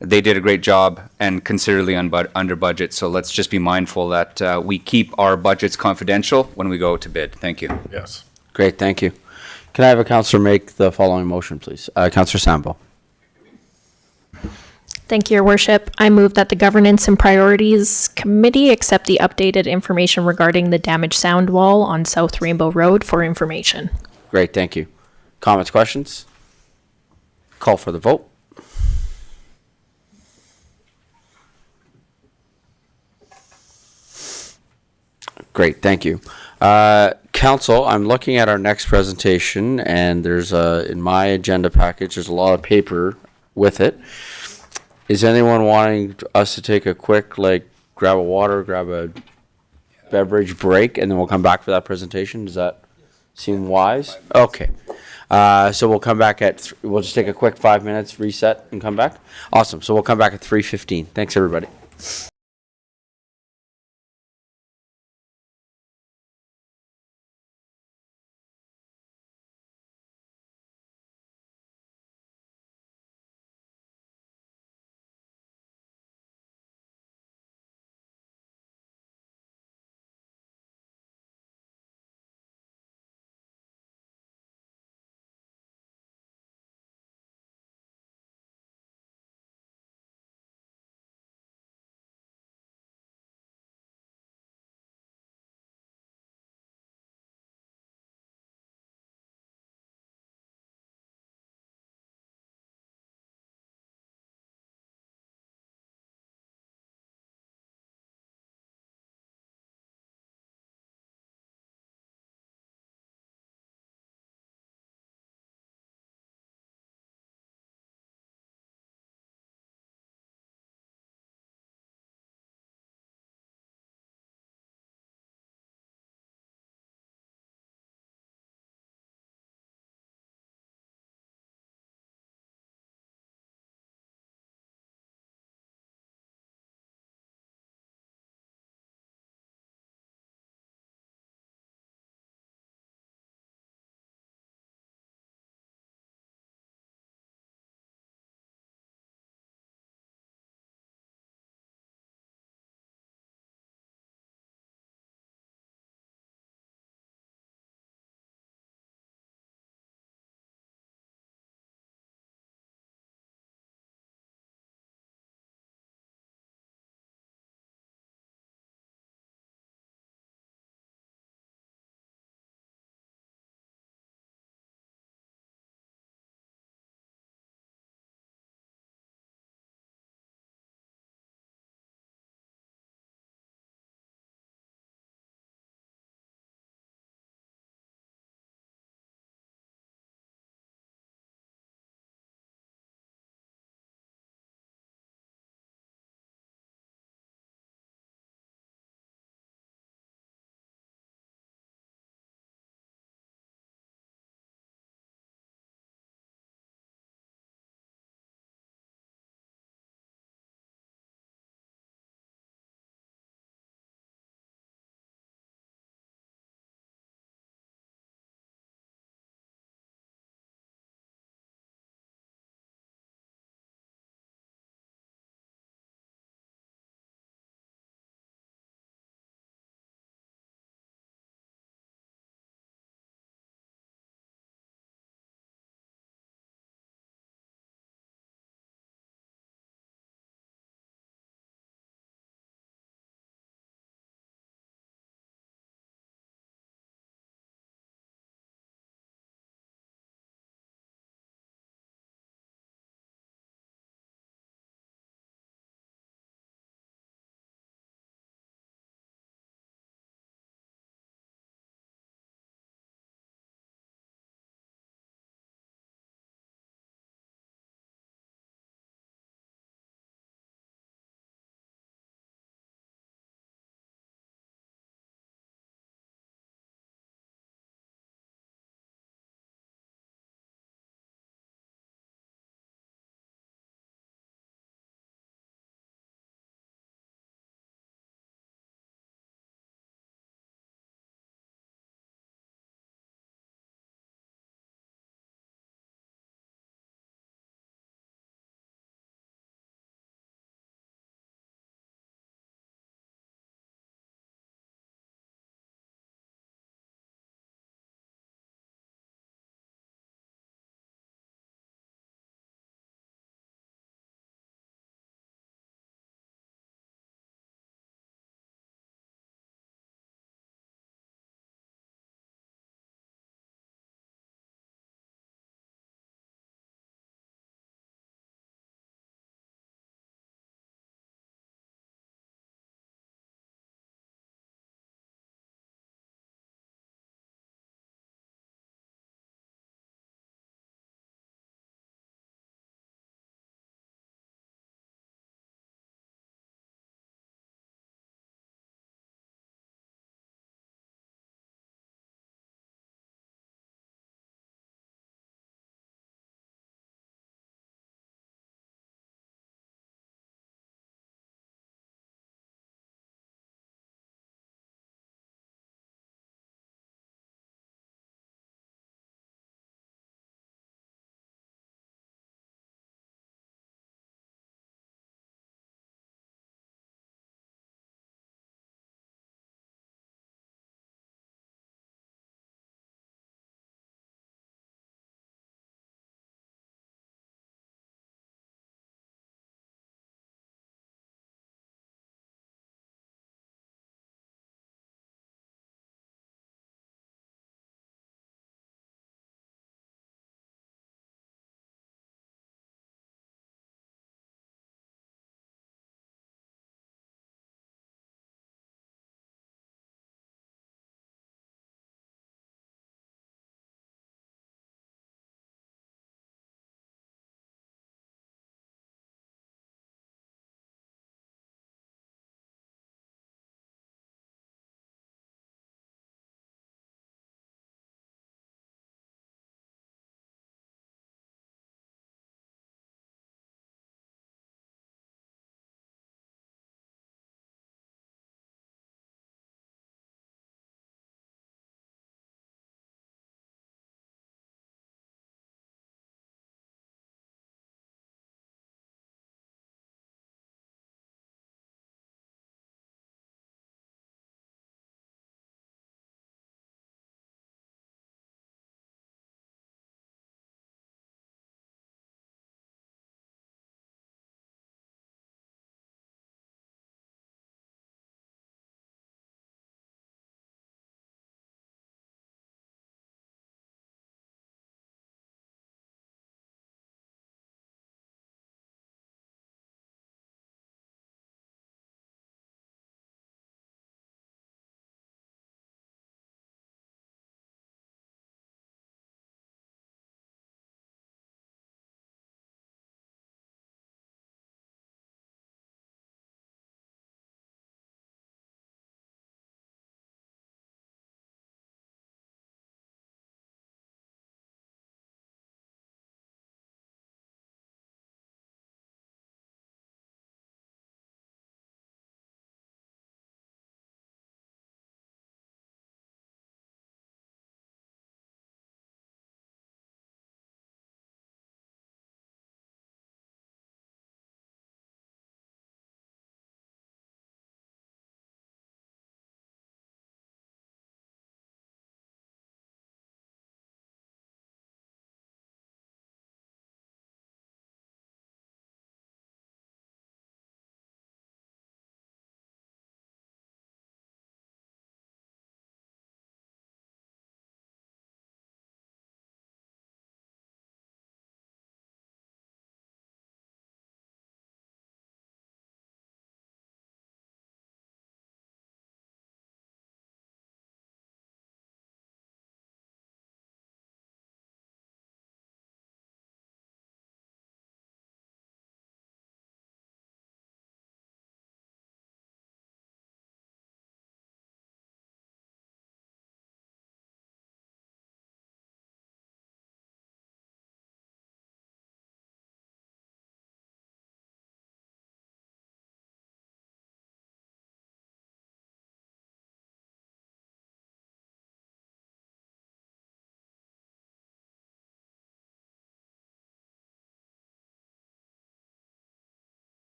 B: they did a great job and considerably under budget. So let's just be mindful that we keep our budgets confidential when we go to bid. Thank you.
H: Yes.
A: Great, thank you. Can I have a counselor make the following motion, please? Counselor Sambo.
E: Thank you, Your Worship. I move that the Governance and Priorities Committee accept the updated information regarding the damaged sound wall on South Rainbow Road for information.
A: Great, thank you. Comments, questions? Call for the vote. Great, thank you. Council, I'm looking at our next presentation, and there's in my agenda package, there's a lot of paper with it. Is anyone wanting us to take a quick, grab a water, grab a beverage break, and then we'll come back for that presentation? Does that seem wise? Okay. So we'll come back we'll just take a quick 5 minutes, reset, and come back? Awesome. So we'll come back at 3:15. Thanks, everybody.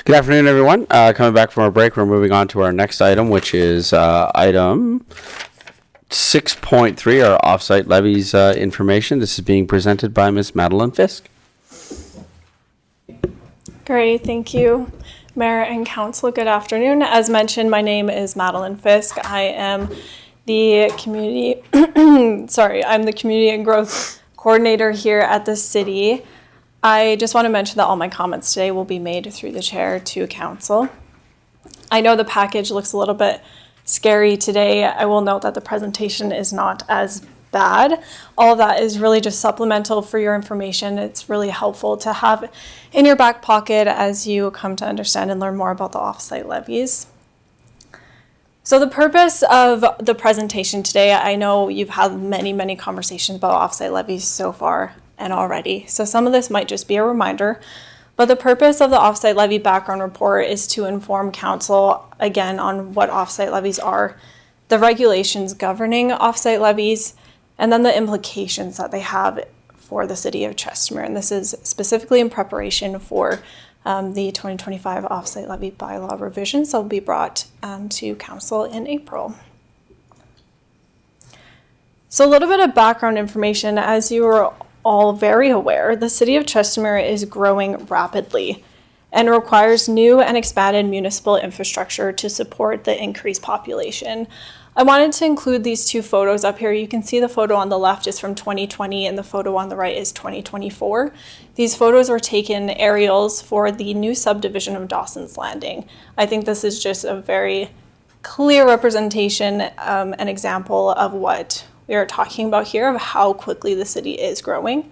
A: Good afternoon, everyone. Coming back from our break, we're moving on to our next item, which is item 6.3, our offsite levies information. This is being presented by Ms. Madeline Fisk.
M: Great, thank you, Mayor and Council. Good afternoon. As mentioned, my name is Madeline Fisk. I am the community, I'm the community and growth coordinator here at the city. I just want to mention that all my comments today will be made through the chair to council. I know the package looks a little bit scary today. I will note that the presentation is not as bad. All of that is really just supplemental for your information. It's really helpful to have in your back pocket as you come to understand and learn more about the offsite levies. So the purpose of the presentation today, I know you've had many conversations about offsite levies so far and already. So some of this might just be a reminder, but the purpose of the offsite levy background report is to inform council again on what offsite levies are, the regulations governing offsite levies, and then the implications that they have for the city of Chestermere. And this is specifically in preparation for the 2025 offsite levy bylaw revisions that will be brought to council in April. So a little bit of background information. As you are all very aware, the city of Chestermere is growing rapidly and requires new and expanded municipal infrastructure to support the increased population. I wanted to include these two photos up here. You can see the photo on the left is from 2020 and the photo on the right is 2024. These photos were taken aerials for the new subdivision of Dawson's Landing. I think this is just a very clear representation, an example of what we are talking about here, of how quickly the city is growing.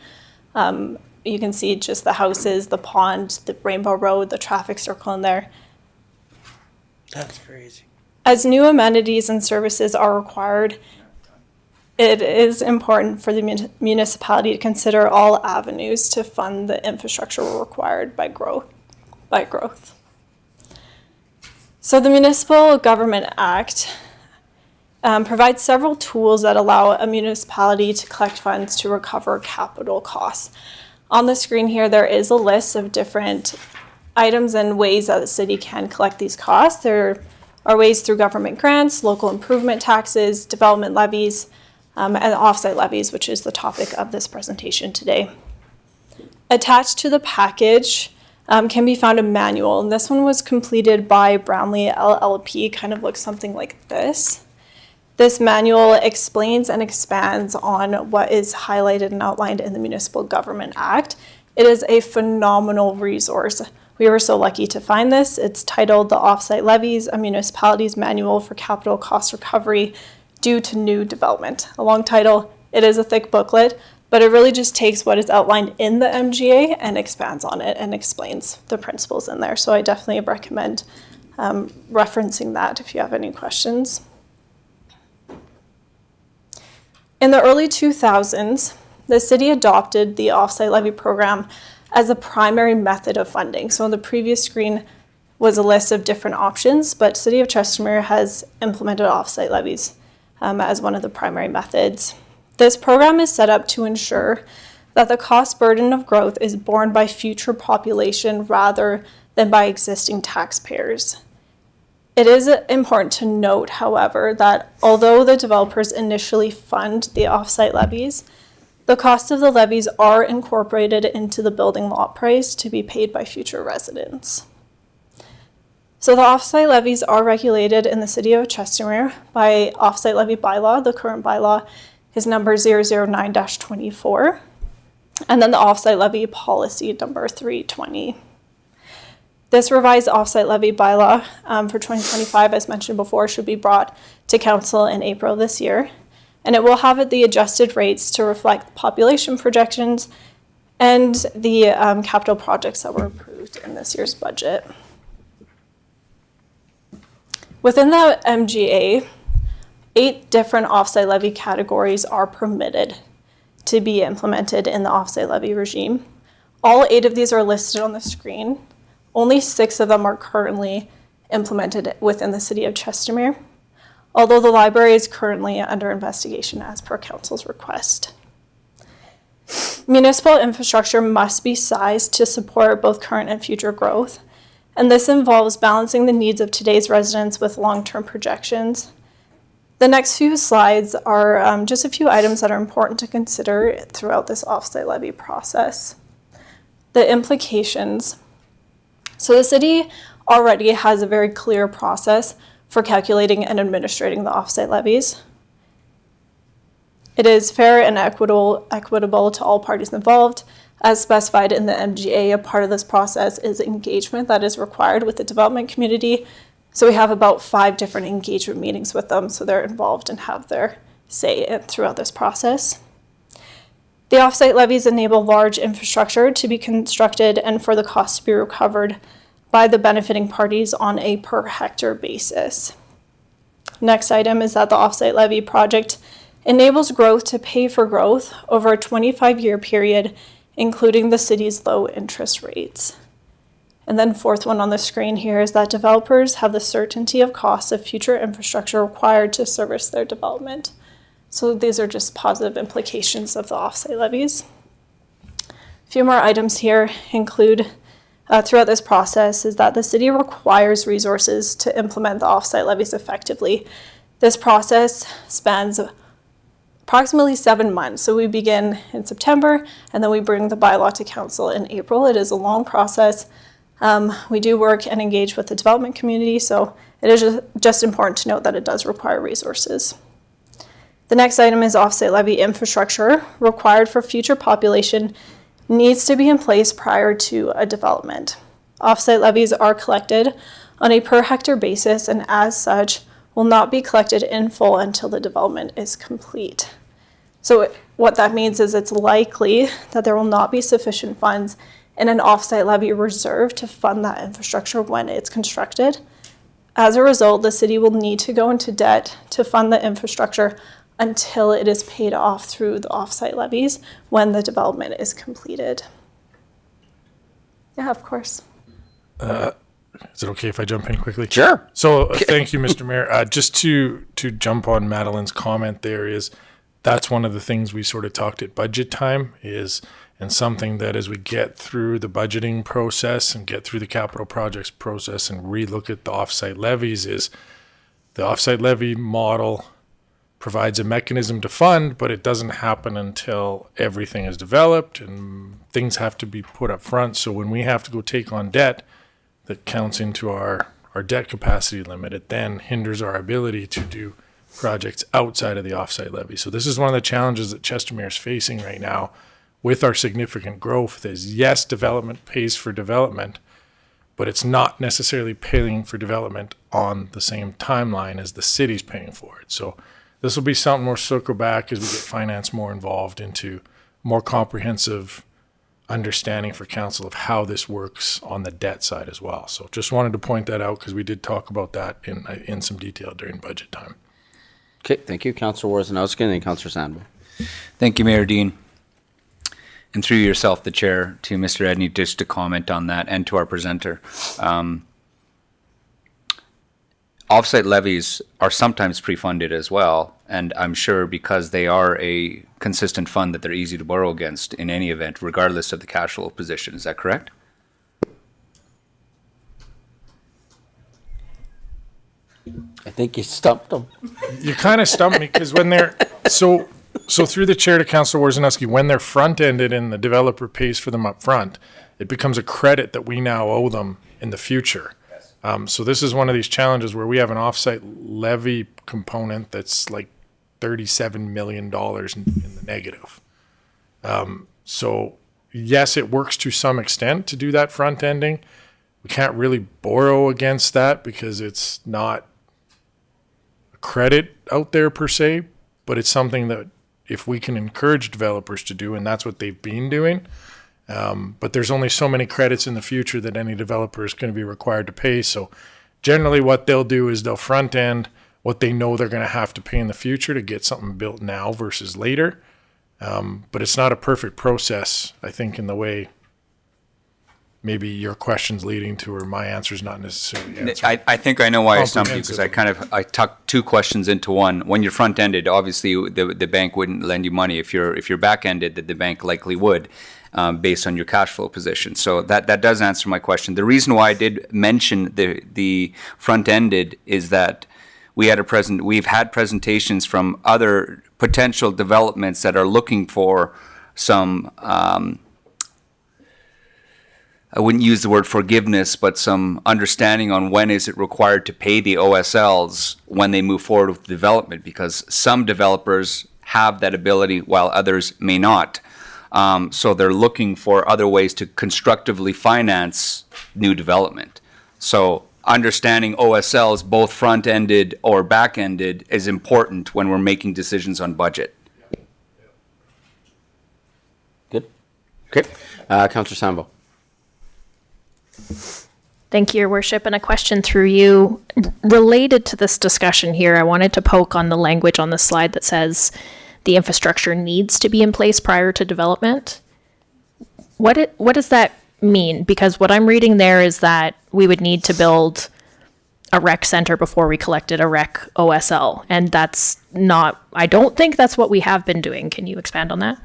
M: You can see just the houses, the pond, the Rainbow Road, the traffic circle in there.
N: That's crazy.
M: As new amenities and services are required, it is important for the municipality to consider all avenues to fund the infrastructure required by growth. So the Municipal Government Act provides several tools that allow a municipality to collect funds to recover capital costs. On the screen here, there is a list of different items and ways that the city can collect these costs. There are ways through government grants, local improvement taxes, development levies, and offsite levies, which is the topic of this presentation today. Attached to the package can be found a manual, and this one was completed by Brownlee LLP, kind of looks something like this. This manual explains and expands on what is highlighted and outlined in the Municipal Government Act. It is a phenomenal resource. We were so lucky to find this. It's titled The Offsite Levies, a Municipality's Manual for Capital Cost Recovery Due to New Development. A long title. It is a thick booklet, but it really just takes what is outlined in the MGA and expands on it and explains the principles in there. So I definitely recommend referencing that if you have any questions. In the early 2000s, the city adopted the offsite levy program as a primary method of funding. So on the previous screen was a list of different options, but City of Chestermere has implemented offsite levies as one of the primary methods. This program is set up to ensure that the cost burden of growth is borne by future population rather than by existing taxpayers. It is important to note, however, that although the developers initially fund the offsite levies, the cost of the levies are incorporated into the building lot price to be paid by future residents. So the offsite levies are regulated in the City of Chestermere by offsite levy bylaw. The current bylaw is number 009-24, and then the offsite levy policy number 320. This revised offsite levy bylaw for 2025, as mentioned before, should be brought to council in April this year. And it will have the adjusted rates to reflect population projections and the capital projects that were approved in this year's budget. Within the MGA, 8 different offsite levy categories are permitted to be implemented in the offsite levy regime. All 8 of these are listed on the screen. Only 6 of them are currently implemented within the City of Chestermere, although the library is currently under investigation as per council's request. Municipal infrastructure must be sized to support both current and future growth, And this involves balancing the needs of today's residents with long-term projections. The next few slides are just a few items that are important to consider throughout this offsite levy process. The implications. So the city already has a very clear process for calculating and administrating the offsite levies. It is fair and equitable to all parties involved. As specified in the MGA, a part of this process is engagement that is required with the development community. So we have about 5 different engagement meetings with them, so they're involved and have their say throughout this process. The offsite levies enable large infrastructure to be constructed and for the cost to be recovered by the benefiting parties on a per hectare basis. Next item is that the offsite levy project enables growth to pay for growth over a 25-year period, including the city's low interest rates. And then fourth one on the screen here is that developers have the certainty of costs of future infrastructure required to service their development. So these are just positive implications of the offsite levies. A few more items here include throughout this process is that the city requires resources to implement the offsite levies effectively. This process spans approximately 7 months. So we begin in September and then we bring the bylaw to council in April. It is a long process. We do work and engage with the development community, so it is just important to note that it does require resources. The next item is offsite levy infrastructure required for future population needs to be in place prior to a development. Offsite levies are collected on a per hectare basis and as such will not be collected in full until the development is complete. So what that means is it's likely that there will not be sufficient funds in an offsite levy reserve to fund that infrastructure when it's constructed. As a result, the city will need to go into debt to fund the infrastructure until it is paid off through the offsite levies when the development is completed. Yeah, of course.
H: Is it okay if I jump in quickly?
A: Sure.
H: So thank you, Mr. Mayor. Just to jump on Madeline's comment there is, that's one of the things we sort of talked at budget time is, and something that as we get through the budgeting process and get through the capital projects process and relook at the offsite levies is the offsite levy model provides a mechanism to fund, but it doesn't happen until everything is developed and things have to be put up front. So when we have to go take on debt that counts into our debt capacity limit, it then hinders our ability to do projects outside of the offsite levy. So this is one of the challenges that Chestermere is facing right now with our significant growth is yes, development pays for development, but it's not necessarily paying for development on the same timeline as the city's paying for it. So this will be something we'll circle back as we get finance more involved into more comprehensive understanding for council of how this works on the debt side as well. So just wanted to point that out because we did talk about that in some detail during budget time.
A: Okay, thank you, Councillor Worzanowski and Councillor Sandbo.
B: Thank you, Mayor Dean. And through yourself, the chair, to Mr. Edney, just to comment on that and to our presenter. Offsite levies are sometimes pre-funded as well, and I'm sure because they are a consistent fund that they're easy to borrow against in any event, regardless of the cash flow position. Is that correct?
A: I think you stumped them.
H: You kind of stumped me because when they're so through the chair to Councillor Worzanowski, when they're front-ended and the developer pays for them up front, it becomes a credit that we now owe them in the future. So this is one of these challenges where we have an offsite levy component that's like $37 million in the negative. So yes, it works to some extent to do that front ending. We can't really borrow against that because it's not a credit out there per se, but it's something that if we can encourage developers to do, and that's what they've been doing. But there's only so many credits in the future that any developer is going to be required to pay. So generally what they'll do is they'll front end what they know they're going to have to pay in the future to get something built now versus later. But it's not a perfect process, I think, in the way maybe your question's leading to, or my answer's not necessarily answering.
B: I think I know why I stumped you, because I tucked two questions into one. When you're front-ended, obviously the bank wouldn't lend you money. If you're back-ended, the bank likely would, based on your cash flow position. So that does answer my question. The reason why I did mention the front-ended is that we've had presentations from other potential developments that are looking for some, I wouldn't use the word forgiveness, but some understanding on when is it required to pay the OSLs when they move forward with development, because some developers have that ability while others may not. So they're looking for other ways to constructively finance new development. So understanding OSLs, both front-ended or back-ended, is important when we're making decisions on budget.
A: Good. Okay. Councillor Sambo.
E: Thank you, Your Worship. And a question through you related to this discussion here. I wanted to poke on the language on the slide that says the infrastructure needs to be in place prior to development. What does that mean? Because what I'm reading there is that we would need to build a rec center before we collected a rec OSL. And that's not, I don't think that's what we have been doing. Can you expand on that?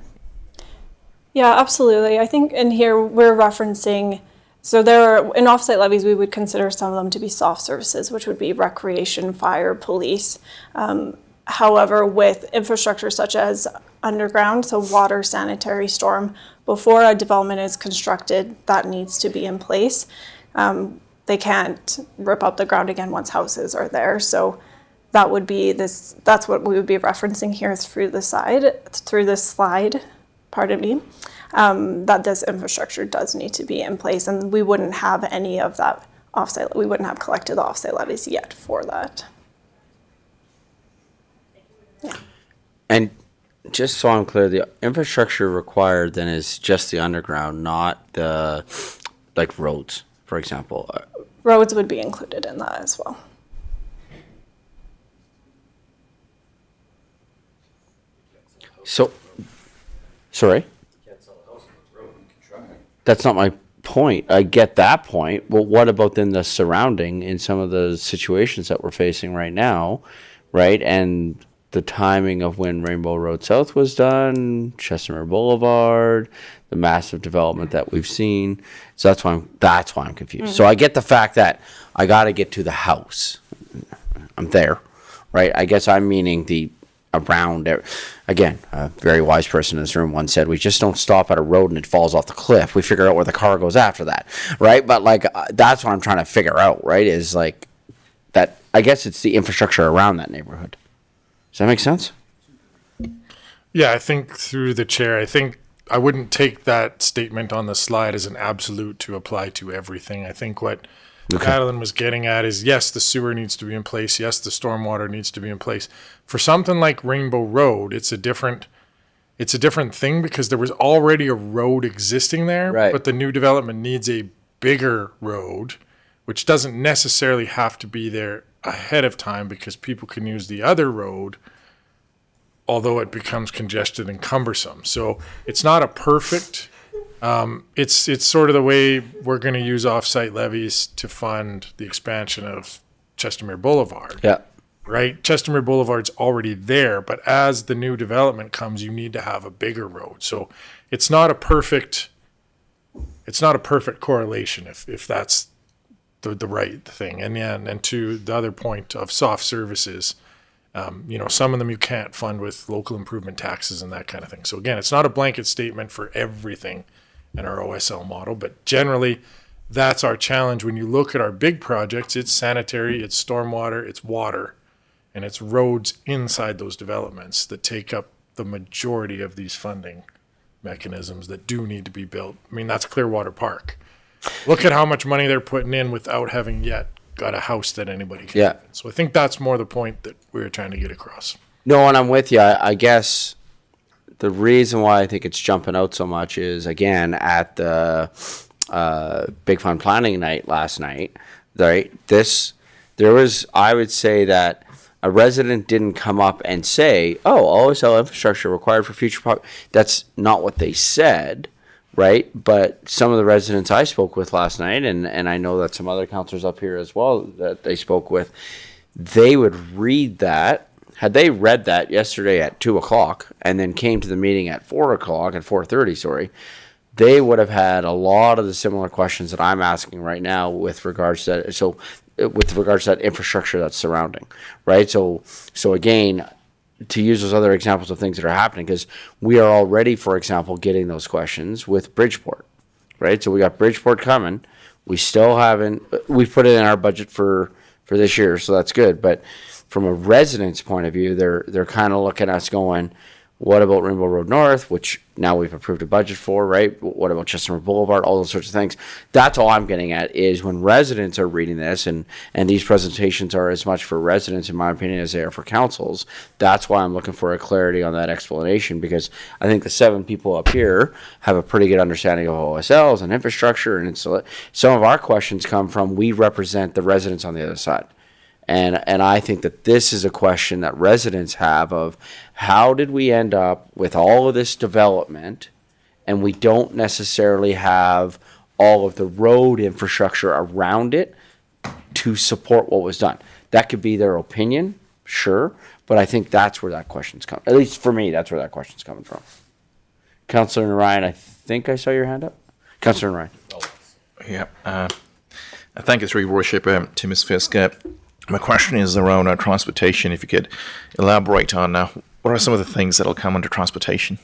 M: Yeah, absolutely. I think in here we're referencing, so there are, in offsite levies, we would consider some of them to be soft services, which would be recreation, fire, police. However, with infrastructure such as underground, so water, sanitary, storm, before a development is constructed, that needs to be in place. They can't rip up the ground again once houses are there. So that would be this, that's what we would be referencing here through this slide, pardon me, that this infrastructure does need to be in place, and we wouldn't have any of that offsite, we wouldn't have collected the offsite levies yet for that. Yeah.
A: And just so I'm clear, the infrastructure required then is just the underground, not the, like, roads, for example.
M: Roads would be included in that as well.
A: So, sorry? That's not my point. I get that point. Well, what about then the surrounding in some of the situations that we're facing right now, right? And the timing of when Rainbow Road South was done, Chestermere Boulevard, the massive development that we've seen. So that's why I'm confused. Mm-hmm. So I get the fact that I got to get to the house. I'm there, right? I guess I'm meaning the around there. Again, a very wise person in this room once said, we just don't stop at a road and it falls off the cliff. We figure out where the car goes after that, right? But like, that's what I'm trying to figure out, right? Is like that, I guess it's the infrastructure around that neighborhood. Does that make sense?
H: Yeah, I think through the chair, I think I wouldn't take that statement on the slide as an absolute to apply to everything. I think what Madeline was getting at is, yes, the sewer needs to be in place. Yes, the stormwater needs to be in place. For something like Rainbow Road, it's a different thing because there was already a road existing there,
A: right.
H: But the new development needs a bigger road, which doesn't necessarily have to be there ahead of time because people can use the other road, although it becomes congested and cumbersome. So it's not a perfect, it's sort of the way we're going to use offsite levies to fund the expansion of Chestermere Boulevard.
A: Yeah.
H: Right? Chestermere Boulevard's already there, but as the new development comes, you need to have a bigger road. So it's not a perfect correlation if that's the right thing. And yeah, and to the other point of soft services, some of them you can't fund with local improvement taxes and that kind of thing. So again, it's not a blanket statement for everything in our OSL model, but generally that's our challenge. When you look at our big projects, it's sanitary, it's stormwater, it's water, and it's roads inside those developments that take up the majority of these funding mechanisms that do need to be built. I mean, that's Clearwater Park. Look at how much money they're putting in without having yet got a house that anybody can live in. So I think that's more the point that we were trying to get across.
A: No, and I'm with you. I guess the reason why I think it's jumping out so much is, again, at the Big Fun Planning Night last night, right? There was, I would say that a resident didn't come up and say, oh, OSL infrastructure required for future. That's not what they said, right? But some of the residents I spoke with last night, and I know that some other councillors up here as well that they spoke with, they would read that. Had they read that yesterday at 2:00 and then came to the meeting at 4:00 at 4:30, sorry, they would have had a lot of the similar questions that I'm asking right now with regards to that. So with regards to that infrastructure that's surrounding, right? So again, to use those other examples of things that are happening, because we are already, for example, getting those questions with Bridgeport, right? So we got Bridgeport coming. We still haven't, we've put it in our budget for this year, so that's good. But from a resident's point of view, they're kind of looking at us going, what about Rainbow Road North, which now we've approved a budget for, right? What about Chestermere Boulevard, all those sorts of things. That's all I'm getting at is when residents are reading this, and these presentations are as much for residents, in my opinion, as they are for councils. That's why I'm looking for a clarity on that explanation, because I think the 7 people up here have a pretty good understanding of OSLs and infrastructure, and some of our questions come from, we represent the residents on the other side. And I think that this is a question that residents have of how did we end up with all of this development and we don't necessarily have all of the road infrastructure around it to support what was done. That could be their opinion, sure, but I think that's where that question's coming. At least for me, that's where that question's coming from. Councillor Ryan, I think I saw your hand up. Councillor Ryan.
K: Yeah. I thank you, through your worship, to Ms. Fisk. My question is around transportation. If you could elaborate on what are some of the things that will come under transportation?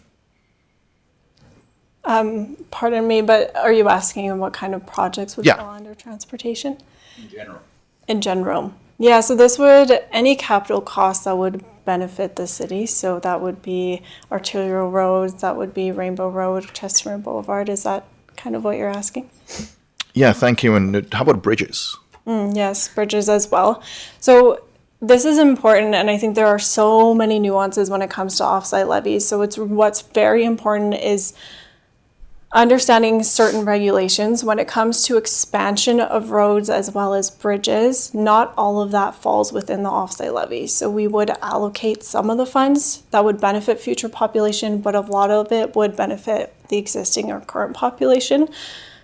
M: Pardon me, but are you asking what kind of projects would fall under transportation?
K: In general.
M: In general. Yeah, so this would, any capital costs that would benefit the city. So that would be arterial roads, that would be Rainbow Road, Chestermere Boulevard. Is that kind of what you're asking?
K: Yeah, thank you. And how about bridges?
M: Yes, bridges as well. So this is important, and I think there are so many nuances when it comes to offsite levies. So what's very important is understanding certain regulations when it comes to expansion of roads as well as bridges. Not all of that falls within the offsite levy. So we would allocate some of the funds that would benefit future population, but a lot of it would benefit the existing or current population.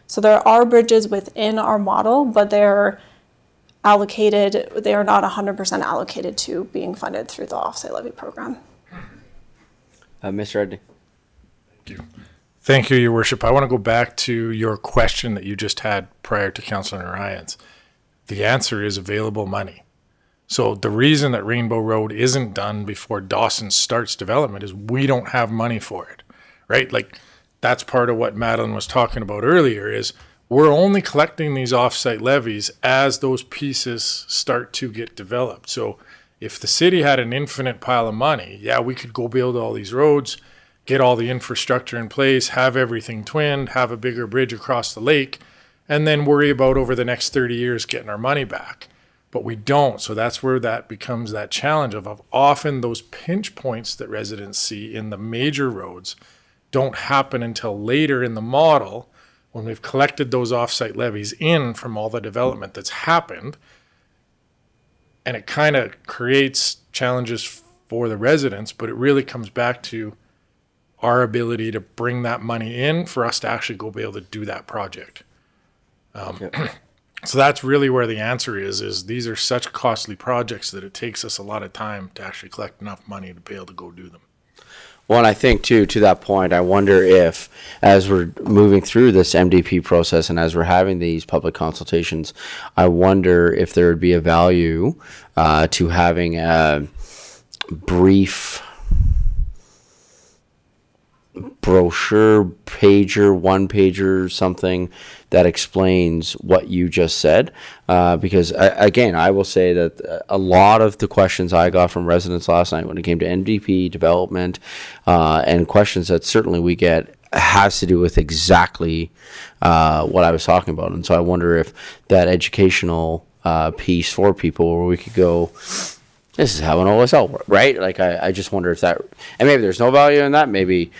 M: So there are bridges within our model, but they're allocated, they are not 100% allocated to being funded through the offsite levy program.
A: Mr. Redney.
H: Thank you. Thank you, Your Worship. I want to go back to your question that you just had prior to Councillor Ryan's. The answer is available money. So the reason that Rainbow Road isn't done before Dawson starts development is we don't have money for it, right? Like, that's part of what Madeline was talking about earlier is we're only collecting these offsite levies as those pieces start to get developed. So if the city had an infinite pile of money, yeah, we could go build all these roads, get all the infrastructure in place, have everything twinned, have a bigger bridge across the lake, and then worry about over the next 30 years getting our money back. But we don't. So that's where that becomes that challenge of often those pinch points that residents see in the major roads don't happen until later in the model when we've collected those offsite levies in from all the development that's happened. And it kind of creates challenges for the residents, but it really comes back to our ability to bring that money in for us to actually go be able to do that project. So that's really where the answer is these are such costly projects that it takes us a lot of time to actually collect enough money to be able to go do them.
A: Well, and I think, too, to that point, I wonder if, as we're moving through this MDP process and as we're having these public consultations, I wonder if there would be a value to having a brief brochure, pager, one-pager, something that explains what you just said. Because, again, I will say that a lot of the questions I got from residents last night when it came to NDP development and questions that certainly we get has to do with exactly what I was talking about. And so I wonder if that educational piece for people where we could go, this is how an OSL works, right? Like, I just wonder if that, and maybe there's no value in that, maybe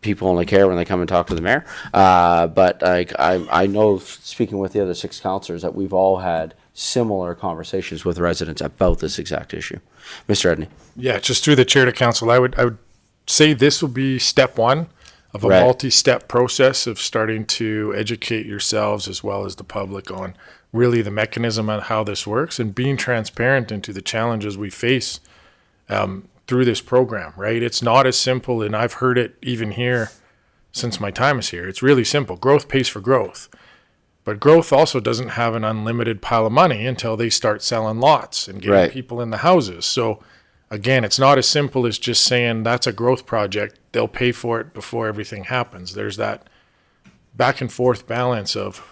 A: people only care when they come and talk to the mayor. But I know, speaking with the other 6 councillors, that we've all had similar conversations with residents about this exact issue. Mr. Edney.
H: Yeah, just through the chair to council, I would say this will be step one of a
A: Right.
H: multi-step process of starting to educate yourselves as well as the public on really the mechanism on how this works and being transparent into the challenges we face through this program, right? It's not as simple, and I've heard it even here since my time is here. It's really simple. Growth pays for growth. But growth also doesn't have an unlimited pile of money until they start selling lots and getting
A: Right.
H: people in the houses. So again, it's not as simple as just saying that's a growth project. They'll pay for it before everything happens. There's that back and forth balance of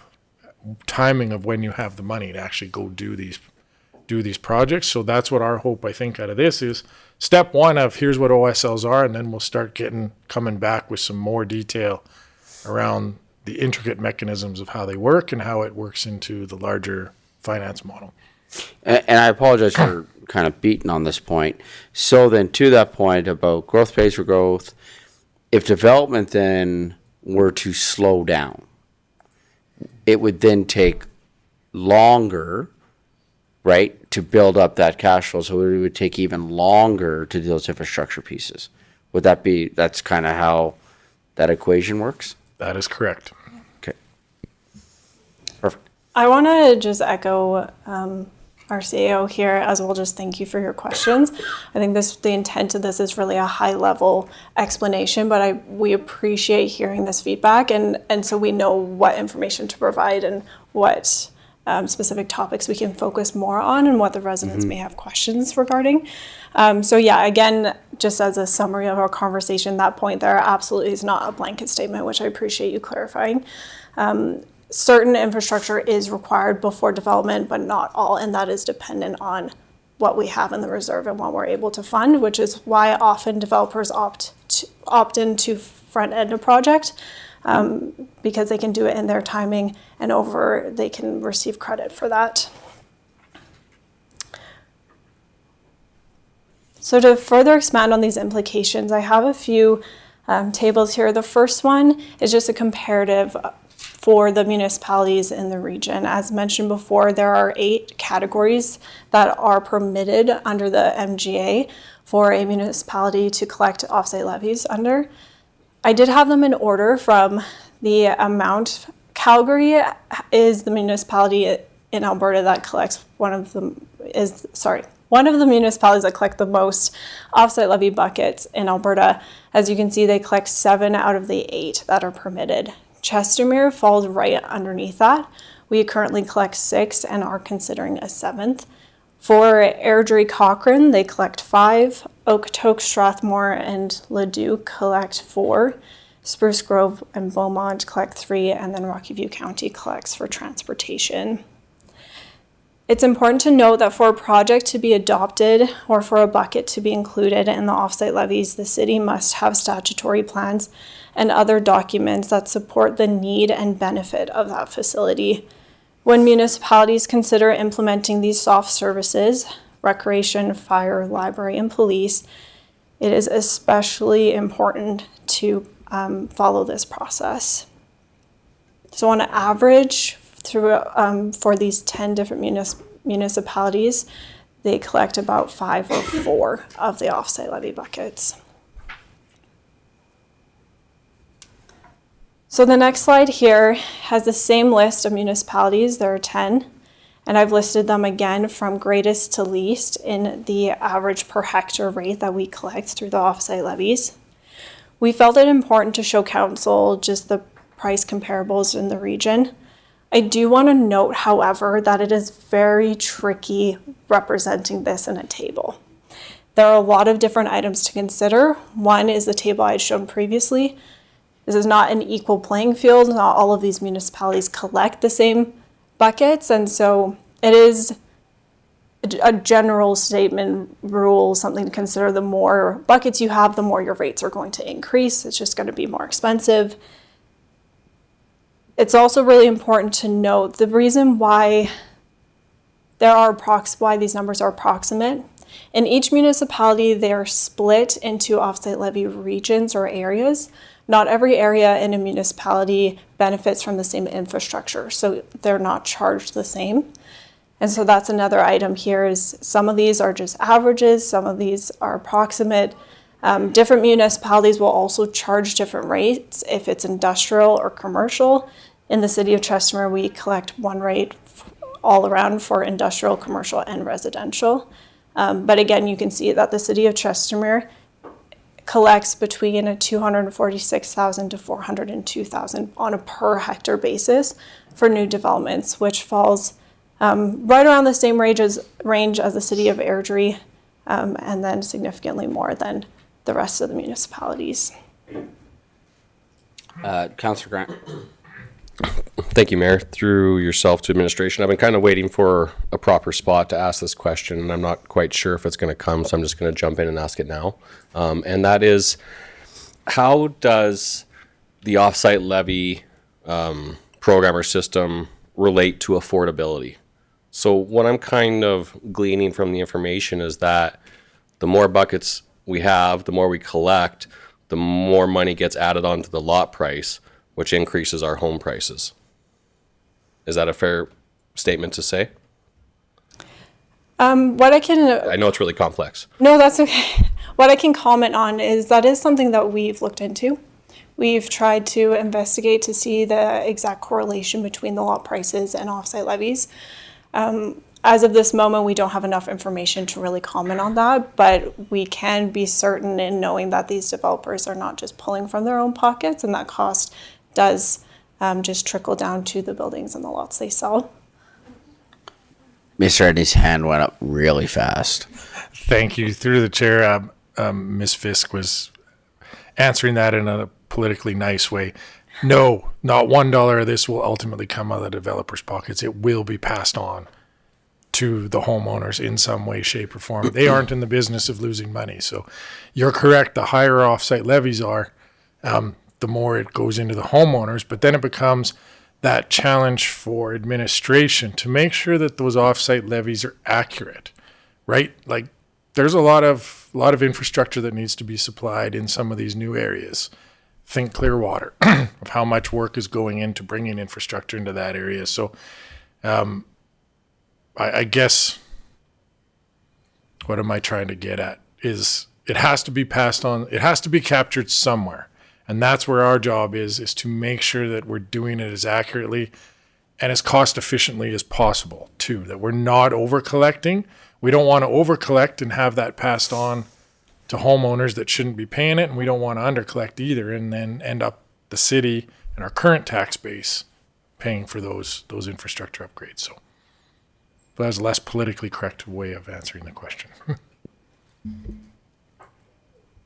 H: timing of when you have the money to actually go do these projects. So that's what our hope, I think, out of this is step one of here's what OSLs are, and then we'll start coming back with some more detail around the intricate mechanisms of how they work and how it works into the larger finance model.
A: And I apologize for kind of beating on this point. So then to that point about growth pays for growth, if development then were to slow down, it would then take longer, right, to build up that cash flow. So it would take even longer to do those infrastructure pieces. Would that's kind of how that equation works?
H: That is correct.
A: Okay. Perfect.
M: I want to just echo our CEO here as well. Just thank you for your questions. I think the intent of this is really a high level explanation, but we appreciate hearing this feedback, and so we know what information to provide and what specific topics we can focus more on and what the residents may have questions regarding. So yeah, again, just as a summary of our conversation, that point there absolutely is not a blanket statement, which I appreciate you clarifying. Certain infrastructure is required before development, but not all, and that is dependent on what we have in the reserve and what we're able to fund, which is why often developers opt into front end a project, because they can do it in their timing and they can receive credit for that. So to further expand on these implications, I have a few tables here. The first one is just a comparative for the municipalities in the region. As mentioned before, there are 8 categories that are permitted under the MGA for a municipality to collect offsite levies under. I did have them in order from the amount. Calgary is the municipality in Alberta that collects one of the municipalities that collect the most offsite levy buckets in Alberta. As you can see, they collect 7 out of the 8 that are permitted. Stonemere falls right underneath that. We currently collect 6 and are considering a 7th. For Airdrie Cochrane, they collect 5. Okotoks, Strathmore, and Leduc collect 4. Spruce Grove and Beaumont collect 3, and then Rocky View County collects for transportation. It's important to note that for a project to be adopted or for a bucket to be included in the offsite levies, the city must have statutory plans and other documents that support the need and benefit of that facility. When municipalities consider implementing these soft services, recreation, fire, library, and police, it is especially important to follow this process. So on average, for these 10 different municipalities, they collect about 5 or 4 of the offsite levy buckets. So the next slide here has the same list of municipalities. There are 10, and I've listed them again from greatest to least in the average per hectare rate that we collect through the offsite levies. We felt it important to show council just the price comparables in the region. I do want to note, however, that it is very tricky representing this in a table. There are a lot of different items to consider. One is the table I had shown previously. This is not an equal playing field. Not all of these municipalities collect the same buckets, and so it is a general statement rule, something to consider. The more buckets you have, the more your rates are going to increase. It's just going to be more expensive. It's also really important to note the reason why why these numbers are approximate. In each municipality, they are split into offsite levy regions or areas. Not every area in a municipality benefits from the same infrastructure, so they're not charged the same. And so that's another item here is some of these are just averages, some of these are approximate. Different municipalities will also charge different rates if it's industrial or commercial. In the city of Chestermere, we collect one rate all around for industrial, commercial, and residential. But again, you can see that the city of Chestermere collects between $246,000 to $402,000 on a per hectare basis for new developments, which falls right around the same range as the city of Airdrie, and then significantly more than the rest of the municipalities.
A: Councillor Grant.
L: Thank you, Mayor. Through yourself to administration, I've been kind of waiting for a proper spot to ask this question, and I'm not quite sure if it's going to come, so I'm just going to jump in and ask it now. And that is, how does the offsite levy program or system relate to affordability? So what I'm kind of gleaning from the information is that the more buckets we have, the more we collect, the more money gets added onto the lot price, which increases our home prices. Is that a fair statement to say?
M: What I can...
L: I know it's really complex.
M: No, that's okay. What I can comment on is that is something that we've looked into. We've tried to investigate to see the exact correlation between the lot prices and offsite levies. As of this moment, we don't have enough information to really comment on that, but we can be certain in knowing that these developers are not just pulling from their own pockets, and that cost does just trickle down to the buildings and the lots they sell.
A: Mr. Edney's hand went up really fast.
H: Thank you. Through the chair, Ms. Fisk was answering that in a politically nice way. No, not $1 of this will ultimately come out of the developers' pockets. It will be passed on to the homeowners in some way, shape, or form. They aren't in the business of losing money. So you're correct. The higher offsite levies are, the more it goes into the homeowners. But then it becomes that challenge for administration to make sure that those offsite levies are accurate, right? Like there's a lot of infrastructure that needs to be supplied in some of these new areas. Think Clearwater, of how much work is going into bringing infrastructure into that area. So I guess what am I trying to get at is it has to be passed on. It has to be captured somewhere. And that's where our job is to make sure that we're doing it as accurately and as cost efficiently as possible too, that we're not over collecting. We don't want to over collect and have that passed on to homeowners that shouldn't be paying it. And we don't want to under collect either and then end up the city and our current tax base paying for those infrastructure upgrades. So that was a less politically correct way of answering the question.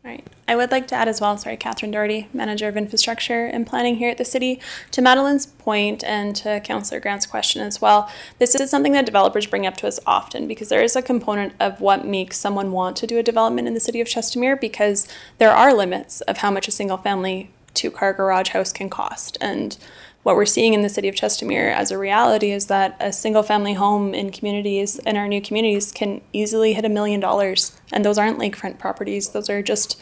O: All right. I would like to add as well, Catherine Doherty, Manager of Infrastructure and Planning here at the city. To Madeline's point and to Councillor Grant's question as well, this is something that developers bring up to us often because there is a component of what makes someone want to do a development in the city of Chestermere because there are limits of how much a single family 2-car garage house can cost. And what we're seeing in the city of Chestermere as a reality is that a single family home in communities, in our new communities, can easily hit $1 million. And those aren't lakefront properties. Those are just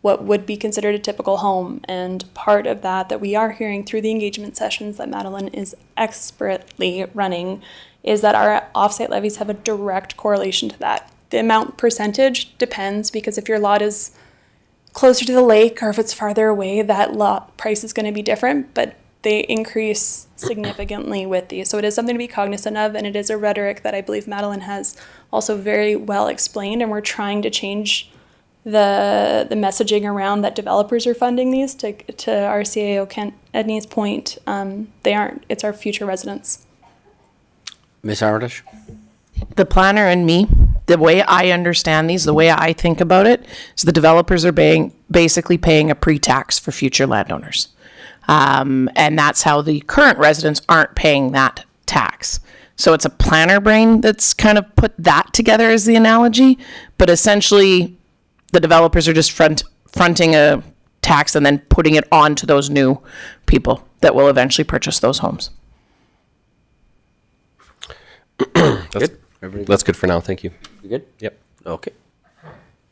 O: what would be considered a typical home. And part of that we are hearing through the engagement sessions that Madeline is expertly running is that our offsite levies have a direct correlation to that. The amount percentage depends because if your lot is closer to the lake or if it's farther away, that lot price is going to be different. But they increase significantly with these. So it is something to be cognizant of, and it is a rhetoric that I believe Madeline has also very well explained, and we're trying to change the messaging around that developers are funding these to our CAO Kent Edney's point. They aren't. It's our future residents.
A: Ms. Armitage?
J: The planner and me, the way I understand these, the way I think about it, is the developers are basically paying a pre-tax for future landowners. And that's how the current residents aren't paying that tax. So it's a planner brain that's kind of put that together as the analogy, but essentially the developers are just fronting a tax and then putting it on to those new people that will eventually purchase those homes.
L: That's good for now. Thank you.
A: You good?
L: Yep.
A: Okay.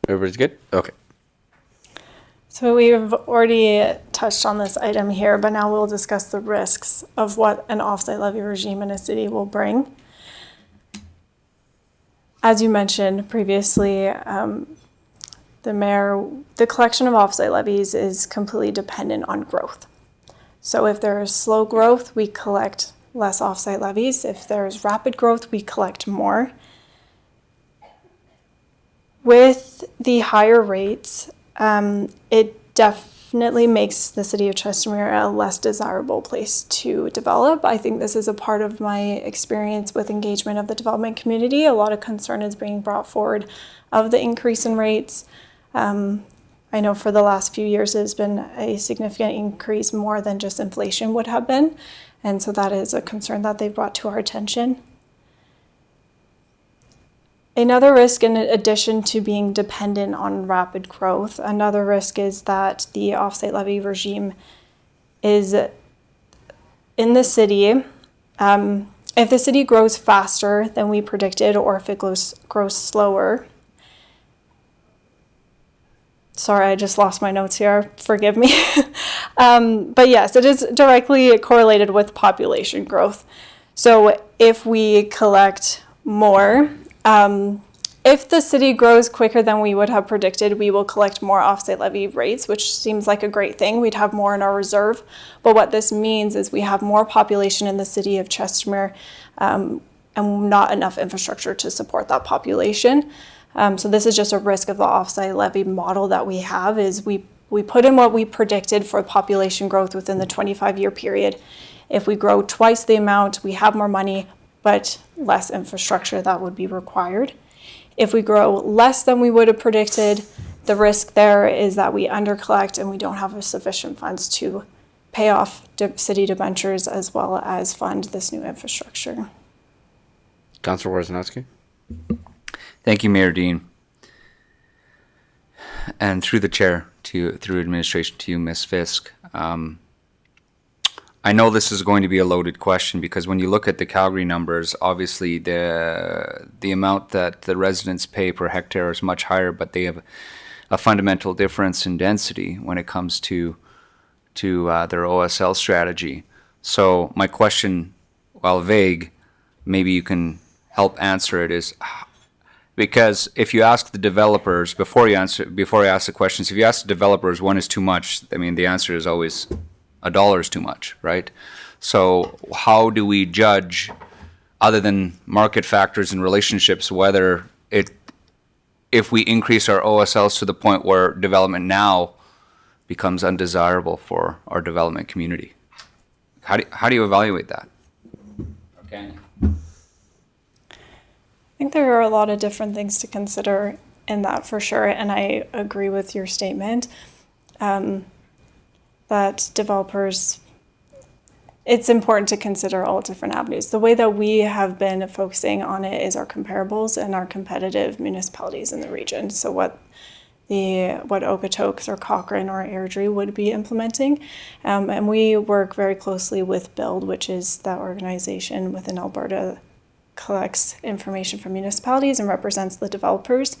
A: Everybody's good? Okay.
M: So we've already touched on this item here, but now we'll discuss the risks of what an offsite levy regime in a city will bring. As you mentioned previously, the mayor, the collection of offsite levies is completely dependent on growth. So if there is slow growth, we collect less offsite levies. If there's rapid growth, we collect more. With the higher rates, it definitely makes the city of Chestermere a less desirable place to develop. I think this is a part of my experience with engagement of the development community. A lot of concern is being brought forward of the increase in rates. I know for the last few years there's been a significant increase, more than just inflation would have been. And so that is a concern that they've brought to our attention. Another risk, in addition to being dependent on rapid growth, another risk is that the offsite levy regime is in the city. If the city grows faster than we predicted, or if it grows slower. Sorry, I just lost my notes here. Forgive me. But yes, it is directly correlated with population growth. So if we collect more, if the city grows quicker than we would have predicted, we will collect more offsite levy rates, which seems like a great thing. We'd have more in our reserve. But what this means is we have more population in the city of Chestermere, and not enough infrastructure to support that population. So this is just a risk of the offsite levy model that we have, is we put in what we predicted for population growth within the 25-year period. If we grow twice the amount, we have more money, but less infrastructure that would be required. If we grow less than we would have predicted, the risk there is that we undercollect and we don't have sufficient funds to pay off city debentures as well as fund this new infrastructure.
A: Councillor Wozinowski.
B: Thank you, Mayor Dean. And through the chair, through administration to you, Ms. Fisk. I know this is going to be a loaded question, because when you look at the Calgary numbers, obviously the amount that the residents pay per hectare is much higher, but they have a fundamental difference in density when it comes to their OSL strategy. So my question, while vague, maybe you can help answer it, is because if you ask the developers, before I ask the questions, if you ask the developers one is too much, I mean, the answer is always $1 is too much, right? So how do we judge, other than market factors and relationships, whether if we increase our OSLs to the point where development now becomes undesirable for our development community? How do you evaluate that? Okay.
M: I think there are a lot of different things to consider in that, for sure, and I agree with your statement that developers, it's important to consider all different avenues. The way that we have been focusing on it is our comparables and our competitive municipalities in the region. So what Okotoks or Cochrane or Airdrie would be implementing. And we work very closely with BUILD, which is that organization within Alberta collects information from municipalities and represents the developers.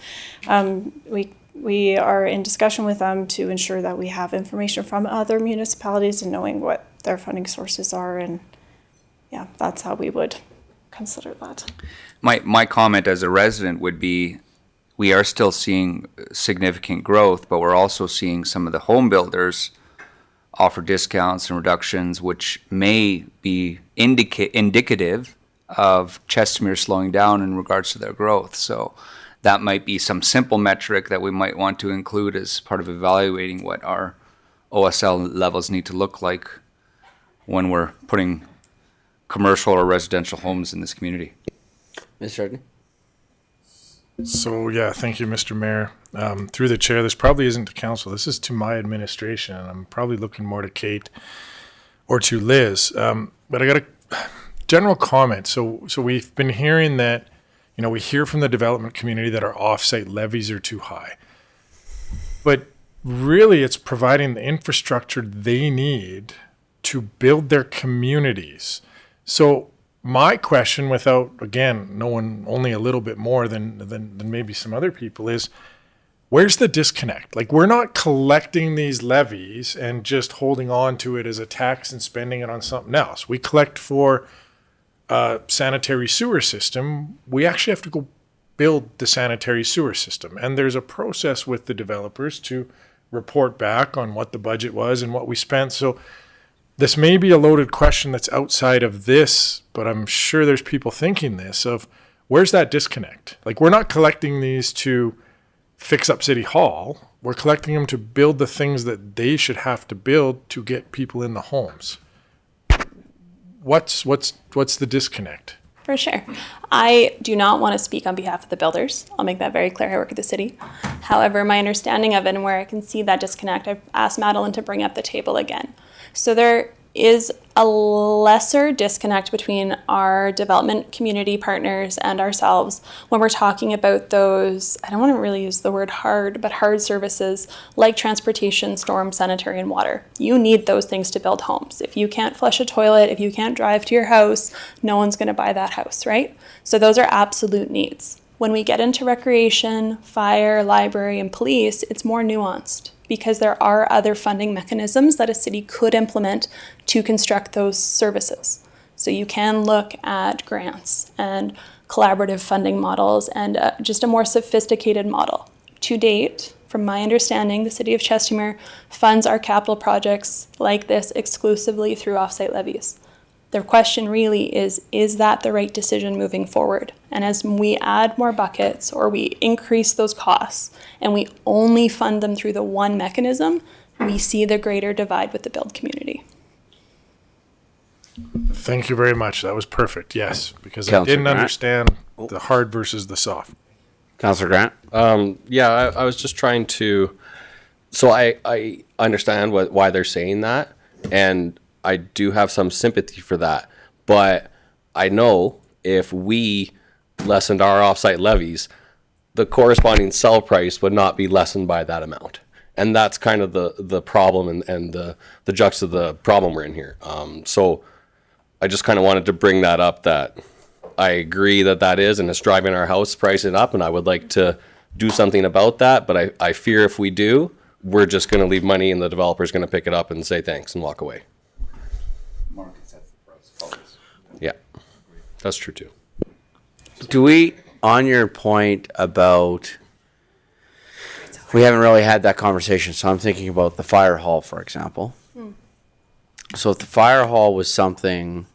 M: We are in discussion with them to ensure that we have information from other municipalities and knowing what their funding sources are, and yeah, that's how we would consider that.
B: My comment as a resident would be, we are still seeing significant growth, but we're also seeing some of the home builders offer discounts and reductions, which may be indicative of Chestermere slowing down in regards to their growth. So that might be some simple metric that we might want to include as part of evaluating what our OSL levels need to look like when we're putting commercial or residential homes in this community.
A: Ms. Chardonnay?
H: So yeah, thank you, Mr. Mayor. Through the chair, this probably isn't to council. This is to my administration. I'm probably looking more to Kate or to Liz. But I got a general comment. So we've been hearing that, you know, we hear from the development community that our offsite levies are too high. But really, it's providing the infrastructure they need to build their communities. So my question, without, again, knowing only a little bit more than maybe some other people, is where's the disconnect? Like, we're not collecting these levies and just holding on to it as a tax and spending it on something else. We collect for a sanitary sewer system. We actually have to go build the sanitary sewer system. And there's a process with the developers to report back on what the budget was and what we spent. So this may be a loaded question that's outside of this, but I'm sure there's people thinking this of where's that disconnect? Like, we're not collecting these to fix up City Hall. We're collecting them to build the things that they should have to build to get people in the homes. What's the disconnect?
O: For sure. I do not want to speak on behalf of the builders. I'll make that very clear. I work at the city. However, my understanding of it and where I can see that disconnect, I've asked Madeline to bring up the table again. So there is a lesser disconnect between our development community partners and ourselves when we're talking about those, I don't want to really use the word hard, but hard services like transportation, storm, sanitary, and water. You need those things to build homes. If you can't flush a toilet, if you can't drive to your house, no one's going to buy that house, right? So those are absolute needs. When we get into recreation, fire, library, and police, it's more nuanced, because there are other funding mechanisms that a city could implement to construct those services. So you can look at grants and collaborative funding models and just a more sophisticated model. To date, from my understanding, the City of Chestermere funds our capital projects like this exclusively through offsite levies. The question really is that the right decision moving forward? And as we add more buckets or we increase those costs and we only fund them through the one mechanism, we see the greater divide with the build community.
H: Thank you very much. That was perfect. Yes, because I
A: Councillor
H: didn't
A: Grant.
H: understand the hard versus the soft.
A: Councillor Grant?
L: I was just trying to, so I understand why they're saying that, and I do have some sympathy for that. But I know if we lessened our offsite levies, the corresponding sell price would not be lessened by that amount. And that's kind of the problem and the juxta of the problem we're in here. So I just kind of wanted to bring that up, that I agree that is, and it's driving our house pricing up, and I would like to do something about that. But I fear if we do, we're just going to leave money and the developer's going to pick it up and say thanks and walk away. Yeah, that's true too.
A: Do we, on your point about, we haven't really had that conversation, so I'm thinking about the fire hall, for example. So if the fire hall was something,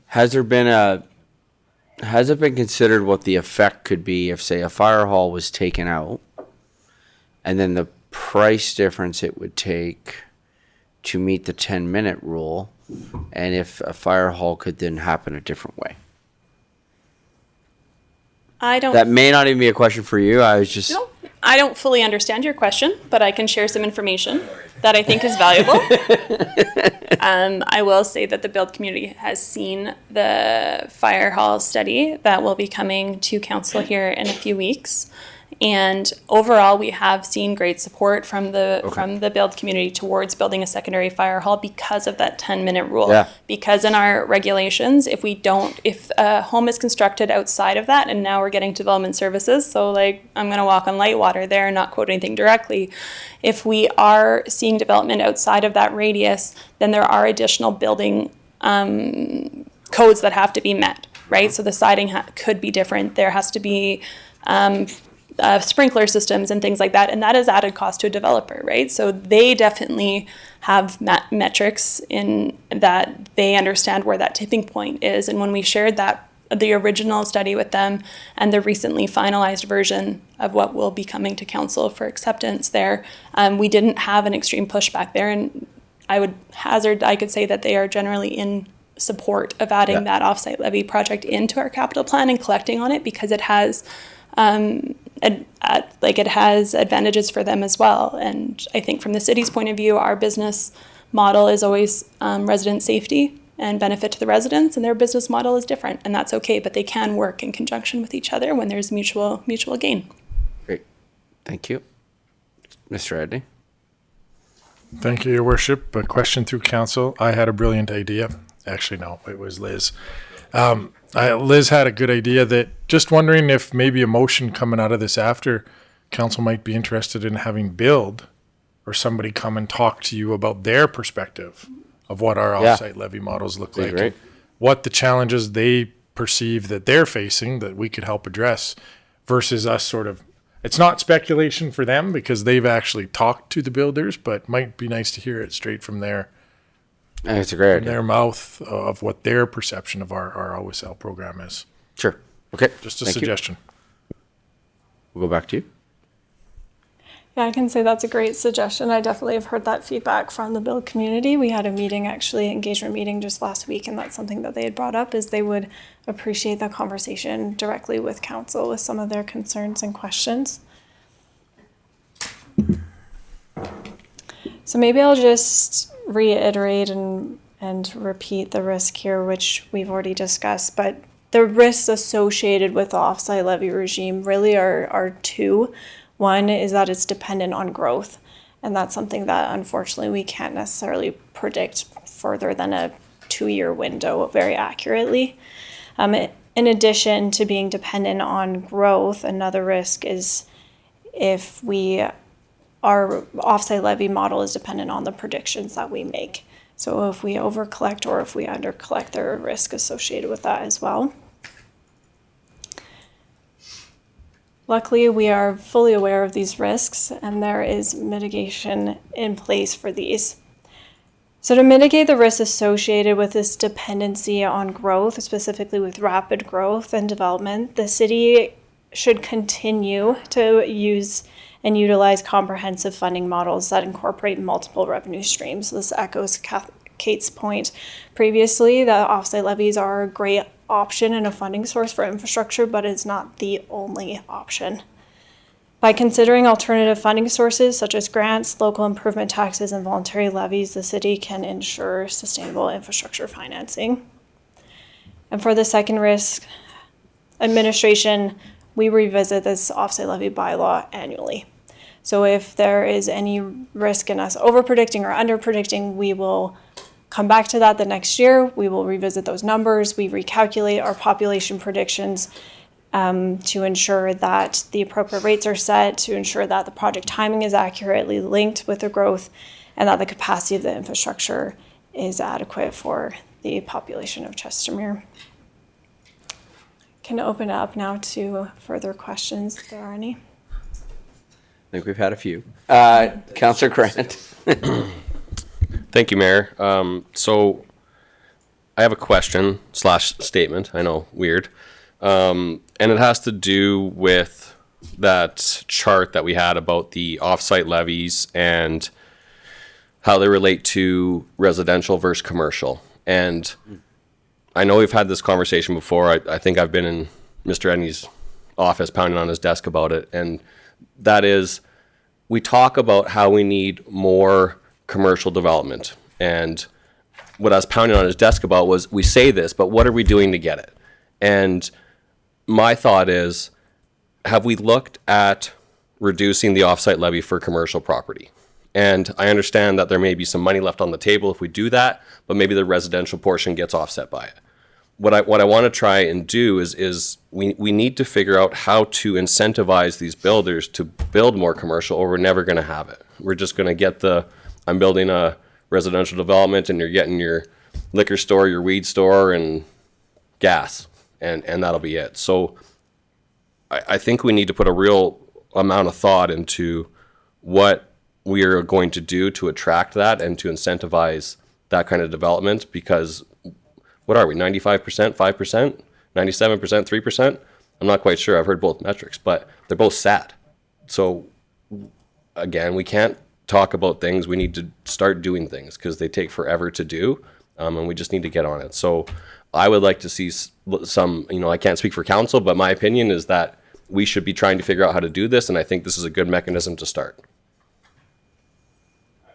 A: has it been considered what the effect could be if, say, a fire hall was taken out, and then the price difference it would take to meet the 10-minute rule, and if a fire hall could then happen a different way? That may not even be a question for you. I was just...
O: No, I don't fully understand your question, but I can share some information that I think is valuable. I will say that the build community has seen the fire hall study that will be coming to council here in a few weeks. And overall, we have seen great support from the build community towards building a secondary fire hall because of that 10-minute rule.
A: Yeah.
O: Because in our regulations, if a home is constructed outside of that, and now we're getting development services, so like I'm going to walk on light water there, not quote anything directly. If we are seeing development outside of that radius, then there are additional building codes that have to be met, right? So the siding could be different. There has to be sprinkler systems and things like that, and that is added cost to a developer, right? So they definitely have metrics in that they understand where that tipping point is. And when we shared the original study with them and the recently finalized version of what will be coming to council for acceptance there, we didn't have an extreme pushback there. And I could say that they are generally in support of adding that offsite levy project into our capital plan and collecting on it, because it has it has advantages for them as well. And I think from the city's point of view, our business model is always resident safety and benefit to the residents, and their business model is different, and that's okay, but they can work in conjunction with each other when there's mutual gain.
A: Great. Thank you. Mr. Edney?
H: Thank you, Your Worship. A question through council. I had a brilliant idea. Actually, no, it was Liz. Liz had a good idea, that just wondering if maybe a motion coming out of this after council might be interested in having build or somebody come and talk to you about their perspective of what our
A: Yeah.
H: offsite levy models look
A: Be
H: like,
A: great.
H: what the challenges they perceive that they're facing that we could help address versus us sort of, it's not speculation for them because they've actually talked to the builders, but might be nice to hear it straight from
A: I think it's a great idea.
H: their mouth of what their perception of our OSL program is.
A: Sure. Okay.
H: Just a
A: Thank you.
H: suggestion.
A: We'll go back to you.
M: Yeah, I can say that's a great suggestion. I definitely have heard that feedback from the build community. We had a meeting, actually, engagement meeting just last week, and that's something that they had brought up is they would appreciate the conversation directly with council with some of their concerns and questions. So maybe I'll just reiterate and repeat the risk here, which we've already discussed, but the risks associated with the offsite levy regime really are two. One is that it's dependent on growth, and that's something that unfortunately we can't necessarily predict further than a 2-year window very accurately. In addition to being dependent on growth, another risk is if our offsite levy model is dependent on the predictions that we make. So if we overcollect or if we undercollect, there are risks associated with that as well. Luckily, we are fully aware of these risks, and there is mitigation in place for these. So to mitigate the risks associated with this dependency on growth, specifically with rapid growth and development, the city should continue to use and utilize comprehensive funding models that incorporate multiple revenue streams. This echoes Kate's point previously that offsite levies are a great option and a funding source for infrastructure, but it's not the only option. By considering alternative funding sources such as grants, local improvement taxes, and voluntary levies, the city can ensure sustainable infrastructure financing. And for the second risk, administration, we revisit this offsite levy bylaw annually. So if there is any risk in us over-predicting or under-predicting, we will come back to that the next year. We will revisit those numbers. We recalculate our population predictions to ensure that the appropriate rates are set, to ensure that the project timing is accurately linked with the growth, and that the capacity of the infrastructure is adequate for the population of Chestermere. Can open it up now to further questions if there are any.
A: I think we've had a few. Councillor Grant.
L: Thank you, Mayor. So I have a question / statement. I know, weird. And it has to do with that chart that we had about the offsite levies and how they relate to residential versus commercial. And I know we've had this conversation before. I think I've been in Mr. Edney's office pounding on his desk about it. And that is, we talk about how we need more commercial development. And what I was pounding on his desk about was, we say this, but what are we doing to get it? And my thought is, have we looked at reducing the offsite levy for commercial property? And I understand that there may be some money left on the table if we do that, but maybe the residential portion gets offset by it. What I want to try and do is we need to figure out how to incentivize these builders to build more commercial, or we're never going to have it. We're just going to get I'm building a residential development and you're getting your liquor store, your weed store, and gas, and that'll be it. So I think we need to put a real amount of thought into what we are going to do to attract that and to incentivize that kind of development, because what are we, 95%, 5%, 97%, 3%? I'm not quite sure. I've heard both metrics, but they're both sad. So again, we can't talk about things. We need to start doing things because they take forever to do, and we just need to get on it. So I would like to see some, I can't speak for council, but my opinion is that we should be trying to figure out how to do this, and I think this is a good mechanism to start.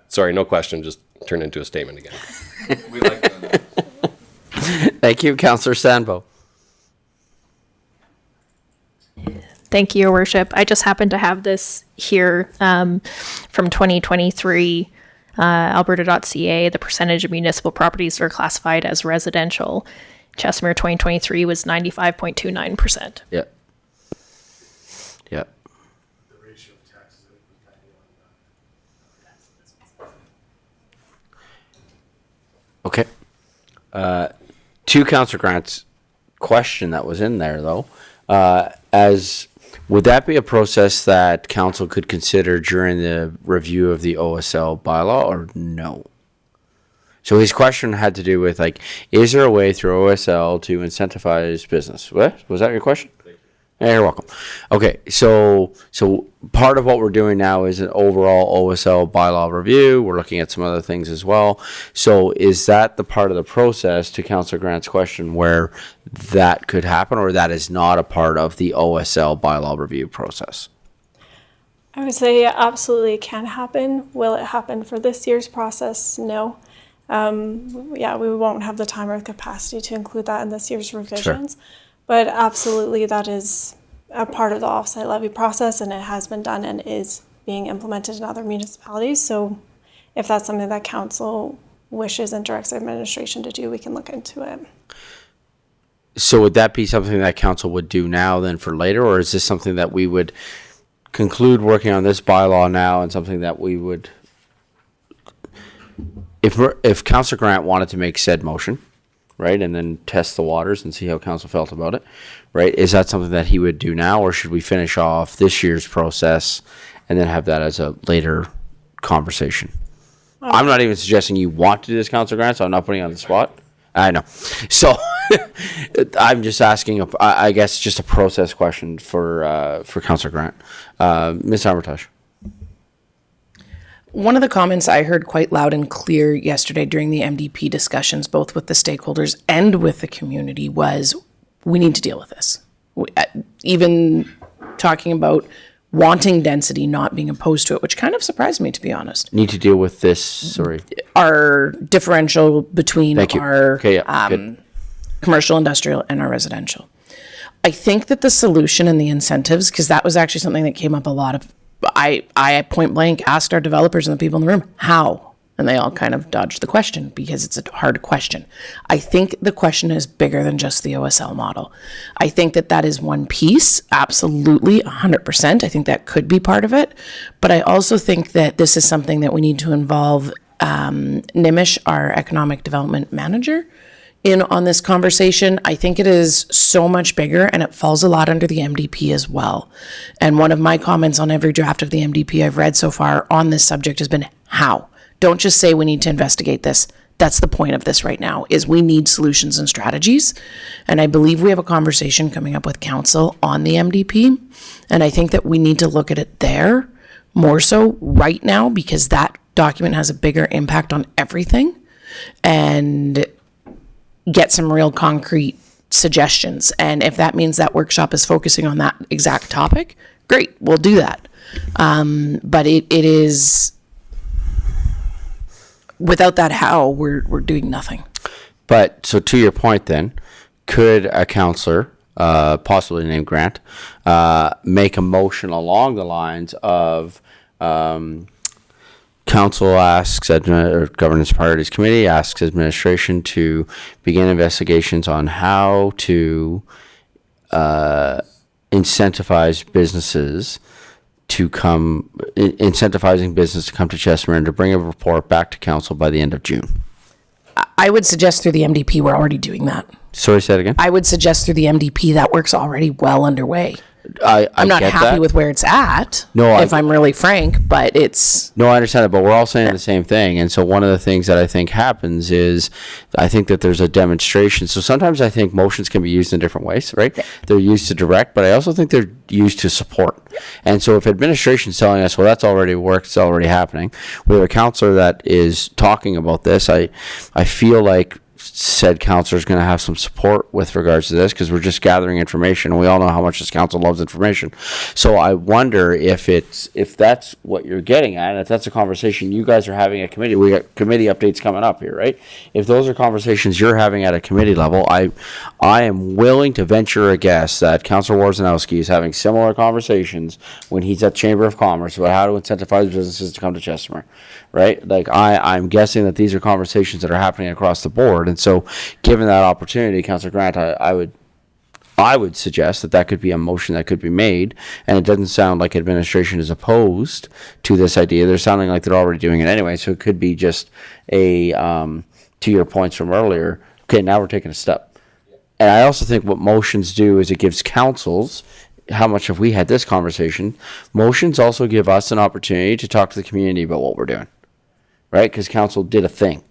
L: Sorry, no question, just turn into a statement again. We like that.
A: Thank you, Councillor Sandbo.
E: Thank you, Your Worship. I just happen to have this here from 2023, alberta.ca. The percentage of municipal properties that are classified as residential. Chestermere 2023 was 95.29%.
A: Yep. Yep.
H: The ratio of taxes that was
A: To Councillor Grant's question that was in there, though, would that be a process that council could consider during the review of the OSL bylaw, or no? So his question had to do with, like, is there a way through OSL to incentivize business? What was that your question? Yeah, you're welcome. Okay, so part of what we're doing now is an overall OSL bylaw review. We're looking at some other things as well. So is that the part of the process, to Councillor Grant's question, where that could happen, or that is not a part of the OSL bylaw review process?
M: I would say absolutely it can happen. Will it happen for this year's process? No. Yeah, we won't have the time or capacity to include that in this year's revisions. Sure. But absolutely, that is a part of the offsite levy process, and it has been done and is being implemented in other municipalities. So if that's something that council wishes and directs administration to do, we can look into it.
A: So would that be something that council would do now then for later, or is this something that we would conclude working on this bylaw now, and something that we would, if Councillor Grant wanted to make said motion, right, and then test the waters and see how council felt about it, right? Is that something that he would do now, or should we finish off this year's process and then have that as a later conversation? I'm not even suggesting you want to do this, Councillor Grant, so I'm not putting you on the spot. I know. So I'm just asking, I guess, just a process question for Councillor Grant. Ms. Armitage.
J: One of the comments I heard quite loud and clear yesterday during the MDP discussions, both with the stakeholders and with the community, was we need to deal with this. Even talking about wanting density, not being opposed to it, which kind of surprised me, to be honest.
A: Need to deal with this, sorry.
J: Our differential between our
A: Okay,
J: commercial, industrial, and our residential. I think that the solution and the incentives, because that was actually something that came up a lot of, I point blank asked our developers and the people in the room, how? And they all kind of dodged the question because it's a hard question. I think the question is bigger than just the OSL model. I think that that is one piece, absolutely, 100%. I think that could be part of it. But I also think that this is something that we need to involve Nimish, our economic development manager, in on this conversation. I think it is so much bigger, and it falls a lot under the MDP as well. And one of my comments on every draft of the MDP I've read so far on this subject has been how. Don't just say we need to investigate this. That's the point of this right now, is we need solutions and strategies. And I believe we have a conversation coming up with council on the MDP. And I think that we need to look at it there more so right now, because that document has a bigger impact on everything, and get some real concrete suggestions. And if that means that workshop is focusing on that exact topic, great, we'll do that. But it is, without that how, we're doing nothing.
A: But, so to your point then, could a councillor, possibly named Grant, make a motion along the lines of council asks, or Governance Priorities Committee asks administration to begin investigations on how to incentivize businesses to come, incentivizing business to come to Chestermere, and to bring a report back to council by the end of June?
J: I would suggest through the MDP, we're already doing that.
A: Sorry, say it again?
J: I would suggest through the MDP, that work's already well underway. I'm not
A: get
J: happy
A: that.
J: with where it's at,
A: No,
J: if I'm really frank, but it's...
A: No, I understand it, but we're all saying the same thing. And so one of the things that I think happens is, I think that there's a demonstration. So sometimes I think motions can be used in different ways, right? Yeah. They're used to direct, but I also think they're used to support. And so if administration's telling us, well, that's already worked, it's already happening, we have a councillor that is talking about this, I feel like said councillor is going to have some support with regards to this, because we're just gathering information, and we all know how much this council loves information. So I wonder if that's what you're getting at, and if that's a conversation you guys are having at committee. We got committee updates coming up here, right? If those are conversations you're having at a committee level, I am willing to venture a guess that Councillor Warzanowski is having similar conversations when he's at Chamber of Commerce about how to incentivize businesses to come to Chestermere, right? Like I'm guessing that these are conversations that are happening across the board. And so given that opportunity, Councillor Grant, I would suggest that could be a motion that could be made, and it doesn't sound like administration is opposed to this idea. They're sounding like they're already doing it anyway, so it could be just a, to your points from earlier, Okay, now we're taking a step. And I also think what motions do is it gives councils, how much have we had this conversation? Motions also give us an opportunity to talk to the community about what we're doing, right? Because council did a thing,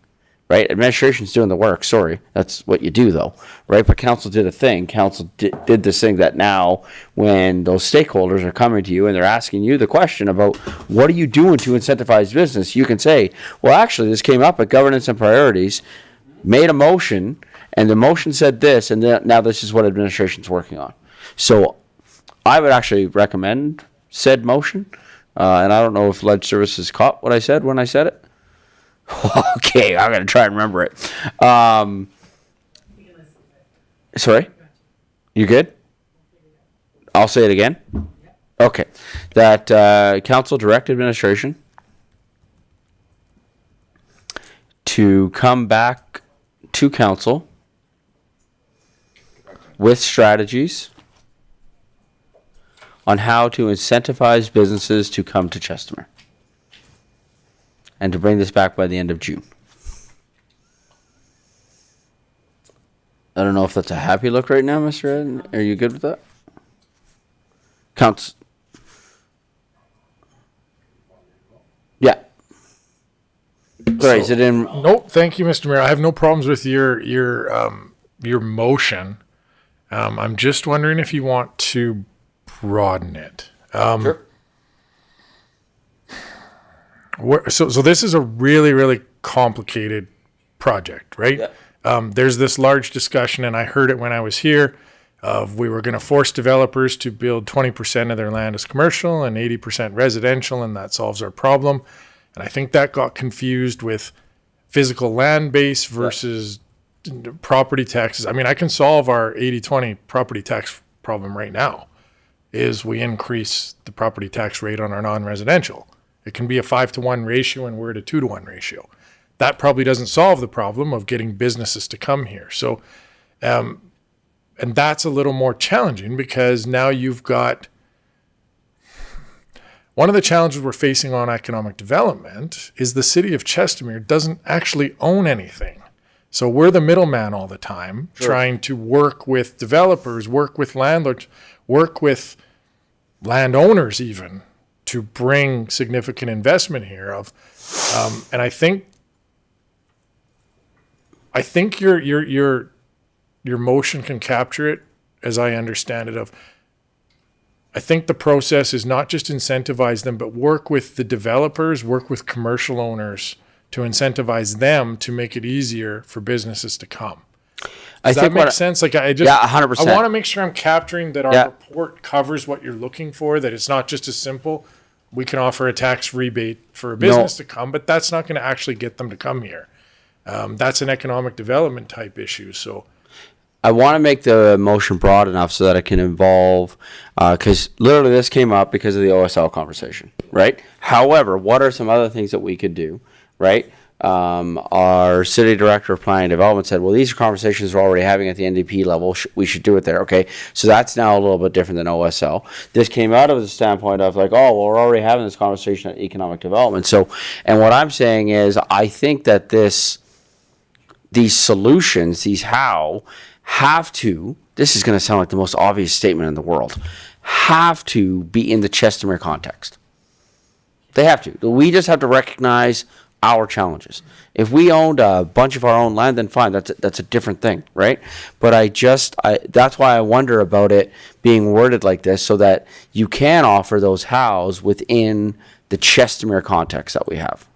A: right? Administration's doing the work, sorry. That's what you do though, right? But council did a thing. Council did this thing that now when those stakeholders are coming to you and they're asking you the question about what are you doing to incentivize business, you can say, well, actually, this came up at governance and priorities, made a motion, and the motion said this, and now this is what administration's working on. So I would actually recommend said motion, and I don't know if Ledge Services caught what I said when I said it. Okay, I'm going to try and remember it. Sorry? You good? I'll say it again? Okay. That council direct administration to come back to council with strategies on how to incentivize businesses to come to Chestermere, and to bring this back by the end of June. I don't know if that's a happy look right now, Mr. Ed. Are you good with that? Counts. Yeah. Sorry, is it in?
H: Nope. Thank you, Mr. Mayor. I have no problems with your motion. I'm just wondering if you want to broaden it.
A: Sure.
H: So this is a really, really complicated project, right?
A: Yeah.
H: There's this large discussion, and I heard it when I was here, of we were going to force developers to build 20% of their land as commercial and 80% residential, and that solves our problem. And I think that got confused with physical land base versus property taxes. I mean, I can solve our 80-20 property tax problem right now, is we increase the property tax rate on our non-residential. It can be a 5-to-1 ratio, and we're at a 2-to-1 ratio. That probably doesn't solve the problem of getting businesses to come here. So, and that's a little more challenging because now you've got, one of the challenges we're facing on economic development is the city of Chestermere doesn't actually own anything. So we're the middleman all the time, trying to work with developers, work with landlords, work with landowners even, to bring significant investment here. And I think your motion can capture it, as I understand it. I think the process is not just incentivize them, but work with the developers, work with commercial owners to incentivize them to make it easier for businesses to come. Does that make sense? Like I just,
A: yeah, 100%.
H: I want to make sure I'm capturing that our report covers what you're looking for, that it's not just as simple. We can offer a tax rebate for a business to come, but that's not going to actually get them to come here. That's an economic development type issue. So
A: I want to make the motion broad enough so that it can involve, because literally this came up because of the OSL conversation, right? However, what are some other things that we could do, right? Our city director of planning and development said, well, these are conversations we're already having at the NDP level. We should do it there. Okay. So that's now a little bit different than OSL. This came out of the standpoint of like, oh, well, we're already having this conversation at economic development. So, and what I'm saying is, I think that these solutions, these how, have to, this is going to sound like the most obvious statement in the world, have to be in the Chestermere context. They have to. We just have to recognize our challenges. If we owned a bunch of our own land, then fine, that's a different thing, right? But that's why I wonder about it being worded like this, so that you can offer those hows within the Chestermere context that we have.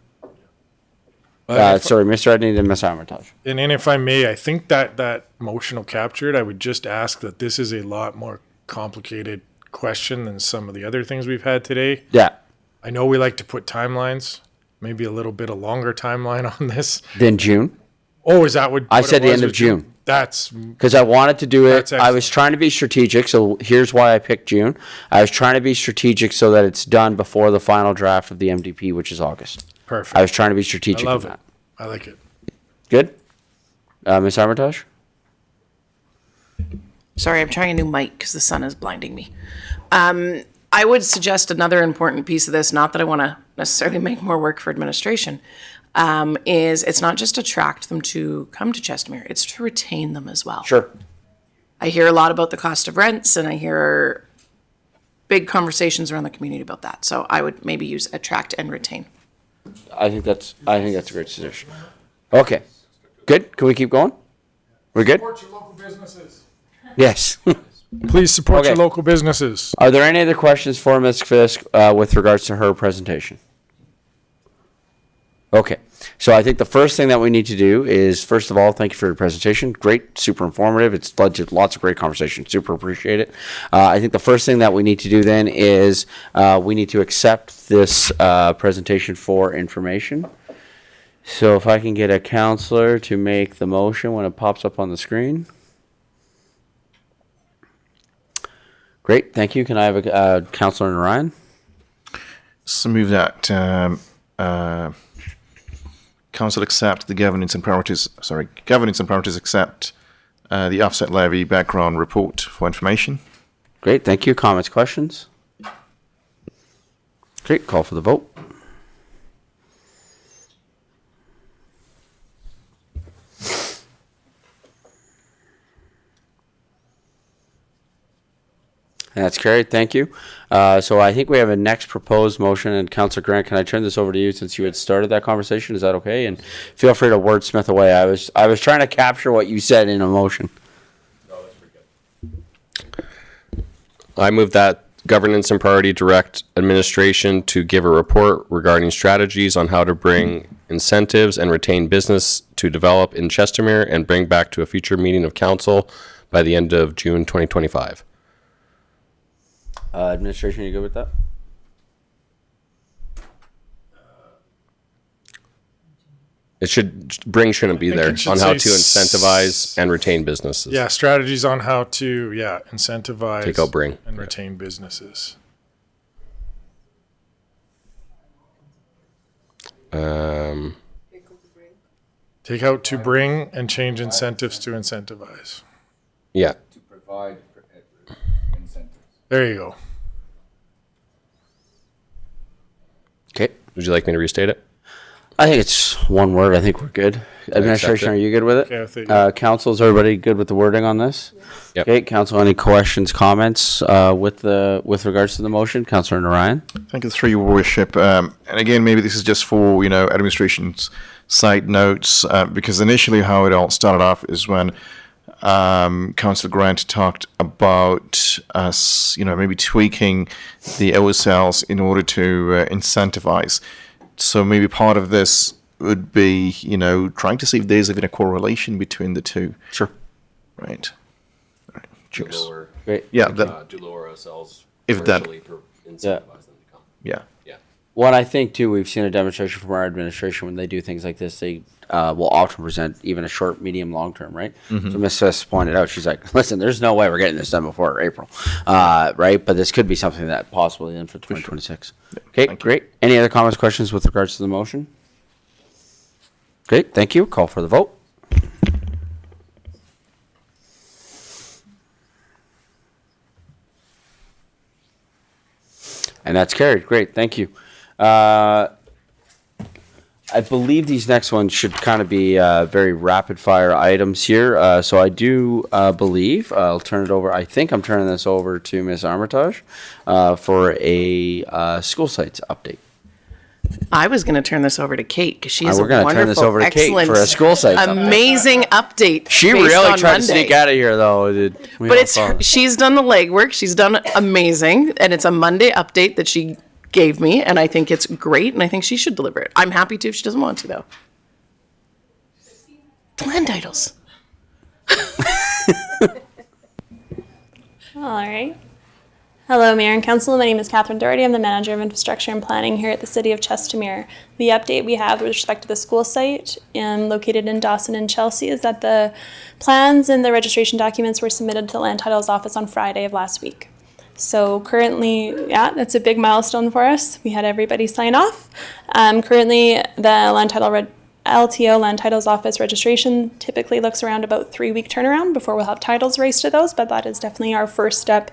A: Sorry, Mr. Edney and Ms. Armitage.
H: And if I may, I think that motion will capture it. I would just ask that this is a lot more complicated question than some of the other things we've had today.
A: Yeah.
H: I know we like to put timelines, maybe a little bit of longer timeline on this.
A: Then June.
H: Oh, is that what
A: I said? The end of June.
H: That's
A: because I wanted to do it. I was trying to be strategic, so here's why I picked June. I was trying to be strategic so that it's done before the final draft of the MDP, which is August.
H: Perfect.
A: I was trying to be strategic.
H: I love
A: in
H: it.
A: that.
H: I like it.
A: Good. Ms. Armitage?
J: Sorry, I'm trying a new mic because the sun is blinding me. I would suggest another important piece of this, not that I want to necessarily make more work for administration. is it's not just to attract them to come to Chestermere, it's to retain them as well.
A: Sure.
J: I hear a lot about the cost of rents, and I hear big conversations around the community about that. So I would maybe use attract and retain.
A: I think that's a great suggestion. Okay. Good. Can we keep going? We're good?
H: Support your local businesses.
A: Yes.
H: Please support
A: Okay.
H: your local businesses.
A: Are there any other questions for Ms. Fisk with regards to her presentation? Okay. So I think the first thing that we need to do is, first of all, thank you for your presentation. Great, super informative. It's led to lots of great conversation. Super appreciate it. I think the first thing that we need to do then is we need to accept this presentation for information. So if I can get a counselor to make the motion when it pops up on the screen. Great, thank you. Can I have a Counselor Narayan?
K: So move that council accept the governance and priorities accept the offset levy background report for information.
A: Great, thank you. Comments, questions? Great, call for the vote. That's carried. Thank you. So I think we have a next proposed motion, and Councillor Grant, can I turn this over to you since you had started that conversation? Is that okay? And feel free to wordsmith away. I was trying to capture what you said in a motion.
L: I move that governance and priority direct administration to give a report regarding strategies on how to bring incentives and retain business to develop in Chestermere and bring back to a future meeting of council by the end of June 2025.
A: Administration, you good with that?
L: It shouldn't be there
H: it should
L: on how to
H: say
L: incentivize and retain businesses.
H: Yeah, strategies on how to incentivize
L: Take out bring.
H: and retain businesses. Take out to bring and change incentives to incentivize.
L: Yeah.
B: To provide incentives.
H: There you go.
L: Okay. Would you like me to restate it?
A: I think it's one word. I think we're good. Administration,
L: it.
A: are you good with it?
H: Okay, I think-
A: Council, is everybody good with the wording on this?
L: Yep.
A: Okay, Council, any questions, comments with regards to the motion? Councillor Narayan?
K: Thank you, through your worship. And again, maybe this is just for, administration's side notes, because initially how it all started off is when Councillor Grant talked about us, maybe tweaking the OSLs in order to incentivize. So maybe part of this would be, trying to see if there's even a correlation between the two.
A: Sure.
K: Right. All right. Cheers.
A: Great.
K: Yeah.
L: Do lower ourselves
K: If that-
L: incentivize them to come.
K: Yeah.
L: Yeah.
A: What I think too, we've seen a demonstration from our administration when they do things like this, they will often present even a short, medium, long term, right? So Ms. Fisk pointed out, she's like, listen, there's no way we're getting this done before April, right? But this could be something that possibly in for 2026. Okay, great. Any other comments, questions with regards to the motion? Great, thank you. Call for the vote. And that's carried. Great, thank you. I believe these next ones should kind of be very rapid fire items here. So I do believe I'll turn it over. I think I'm turning this over to Ms. Armitage for a school sites update.
J: I was going to turn this over to Kate because she has
A: We're
J: a
A: gonna
J: wonderful,
A: turn this over to Kate
J: excellent,
A: for a school sites update.
J: amazing update.
A: She
J: based
A: really
J: on
A: tried to
J: Monday.
A: sneak out of here, though.
J: But she's done the legwork. She's done amazing, and it's a Monday update that she gave me, and I think it's great, and I think she should deliver it. I'm happy to if she doesn't want to, though. The land titles.
O: All right. Hello, Mayor and Council. My name is Catherine Doherty. I'm the Manager of Infrastructure and Planning here at the City of Chestermere. The update we have with respect to the school site located in Dawson and Chelsea is that the plans and the registration documents were submitted to the Land Titles Office on Friday of last week. So currently, that's a big milestone for us. We had everybody sign off. Currently, the LTO, Land Titles Office registration, typically looks around about 3-week turnaround before we'll have titles raised to those, but that is definitely our first step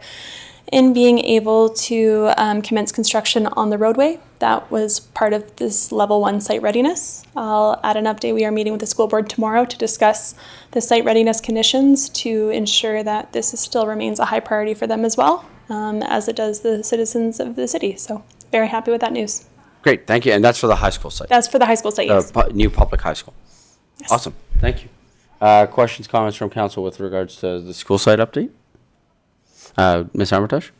O: in being able to commence construction on the roadway. That was part of this level 1 site readiness. I'll add an update. We are meeting with the school board tomorrow to discuss the site readiness conditions to ensure that this still remains a high priority for them as well, as it does the citizens of the city. So very happy with that news.
A: Great, thank you. And that's for the high school site?
O: That's for the high school site, yes.
A: New public high school.
O: Yes.
A: Awesome, thank you. Questions, comments from council with regards to the school site update? Ms. Armitage?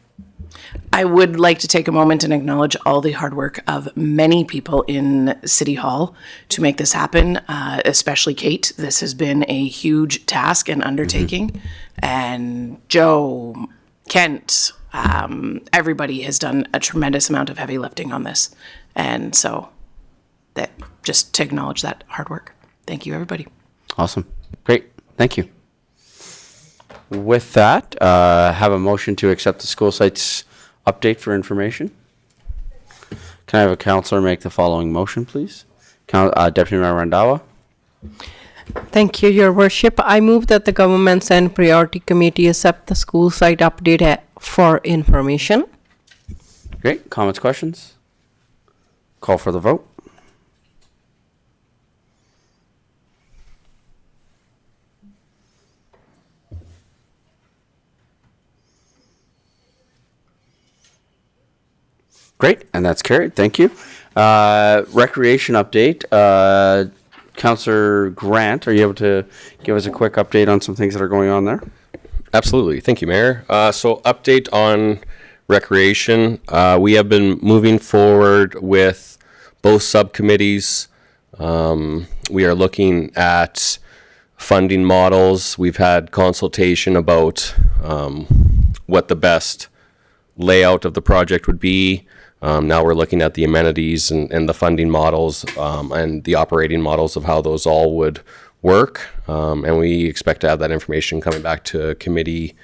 J: I would like to take a moment and acknowledge all the hard work of many people in City Hall to make this happen, especially Kate. This has been a huge task and undertaking. And Joe, Kent, everybody has done a tremendous amount of heavy lifting on this. And so that just to acknowledge that hard work. Thank you, everybody.
A: Awesome, great, thank you. With that, have a motion to accept the school site's update for information. Can I have a councillor make the following motion, please? Deputy Mayor Randawa.
C: Thank you, Your Worship. I move that the Governments and Priority Committee accept the school site update for information.
A: Great, comments, questions? Call for the vote. Great, and that's carried. Thank you. Recreation update. Councillor Grant, are you able to give us a quick update on some things that are going on there?
L: Absolutely. Thank you, Mayor. So update on recreation. We have been moving forward with both subcommittees. We are looking at funding models. We've had consultation about what the best layout of the project would be. Now we're looking at the amenities and the funding models and the operating models of how those all would work. And we expect to have that information coming back to committee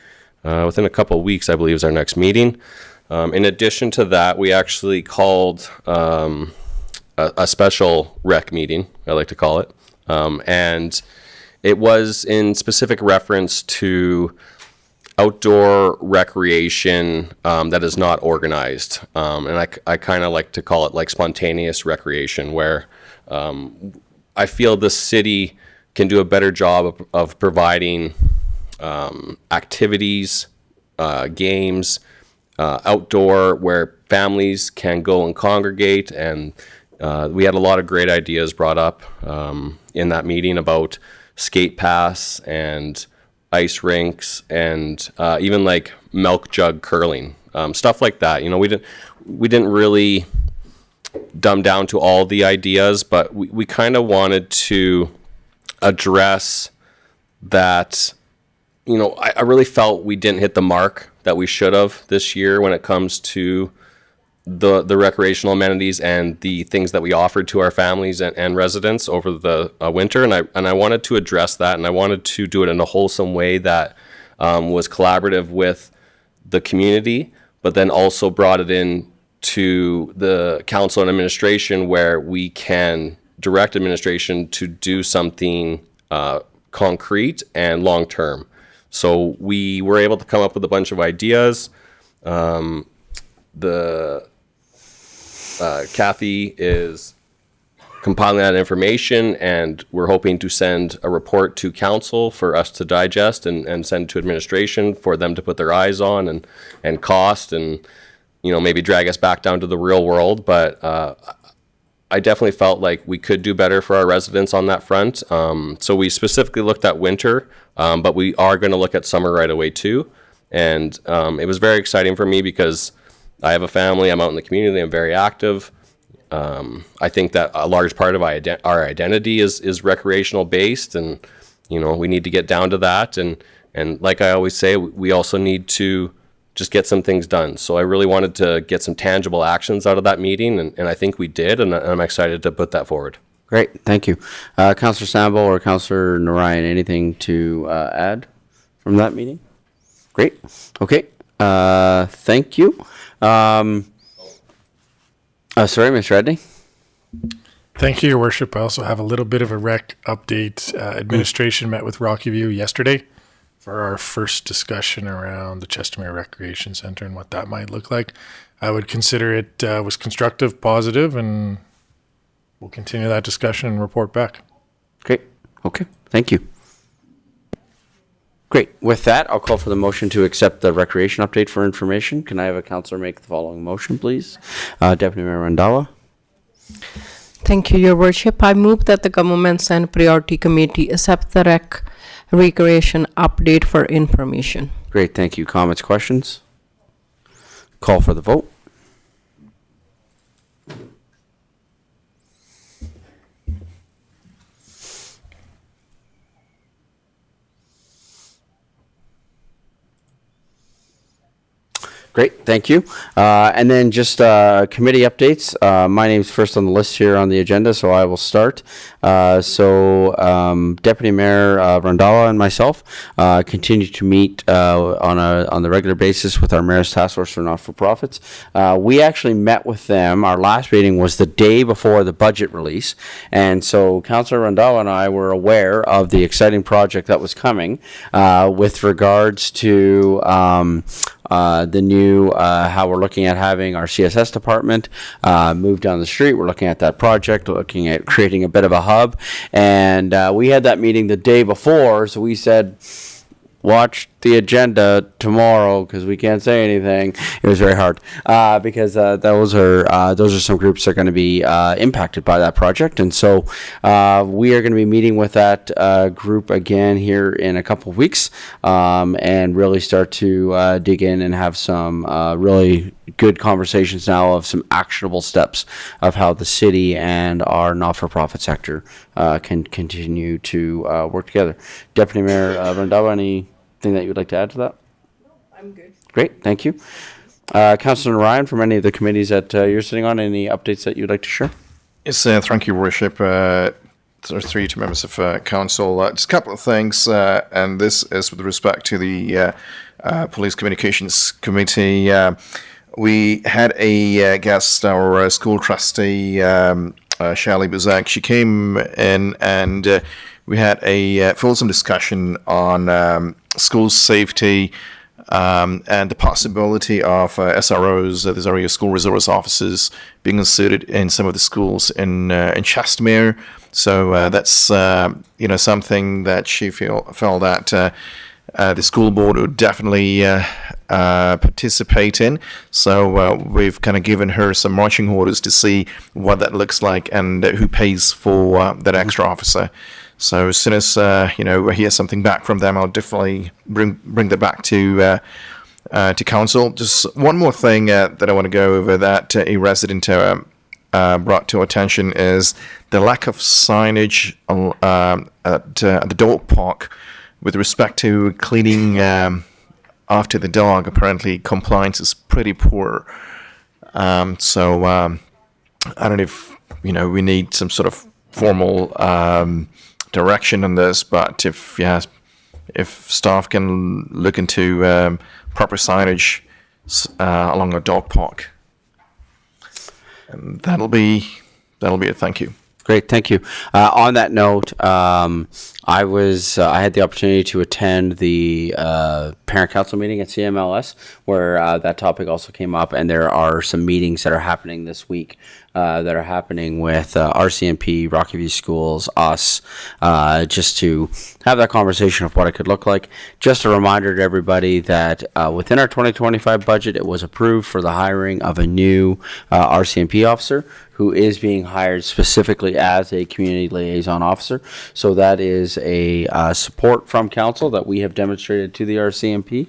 L: within a couple of weeks, I believe is our next meeting. In addition to that, we actually called a special rec meeting, I like to call it. And it was in specific reference to outdoor recreation that is not organized. And I kind of like to call it like spontaneous recreation, where I feel the city can do a better job of providing activities, games, outdoor, where families can go and congregate. And we had a lot of great ideas brought up in that meeting about skate pass and ice rinks and even like milk jug curling, stuff like that. You know, we didn't really dumb down to all the ideas, but we kind of wanted to address that. You know, I really felt we didn't hit the mark that we should have this year when it comes to the recreational amenities and the things that we offered to our families and residents over the winter. And I wanted to address that, and I wanted to do it in a wholesome way that was collaborative with the community, but then also brought it in to the council and administration, where we can direct administration to do something concrete and long-term. So we were able to come up with a bunch of ideas. Kathy is compiling that information, and we're hoping to send a report to council for us to digest and send to administration for them to put their eyes on and cost and, you know, maybe drag us back down to the real world. But I definitely felt like we could do better for our residents on that front. So we specifically looked at winter, but we are going to look at summer right away too. And it was very exciting for me because I have a family, I'm out in the community, I'm very active. I think that a large part of our identity is recreational based, and, you know, we need to get down to that. And like I always say, we also need to just get some things done. So I really wanted to get some tangible actions out of that meeting, and I think we did, and I'm excited to put that forward.
A: Great, thank you. Councillor Sambo or Councillor Narayan, anything to add from that meeting? Great, okay, thank you. Sorry, Mr. Redney.
H: Thank you, Your Worship. I also have a little bit of a rec update. Administration met with Rocky View yesterday. for our first discussion around the Chestermere Recreation Center and what that might look like. I would consider it was constructive, positive, and we'll continue that discussion and report back.
A: Great. Okay. Thank you. Great. With that, I'll call for the motion to accept the recreation update for information. Can I have a councillor make the following motion, please? Deputy Mayor Randhawa.
C: Thank you, Your Worship. I move that the Governments and Priority Committee accept the recreation update for information.
A: Great. Thank you. Comments, questions? Call for the vote. Great, thank you. And then just committee updates. My name's first on the list here on the agenda, so I will start. Deputy Mayor Randhawa and myself continue to meet on the regular basis with our Mayor's Task Force for Not-for-Profits. We actually met with them. Our last meeting was the day before the budget release, and so Councillor Randhawa and I were aware of the exciting project that was coming with regards to the new how we're looking at having our CSS department move down the street. We're looking at that project, looking at creating a bit of a hub, and we had that meeting the day before, so we said, watch the agenda tomorrow because we can't say anything. It was very hard because those are some groups that are going to be impacted by that project, and so we are going to be meeting with that group again here in a couple of weeks and really start to dig in and have some really good conversations now of some actionable steps of how the city and our not-for-profit sector can continue to work together. Deputy Mayor Randhawa, anything that you would like to add to that?
C: No, I'm good.
A: Great, thank you. Councillor Ryan, from any of the committees that you're sitting on, any updates that you'd like to share?
K: Yes, thank you, Worship. Three to members of council. Just a couple of things, and this is with respect to the Police Communications Committee. We had a guest, our school trustee, Shally Buzak. She came in and we had a fulsome discussion on school safety and the possibility of SROs, these are your school resource officers, being inserted in some of the schools in Chestermere. So that's something that she felt that the school board would definitely participate in. So we've kind of given her some marching orders to see what that looks like and who pays for that extra officer. So as soon as I hear something back from them, I'll definitely bring that back to council. Just one more thing that I want to go over that a resident brought to our attention is the lack of signage at the dog park with respect to cleaning after the dog. Apparently, compliance is pretty poor. So I don't know if we need some sort of formal direction on this, but if staff can look into proper signage along a dog park, and that'll be it. Thank you.
A: Great, thank you. On that note, I had the opportunity to attend the parent council meeting at CMLS, where that topic also came up, and there are some meetings that are happening this week that are happening with RCMP, Rocky View Schools, us, just to have that conversation of what it could look like. Just a reminder to everybody that within our 2025 budget, it was approved for the hiring of a new RCMP officer who is being hired specifically as a community liaison officer. So that is a support from council that we have demonstrated to the RCMP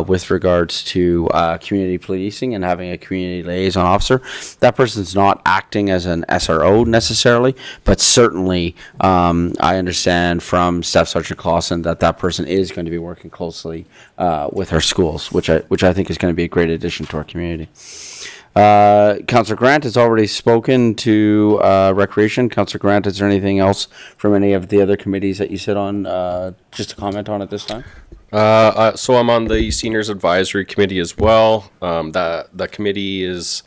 A: with regards to community policing and having a community liaison officer. That person's not acting as an SRO necessarily, but certainly I understand from Staff Sergeant Clausen that person is going to be working closely with our schools, which I think is going to be a great addition to our community. Councillor Grant has already spoken to Recreation. Councillor Grant, is there anything else from any of the other committees that you sit on just to comment on at this time?
L: So I'm on the Seniors Advisory Committee as well. The committee is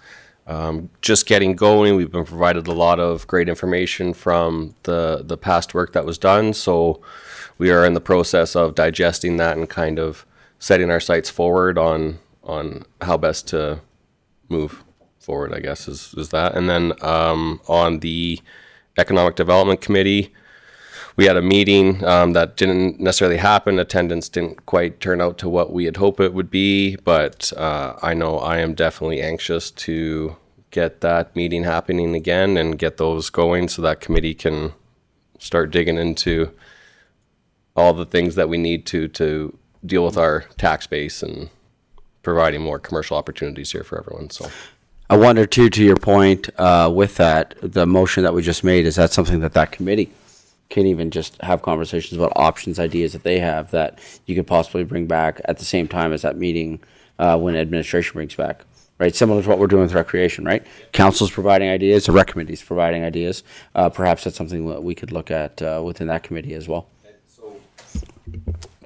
L: just getting going. We've been provided a lot of great information from the past work that was done. So we are in the process of digesting that and kind of setting our sights forward on how best to move forward, I guess, is that. And then on the Economic Development Committee, we had a meeting that didn't necessarily happen. Attendance didn't quite turn out to what we had hoped it would be, but I know I am definitely anxious to get that meeting happening again and get those going so that committee can start digging into all the things that we need to deal with our tax base and providing more commercial opportunities here for everyone. So
A: I wonder too, to your point, with that, the motion that we just made, is that something that committee can even just have conversations about options, ideas that they have that you could possibly bring back at the same time as that meeting when administration brings back, right? Similar to what we're doing with recreation, right? Council's providing ideas, the rec committee's providing ideas. Perhaps that's something that we could look at within that committee as well.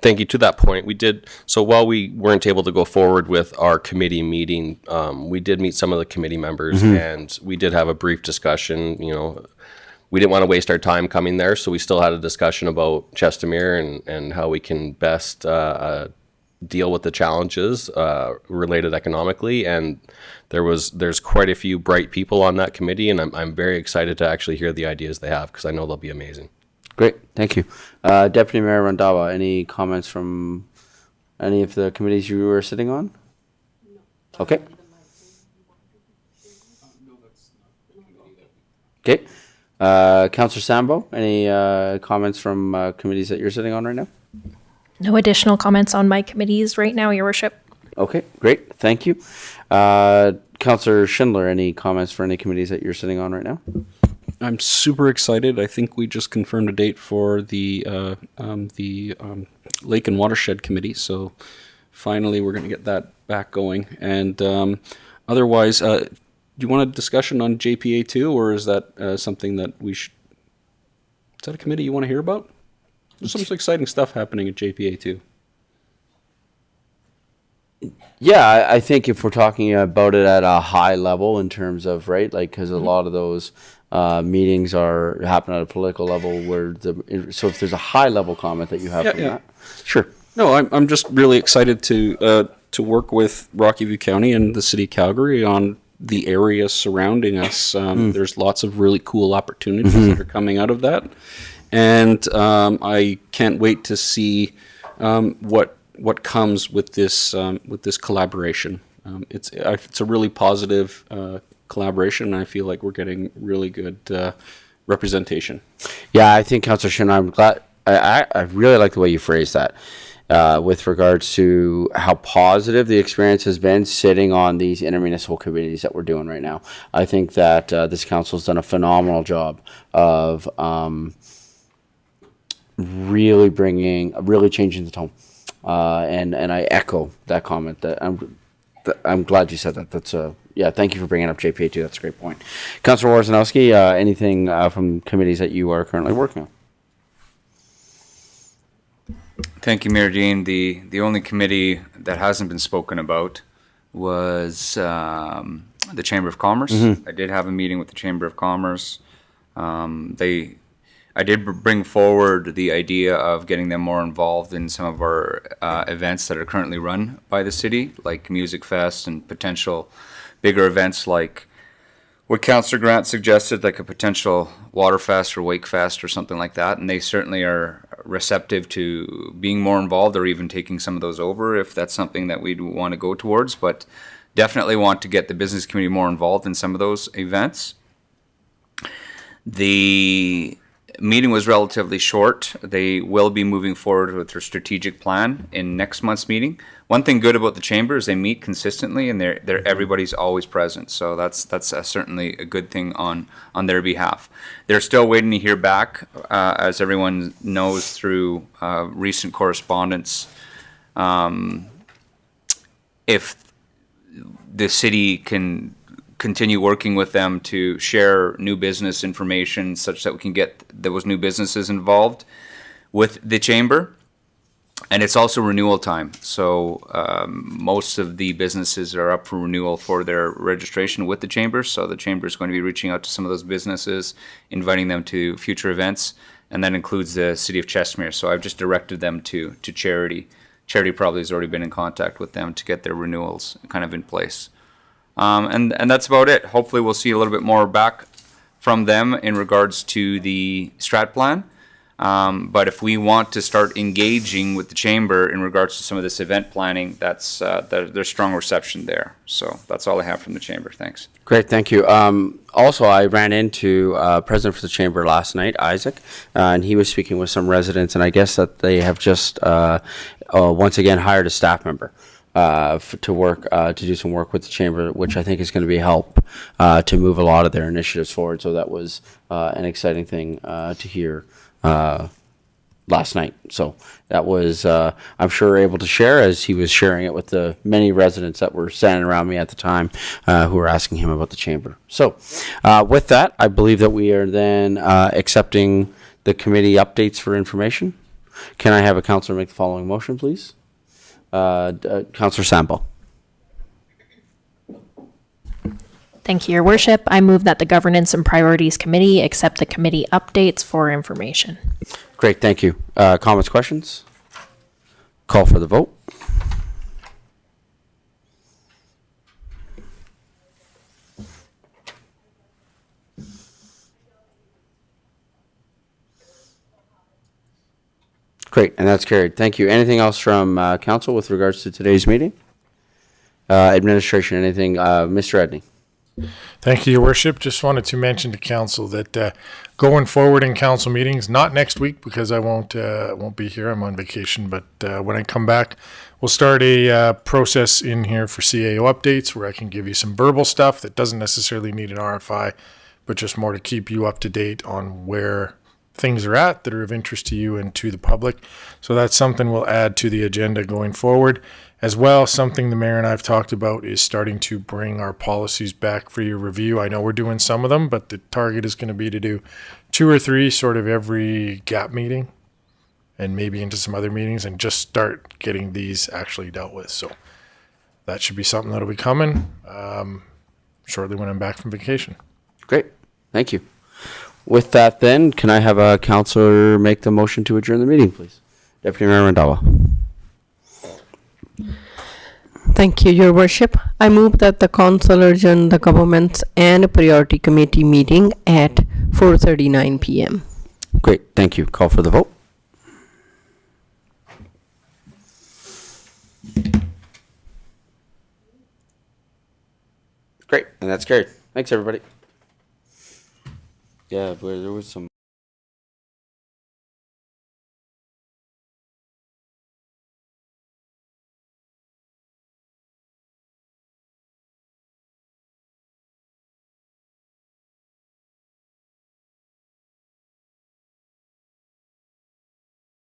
L: thank you. To that point, we did, so while we weren't able to go forward with our committee meeting, we did meet some of the committee members, and we did have a brief discussion. You know, we didn't want to waste our time coming there, so we still had a discussion about Stonemere and how we can best deal with the challenges related economically. And there's quite a few bright people on that committee, and I'm very excited to actually hear the ideas they have, because I know they'll be amazing.
A: Great, thank you. Deputy Mayor Randhawa, any comments from any of the committees you were sitting on? No. Okay. Okay. Councillor Sambo, any comments from committees that you're sitting on right now?
E: No additional comments on my committees right now, Your Worship.
A: Okay, great, thank you. Councillor Schindler, any comments for any committees that you're sitting on right now?
F: I'm super excited. I think we just confirmed a date for the Lake and Watershed Committee, so finally we're going to get that back going. And otherwise, do you want a discussion on JPA 2, or is that something that we should? Is that a committee you want to hear about? There's some exciting stuff happening at JPA 2.
A: Yeah, I think if we're talking about it at a high level in terms of, right, like, because a lot of those meetings happen at a political level so if there's a high level comment that you have from that. Sure.
F: No, I'm just really excited to work with Rocky View County and the City of Calgary on the area surrounding us. There's lots of really cool opportunities that are coming out of that. And I can't wait to see what comes with this collaboration. It's a really positive collaboration, and I feel like we're getting really good representation.
A: Yeah, I think, Councillor Shin, I'm glad. I really like the way you phrased that with regards to how positive the experience has been sitting on these intermunicipal committees that we're doing right now. I think that this council's done a phenomenal job of really changing the tone. And I echo that comment. That I'm glad you said that. That's thank you for bringing up JPA 2. That's a great point. Councillor Warzanowski, anything from committees that you are currently working on?
B: Thank you, Mayor Dean. The only committee that hasn't been spoken about was the Chamber of Commerce. I did have a meeting with the Chamber of Commerce. I did bring forward the idea of getting them more involved in some of our events that are currently run by the city, like Music Fest and potential bigger events like what Councillor Grant suggested, like a potential Water Fest or Wake Fest or something like that. And they certainly are receptive to being more involved or even taking some of those over if that's something that we'd want to go towards. But definitely want to get the business community more involved in some of those events. The meeting was relatively short. They will be moving forward with their strategic plan in next month's meeting. One thing good about the chamber is they meet consistently, and everybody's always present. So that's certainly a good thing on their behalf. They're still waiting to hear back, as everyone knows through recent correspondence, if the city can continue working with them to share new business information such that we can get those new businesses involved with the chamber. And it's also renewal time. So most of the businesses are up for renewal for their registration with the chamber. So the chamber is going to be reaching out to some of those businesses, inviting them to future events. And that includes the city of Chestermere. So I've just directed them to Charity. Charity probably has already been in contact with them to get their renewals kind of in place. And that's about it. Hopefully we'll see a little bit more back from them in regards to the strat plan. But if we want to start engaging with the chamber in regards to some of this event planning, that's there's strong reception there. So that's all I have from the chamber. Thanks.
A: Great, thank you. Also, I ran into President for the Chamber last night, Isaac, and he was speaking with some residents, and I guess that they have just once again hired a staff member to work to do some work with the chamber, which I think is going to be help to move a lot of their initiatives forward. So that was an exciting thing to hear last night. So that was, I'm sure, able to share as he was sharing it with the many residents that were standing around me at the time who were asking him about the chamber. So with that, I believe that we are then accepting the committee updates for information. Can I have a councillor make the following motion, please? Councillor Sample.
E: Thank you, Your Worship. I move that the Governance and Priorities Committee accept the committee updates for information.
A: Great, thank you. Comments, questions? Call for the vote. Great, and that's carried. Thank you. Anything else from council with regards to today's meeting? Administration, anything? Mr. Edney.
H: Thank you, Your Worship. Just wanted to mention to council that going forward in council meetings, not next week because I won't be here. I'm on vacation. But when I come back, we'll start a process in here for CAO updates where I can give you some verbal stuff that doesn't necessarily need an RFI, but just more to keep you up to date on where things are at that are of interest to you and to the public. So that's something we'll add to the agenda going forward. As well, something the mayor and I have talked about is starting to bring our policies back for your review. I know we're doing some of them, but the target is going to be to do 2 or 3 sort of every GAP meeting and maybe into some other meetings and just start getting these actually dealt with. So that should be something that'll be coming shortly when I'm back from vacation.
A: Great. Thank you. With that then, can I have a councillor make the motion to adjourn the meeting, please? Deputy Mayor Randhawa.
C: Thank you, Your Worship. I move that the council adjourn the Governments and Priority Committee meeting at 4:39 p.m.
A: Great, thank you. Call for the vote. Great, and that's carried. Thanks, everybody. Yeah, there was some